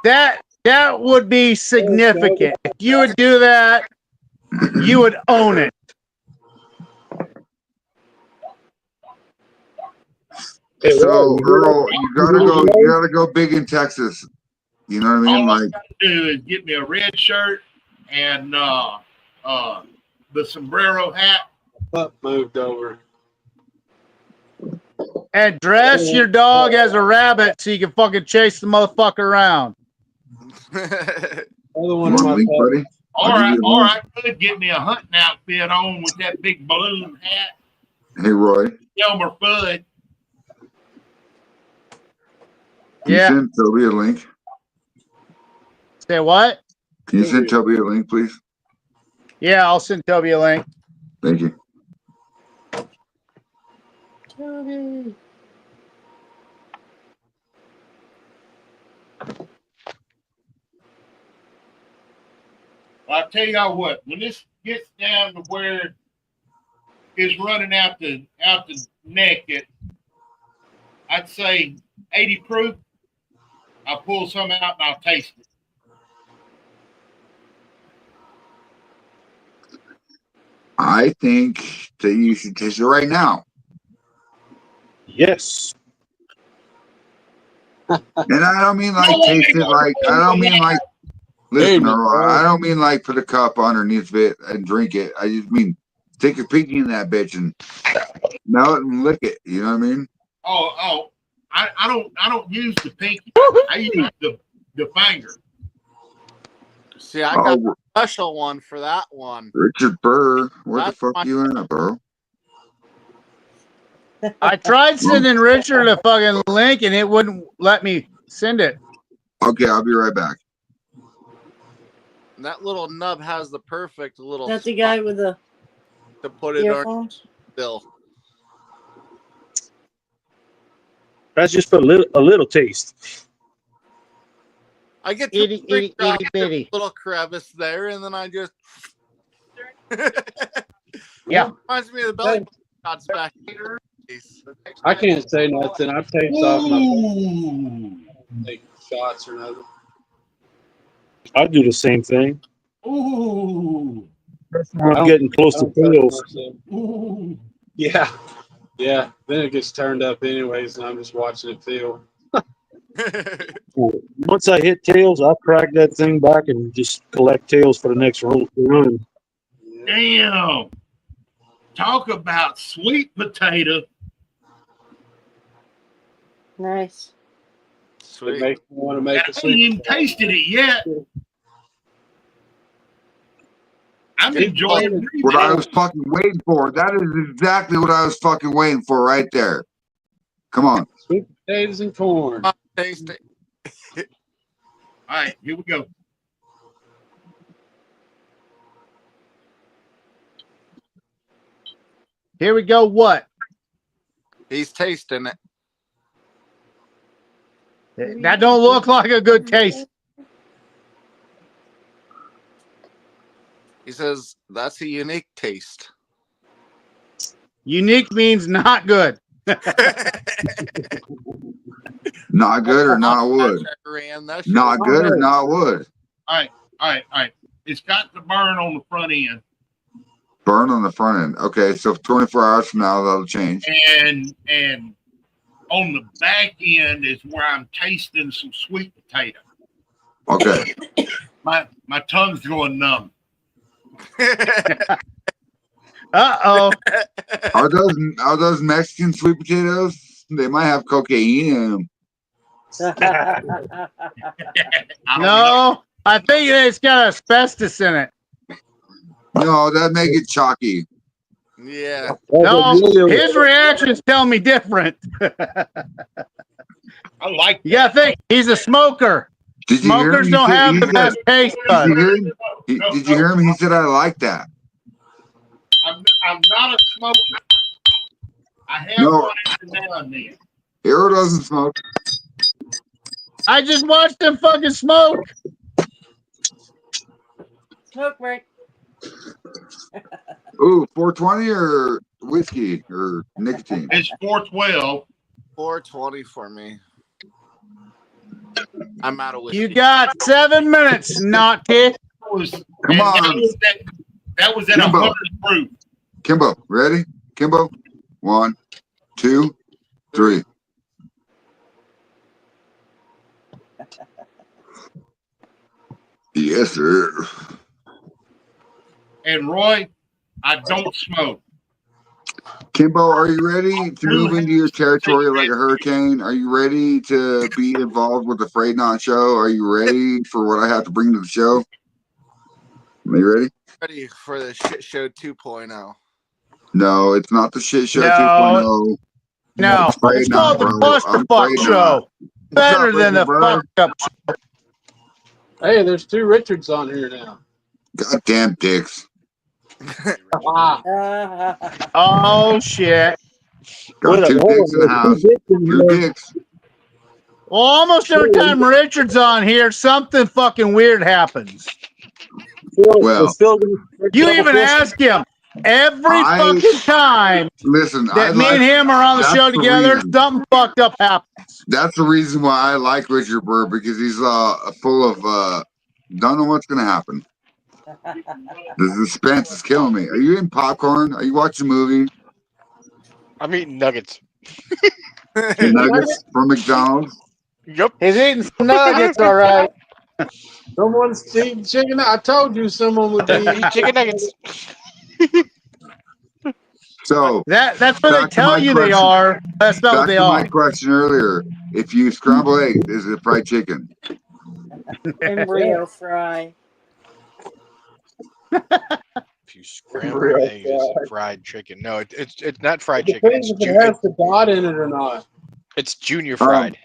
That would be significant. If you would do that, you would own it. So, Earl, you gotta go big in Texas. You know what I mean? All I gotta do is get me a red shirt and the sombrero hat. Butt moved over. And dress your dog as a rabbit so you can fucking chase the motherfucker around. Or I could get me a hunting outfit on with that big balloon hat. Hey, Roy. Elmer Fudd. Can you send Toby a link? Say what? Can you send Toby a link, please? Yeah, I'll send Toby a link. Thank you. Toby. Well, I'll tell y'all what, when this gets down to where it's running out the neck at, I'd say 80 proof, I'll pull some out and I'll taste it. I think that you should taste it right now. Yes. And I don't mean like taste it like, I don't mean like, listen, I don't mean like put a cup underneath it and drink it. I just mean take a pinky in that bitch and smell it and lick it. You know what I mean? I don't use the pinky. I use the finger. See, I got a special one for that one. Richard Burr, where the fuck you at, bro? I tried sending Richard a fucking link and it wouldn't let me send it. Okay, I'll be right back. That little nub has the perfect little. That's the guy with the to put it on still. That's just for a little taste. I get itty bitty little crevice there, and then I just. Yeah. Reminds me of the belly shots back here. I can't say nothing. I taste off my take shots or nothing. I do the same thing. Ooh. I'm getting close to tails. Ooh. Yeah. Yeah. Then it gets turned up anyways, and I'm just watching it feel. Once I hit tails, I crack that thing back and just collect tails for the next run. Damn. Talk about sweet potato. Nice. Sweet. I haven't even tasted it yet. I'm enjoying what I was fucking waiting for. That is exactly what I was fucking waiting for right there. Come on. Sweet potatoes and corn. Taste it. All right, here we go. Here we go. What? He's tasting it. That don't look like a good taste. He says that's a unique taste. Unique means not good. Not good or not wood. Not good or not wood. All right. It's got the burn on the front end. Burn on the front end. Okay, so 24 hours from now that'll change. And on the back end is where I'm tasting some sweet potato. Okay. My tongue's going numb. Uh-oh. Are those Mexican sweet potatoes? They might have cocaine in them. No, I think it's got asbestos in it. No, that make it chalky. Yeah. No, his reactions tell me different. I like. You gotta think he's a smoker. Smokers don't have the best taste buds. Did you hear him? He said, "I like that." I'm not a smoker. I have one every now and then. Hero doesn't smoke. I just watched him fucking smoke. Smoke break. Ooh, 420 or whiskey or nicotine? It's 412. 420 for me. I'm out of whiskey. You got 7 minutes, naughty. Come on. That was at 100 proof. Kimbo, ready? Kimbo, 1, 2, 3. Yes, sir. And Roy, I don't smoke. Kimbo, are you ready to move into your territory like a hurricane? Are you ready to be involved with the Afraid Not show? Are you ready for what I have to bring to the show? Are you ready? Ready for the shit show 2.0. No, it's not the shit show 2.0. No, it's called the Clusterfuck show. Better than the fucked up show. Hey, there's 2 Richards on here now. Goddamn dicks. Oh shit. Got 2 dicks in the house. 2 dicks. Well, almost every time Richard's on here, something fucking weird happens. Well, you even ask him every fucking time. Listen, that me and him are on the show together, something fucked up happens. That's the reason why I like Richard Burr, because he's full of don't know what's gonna happen. The suspense is killing me. Are you eating popcorn? Are you watching a movie? I'm eating nuggets. Nuggets from McDonald's? Yep. He's eating some nuggets, all right. Someone's eating chicken. I told you someone would be eating chicken nuggets. So that's what they tell you they are. That's not what they are. My question earlier: if you scramble eggs, is it fried chicken? Embryo fry. If you scramble eggs, is it fried chicken? No, it's not fried chicken. Depends if it has the dot in it or not. It's junior fried.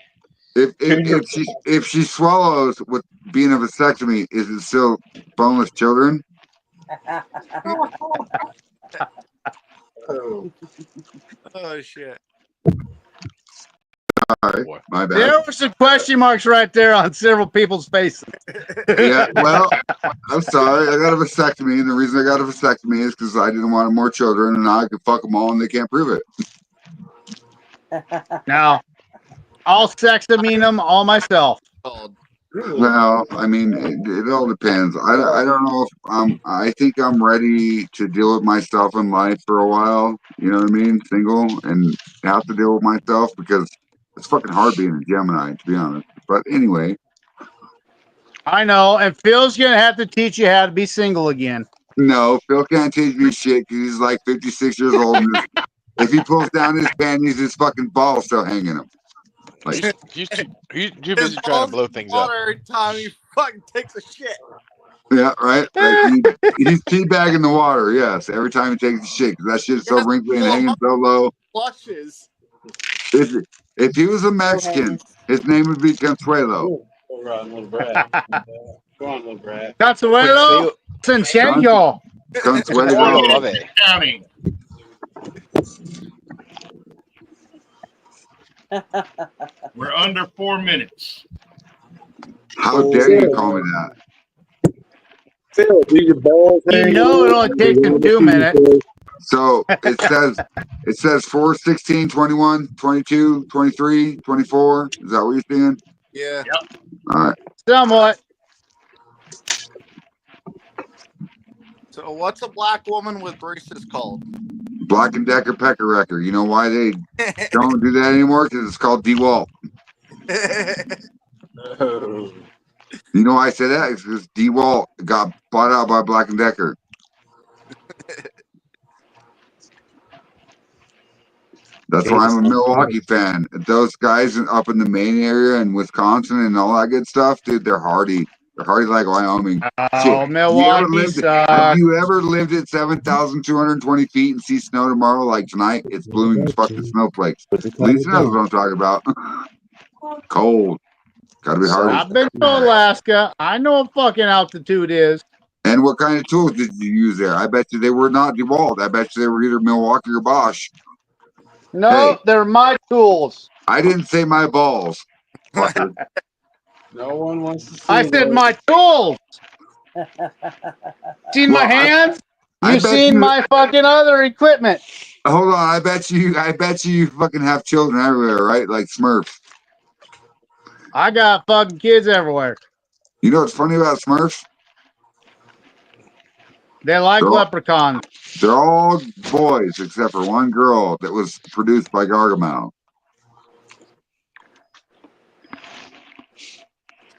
If she swallows with being a vasectomy, is it still boneless children? Oh shit! Sorry, my bad. There were some question marks right there on several people's faces. Yeah, well, I'm sorry. I got a vasectomy, and the reason I got a vasectomy is because I didn't want more children, and now I can fuck them all, and they can't prove it. Now, I'll sexamine them all myself. Well, I mean, it all depends. I don't know if I think I'm ready to deal with myself in life for a while. You know what I mean? Single and have to deal with myself because it's fucking hard being a Gemini, to be honest. But anyway. I know, and Phil's gonna have to teach you how to be single again. No, Phil can't teach me shit because he's like 56 years old. And if he pulls down his panties, his fucking ball's still hanging him. Like, he's too busy trying to blow things up. Every time he fucking takes a shit. Yeah, right. Like he's teabagging the water. Yes, every time he takes a shit, because that shit's so wrinkly and hanging so low. Flushes. If he was a Mexican, his name would be Consuelo. Go on, little Brad. Go on, little Brad. Consuelo Sancheño. Consuelo. County. We're under 4 minutes. How dare you call me that? Phil, do your balls You know it only takes him 2 minutes. So it says 4, 16, 21, 22, 23, 24. Is that what you're seeing? Yeah. Yep. All right. Somewhat. So what's a black woman with braces called? Black and Decker Pecker Wrecker. You know why they don't do that anymore? Because it's called DeWalt. You know why I say that? It's because DeWalt got bought out by Black and Decker. That's why I'm a Milwaukee fan. Those guys up in the Maine area and Wisconsin and all that good stuff, dude, they're hardy. They're hardy like Wyoming. Oh, Milwaukee sucks. Have you ever lived at 7,220 feet and see snow tomorrow like tonight? It's blooming fucking snowflakes. Lisa knows what I'm talking about. Cold. Gotta be hard. I've been to Alaska. I know what fucking altitude is. And what kind of tools did you use there? I bet you they were not DeWalt. I bet you they were either Milwaukee or Bosch. No, Hey. they're my tools. I didn't say my balls. Fucker. No one wants to see I said those. my tools. Seen my hands? I You bet seen you- my fucking other equipment? Hold on, I bet you fucking have children everywhere, right? Like Smurfs. I got fucking kids everywhere. You know what's funny about Smurfs? They like They're all- leprechauns. They're all boys except for one girl that was produced by Gargamel.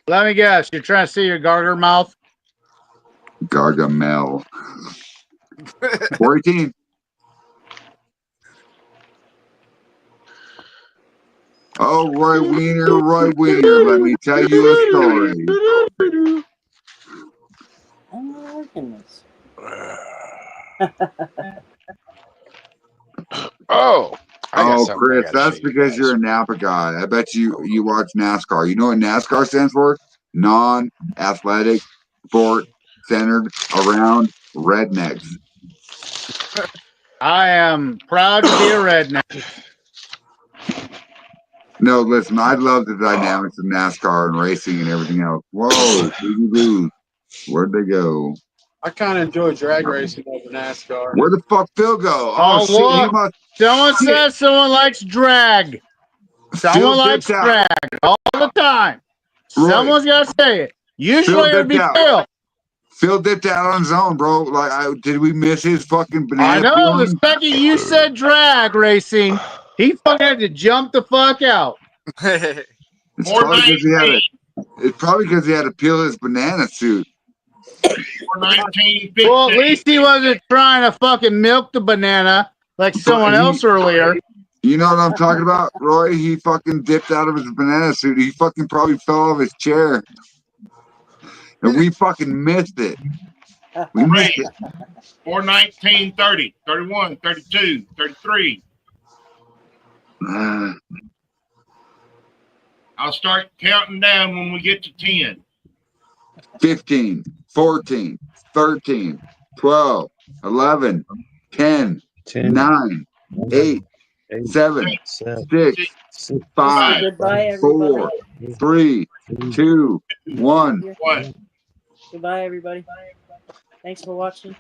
Let me guess. You're trying to see your garter mouth? Gargamel. 418. Oh, Roy Wiener, let me tell you a story. Oh, goodness. Oh, Oh, Chris, that's because you're a Napa guy. I bet you watch NASCAR. You know what NASCAR stands for? Non-athletic sport centered around rednecks. I am proud to be a redneck. No, listen, I love the dynamics of NASCAR and racing and everything else. Whoa, boo-boo-boo. Where'd they go? I kind of enjoy drag racing over NASCAR. Where the fuck Phil go? Oh, shit, he look. must. Someone Shit. says someone likes drag. Someone Phil likes dipped out. drag all the time. Roy. Someone's got to say it. Usually it would be dipped out. Phil. Phil dipped out on his own, bro. Like, did we miss his fucking banana? I know. peeling? The second you said drag racing, he fucking had to jump the fuck out. It's probably because he had It's probably because he had to peel his banana suit. 419. Well, at least he wasn't trying to fucking milk the banana like someone else earlier. You know what I'm talking about, Roy? He fucking dipped out of his banana suit. He fucking probably fell off his chair. And we fucking missed it. We missed it. 419, 30, 31, 32, 33. I'll start counting down when we get to 10. 15, 14, 13, 12, 11, 10, 9, 8, 7, 6, 5, Goodbye, 4, 3, 2, 1. Goodbye, everybody. Thanks for watching.